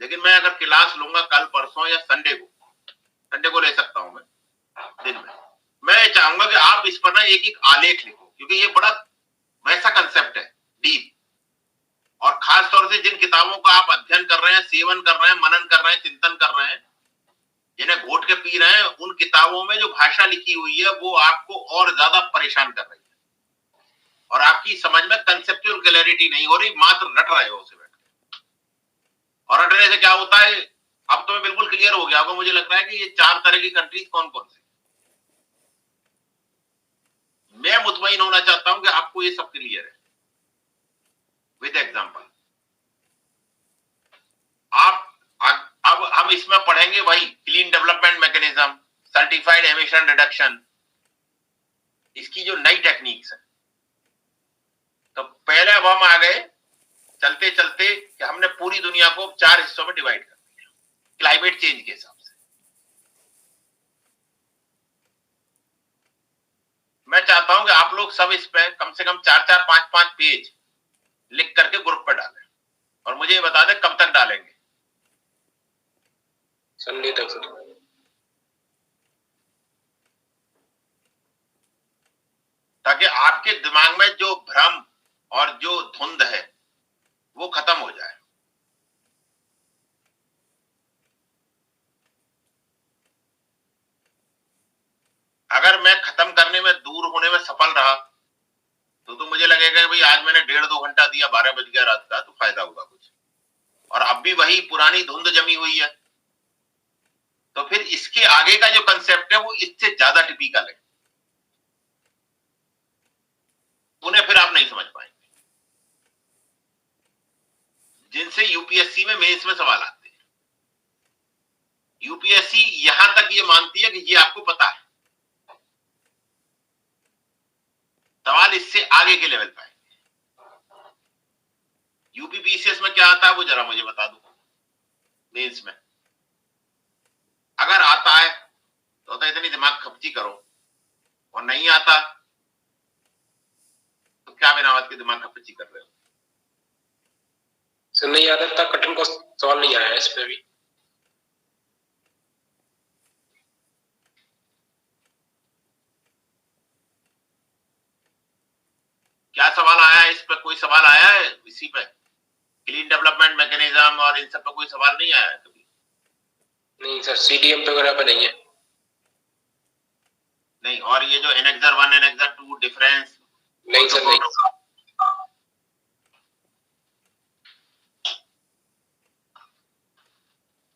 लेकिन मैं अगर क्लास लूंगा कल, परसों या संडे को ले सकता हूं मैं दिन में, मैं चाहूंगा कि आप इस पर ना एक एक आलेख लिखो, क्योंकि ये बड़ा वैसा कंसेप्ट है डीप, और खास तौर से जिन किताबों का आप अध्ययन कर रहे हैं, सेवन कर रहे हैं, मनन कर रहे हैं, चिंतन कर रहे हैं, जिन्हें घोट के पी रहे हैं, उन किताबों में जो भाषा लिखी हुई है वो आपको और ज्यादा परेशान कर रही है और आपकी समझ में कंसेप्चुअल क्लैरिटी नहीं हो रही, मात्र रट रहे हो उसे बैठ के। और रटने से क्या होता है, अब तो मैं बिल्कुल क्लियर हो गया होगा, मुझे लग रहा है कि ये 4 तरह की कंट्रीज कौन कौन सी। मैं मुतमईन होना चाहता हूं कि आपको ये सब क्लियर है विद एग्जांपल। आप अब हम इसमें पढ़ेंगे वही clean development mechanism, certified emission reduction, इसकी जो नई टेक्निक्स है। तो पहले अब हम आ गए चलते चलते कि हमने पूरी दुनिया को 4 हिस्सों में डिवाइड कर दिया क्लाइमेट चेंज के हिसाब से। मैं चाहता हूं कि आप लोग सब इस पे कम से कम 4-4, 5-5 पेज लिख करके ग्रुप पे डालें और मुझे ये बता दें कब तक डालेंगे। संडे तक सर। ताकि आपके दिमाग में जो भ्रम और जो धुंध है वो खत्म हो जाए। अगर मैं खत्म करने में, दूर होने में सफल रहा तो मुझे लगेगा कि भाई आज मैंने 1.5-2 घंटा दिया, 12 बज गया रात का, तो फायदा होगा कुछ। और अब भी वही पुरानी धुंध जमी हुई है, तो फिर इसके आगे का जो कंसेप्ट है वो इससे ज्यादा टिपिकल है, उन्हें फिर आप नहीं समझ पाएंगे। जिनसे यूपीएससी में, मेंस में सवाल आते हैं, यूपीएससी यहां तक ये मानती है कि ये आपको पता है, सवाल इससे आगे के लेवल पे आएंगे। यूपीपीसीएस में क्या आता है वो जरा मुझे बता दो मेंस में। अगर आता है तो इतनी दिमाग खपची करो, और नहीं आता तो क्या बिना बात के दिमाग खपची कर रहे हो। सर नहीं आता, इतना कठिन को सवाल नहीं आया इस पे भी। क्या सवाल आया है इस पे? कोई सवाल आया है इसी पे, क्लीन डेवलपमेंट मैकेनिज्म और इन सब पे कोई सवाल नहीं आया है कभी? नहीं सर, सीडीएम वगैरह पे नहीं है। नहीं। और ये जो एनेक्सर 1, एनेक्सर 2 डिफरेंस? नहीं सर, नहीं।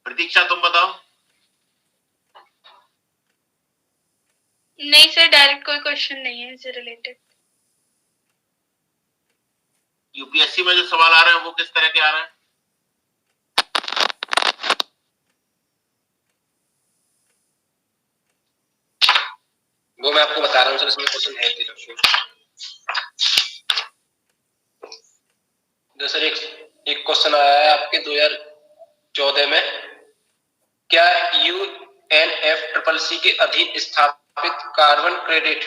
प्रतीक्षा तुम बताओ। नहीं सर, डायरेक्ट कोई क्वेश्चन नहीं है इससे रिलेटेड। यूपीएससी में जो सवाल आ रहे हैं वो किस तरह के आ रहे हैं? वो मैं आपको बता रहा हूँ सर, इसमें क्वेश्चन है। तो सर एक क्वेश्चन आया है आपके 2014 में, क्या UNFCCC के अधीन स्थापित कार्बन क्रेडिट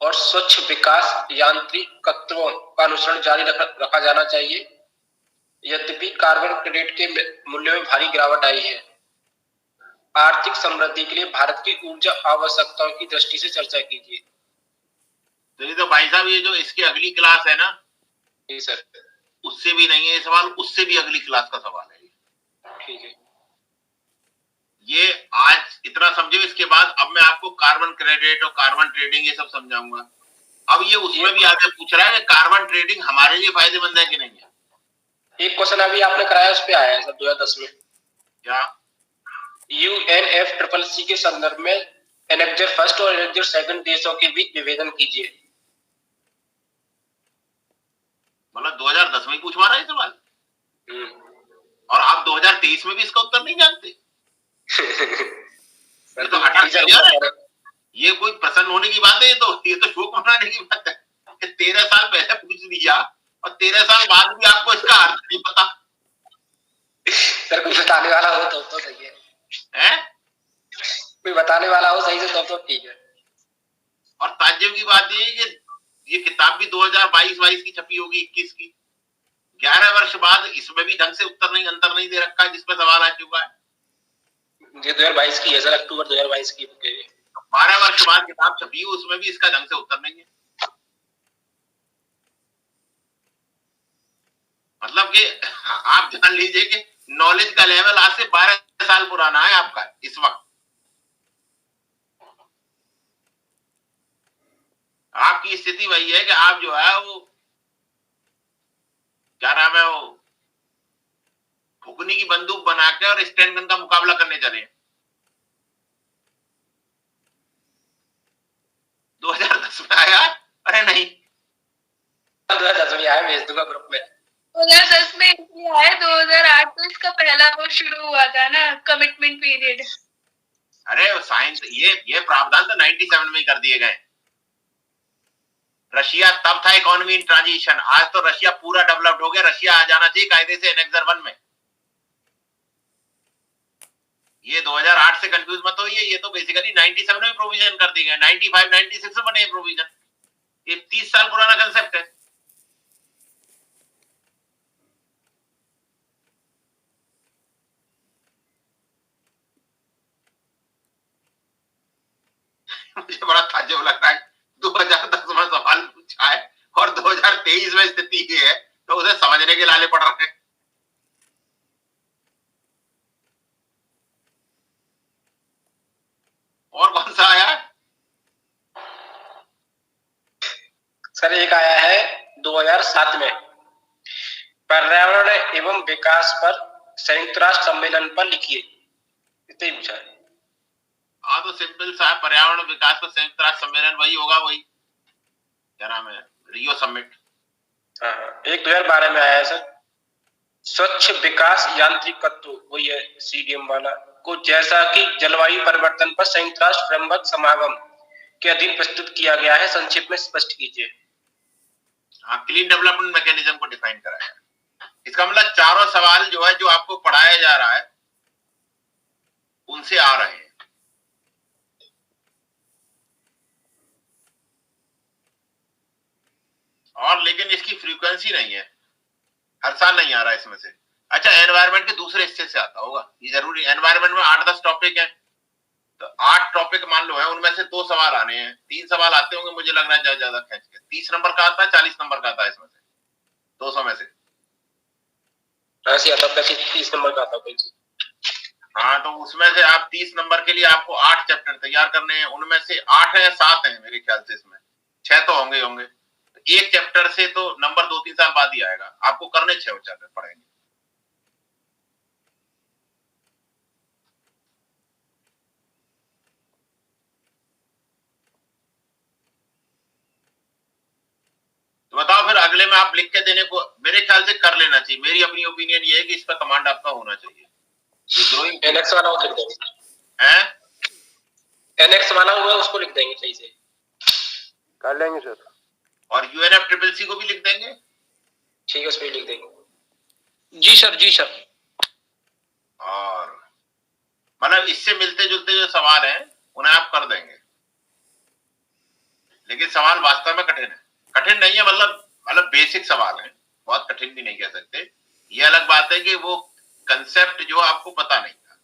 और स्वच्छ विकास यांत्रिकत्वों का अनुसरण जारी रखा जाना चाहिए? यद्यपि कार्बन क्रेडिट के मूल्य में भारी गिरावट आई है, आर्थिक समृद्धि के लिए भारत की ऊर्जा आवश्यकताओं की दृष्टि से चर्चा कीजिए। तो ये तो भाई साहब, ये जो इसकी अगली क्लास है ना, जी सर। उससे भी नहीं है ये सवाल, उससे भी अगली क्लास का सवाल है। ठीक है, ये आज इतना समझो, इसके बाद अब मैं आपको कार्बन क्रेडिट और कार्बन ट्रेडिंग ये सब समझाऊंगा। अब ये उसमें भी आगे पूछ रहा है कि कार्बन ट्रेडिंग हमारे लिए फायदेमंद है कि नहीं है। एक क्वेश्चन अभी आपने कराया उस पे आया है सर 2010 में, क्या UNFCCC के संदर्भ में एनेक्जर फर्स्ट और एनेक्जर सेकंड देशों के बीच निवेदन कीजिए। मतलब 2010 में ही पूछवा रहा है सवाल, और आप 2023 में भी इसका उत्तर नहीं जानते। ये तो ये कोई प्रसन्न होने की बात है, ये तो शोक मनाने की बात है कि 13 साल पहले पूछ लिया और 13 साल बाद भी आपको इसका अर्थ नहीं पता। सर कोई बताने वाला हो तो सही है, कोई बताने वाला हो सही से तो ठीक है। और ताज्जुब की बात ये है कि ये किताब भी 2022-22 की छपी होगी, 21 की। 11 वर्ष बाद इसमें भी ढंग से अंतर नहीं दे रखा है जिसपे सवाल आ चुका है। ये 2022 की है सर, अक्टूबर 2022 की बुक है। 12 वर्ष बाद किताब छपी है, उसमें भी इसका ढंग से उत्तर नहीं है। मतलब कि आप जान लीजिए कि नॉलेज का लेवल आज से 12 साल पुराना है आपका इस वक्त। आपकी स्थिति वही है कि आप जो है वो क्या नाम है, वो फुकनी की बंदूक बना के और स्टैंड गन का मुकाबला करने चले। 2010 में आया, अरे नहीं 2010 में आया, भेज दूंगा ग्रुप में। 2010 में इसलिए आया, 2008 तो इसका पहला वो शुरू हुआ था ना, कमिटमेंट पीरियड। अरे साइंस ये प्रावधान तो 97 में ही कर दिए गए। रशिया तब था इकोनॉमी इन ट्रांजिशन, आज तो रशिया पूरा डेवलप्ड हो गया। रशिया आ जाना चाहिए कायदे से एनेक्सर 1 में। ये 2008 से कंफ्यूज मत होइए, ये तो बेसिकली 97 में प्रोविजन कर दी गए, 95 96 में बने प्रोविजन। ये 30 साल पुराना कंसेप्ट है। मुझे बड़ा ताज्जुब लग रहा है, 2010 में सवाल पूछा है और 2023 में स्थिति ये है तो उसे समझने के लाले पड़ रहे हैं। और कौन सा आया सर? एक आया है 2007 में, पर्यावरण एवं विकास पर संयुक्त राष्ट्र सम्मेलन पर लिखिए। इतना ही पूछा है। हाँ तो सिंपल सा है, पर्यावरण विकास पर संयुक्त राष्ट्र सम्मेलन वही होगा, वही क्या नाम है, रियो समिट। हाँ, एक 2012 में आया है सर, स्वच्छ विकास यांत्रिकत्व, वही है CDM वाला को, जैसा कि जलवायु परिवर्तन पर संयुक्त राष्ट्र फ्रेमवर्क समागम के अधीन प्रस्तुत किया गया है, संक्षेप में स्पष्ट कीजिए। हाँ, क्लीन डेवलपमेंट मैकेनिज्म को डिफाइन कराया। इसका मतलब चारों सवाल जो है, जो आपको पढ़ाया जा रहा है उनसे आ रहे हैं। और लेकिन इसकी फ्रीक्वेंसी नहीं है, हर साल नहीं आ रहा है इसमें से। अच्छा, एनवायरनमेंट के दूसरे हिस्से से आता होगा, ये जरूरी। एनवायरनमेंट में 8-10 टॉपिक हैं, तो 8 टॉपिक मान लो है, उनमें से 2 सवाल आने हैं, 3 सवाल आते होंगे मुझे लग रहा है ज्यादा खींच के। 30 नंबर का आता है, 40 नंबर का आता है इसमें से, 200 में से। ऐसे आता है 30 नंबर का आता है। हाँ, तो उसमें से आप 30 नंबर के लिए आपको 8 चैप्टर तैयार करने हैं। उनमें से 8 है या 7 है मेरे ख्याल से, इसमें 6 तो होंगे। एक चैप्टर से तो नंबर 2-3 साल बाद ही आएगा, आपको करने 6 चैप्टर पड़ेंगे। तो बताओ फिर अगले में आप लिख के देने को मेरे ख्याल से कर लेना चाहिए। मेरी अपनी ओपिनियन ये है कि इस पर कमांड आपका होना चाहिए। ग्रोइंग एनएक्स वाला लिख देंगे हैं, एनएक्स वाला हुआ उसको लिख देंगे सही से, कर लेंगे सर। और UNFCCC को भी लिख देंगे। ठीक है, उसमें लिख देंगे। जी सर, जी सर। और मतलब इससे मिलते जुलते जो सवाल हैं उन्हें आप कर देंगे, लेकिन सवाल वास्तव में कठिन है, कठिन नहीं है, मतलब बेसिक सवाल है, बहुत कठिन भी नहीं कह सकते। ये अलग बात है कि वो कंसेप्ट जो आपको पता नहीं था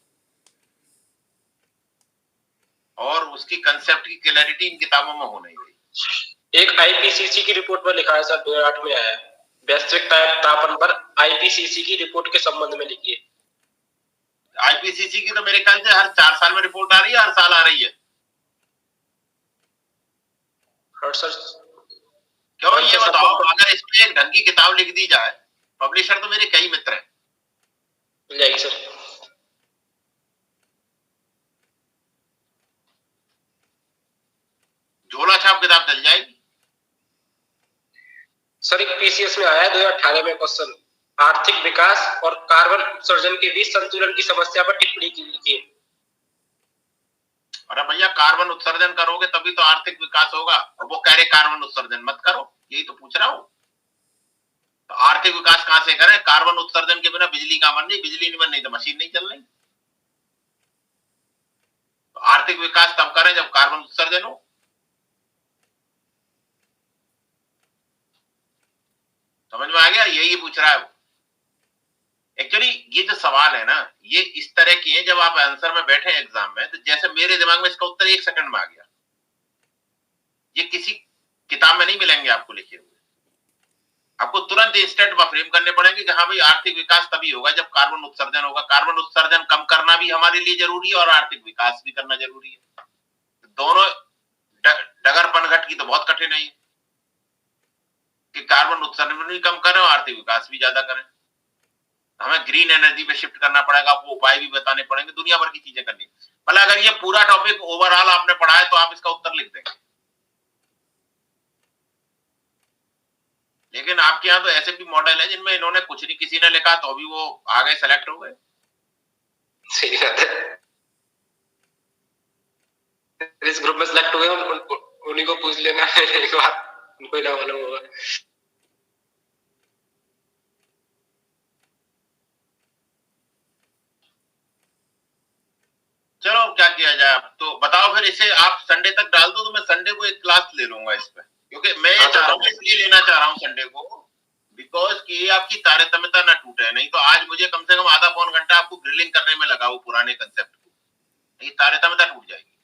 और उसकी कंसेप्ट की क्लैरिटी इन किताबों में हो नहीं रही। एक आईपीसीसी की रिपोर्ट में लिखा है सर, 2008 में आया है, वैश्विक तापन पर आईपीसीसी की रिपोर्ट के संबंध में लिखिए। आईपीसीसी की तो मेरे ख्याल से हर 4 साल में रिपोर्ट आ रही है, हर साल आ रही है। और सर क्यों, ये बताओ, अगर इसमें एक ढंग की किताब लिख दी जाए, पब्लिशर तो मेरे कई मित्र हैं, मिल जाएगी सर। झोला छाप किताब चल जाएगी। सर एक पीसीएस में आया है 2018 में क्वेश्चन, आर्थिक विकास और कार्बन उत्सर्जन के बीच संतुलन की समस्या पर टिप्पणी कीजिए। अरे भैया, कार्बन उत्सर्जन करोगे तभी तो आर्थिक विकास होगा, और वो कह रहे कार्बन उत्सर्जन मत करो, यही तो पूछ रहा हूं। तो आर्थिक विकास कहां से करें? कार्बन उत्सर्जन के बिना बिजली का बन नहीं, बिजली नहीं बन नहीं तो मशीन नहीं चल रही। तो आर्थिक विकास तब करें जब कार्बन उत्सर्जन हो। समझ में आ गया? यही पूछ रहा है वो। एक्चुअली ये जो सवाल है ना, ये इस तरह के हैं, जब आप आंसर में बैठे एग्जाम में, तो जैसे मेरे दिमाग में इसका उत्तर 1 सेकंड में आ गया। ये किसी किताब में नहीं मिलेंगे आपको लिखे हुए, आपको तुरंत इंस्टेंट फ्रेम करने पड़ेंगे कि हाँ भाई, आर्थिक विकास तभी होगा जब कार्बन उत्सर्जन होगा। कार्बन उत्सर्जन कम करना भी हमारे लिए जरूरी है और आर्थिक विकास भी करना जरूरी है। दोनों डगर पनघट की तो बहुत कठिन है कि कार्बन उत्सर्जन भी कम करें और आर्थिक विकास भी ज्यादा करें। हमें ग्रीन एनर्जी पे शिफ्ट करना पड़ेगा, आपको उपाय भी बताने पड़ेंगे, दुनिया भर की चीजें करनी। मतलब अगर ये पूरा टॉपिक ओवरऑल आपने पढ़ा है तो आप इसका उत्तर लिख देंगे, लेकिन आपके यहाँ तो ऐसे भी मॉडल है जिनमें इन्होंने कुछ नहीं, किसी ने लिखा तो भी वो आगे सेलेक्ट हो गए। सही बात है, इस ग्रुप में सेलेक्ट हुए, उन्हीं को पूछ लेना एक बार, उनको ही ना मालूम होगा। चलो क्या किया जाए, अब तो बताओ फिर। इसे आप संडे तक डाल दो तो मैं संडे को एक क्लास ले लूंगा इस पे, क्योंकि मैं ये चाह रहा हूँ, इसलिए लेना चाह रहा हूँ संडे को, बिकॉज कि ये आपकी तारतम्यता ना टूटे। नहीं तो आज मुझे कम से कम आधा पौन घंटा आपको ग्रिलिंग करने में लगा वो पुराने कंसेप्ट को, ये तारतम्यता टूट जाएगी।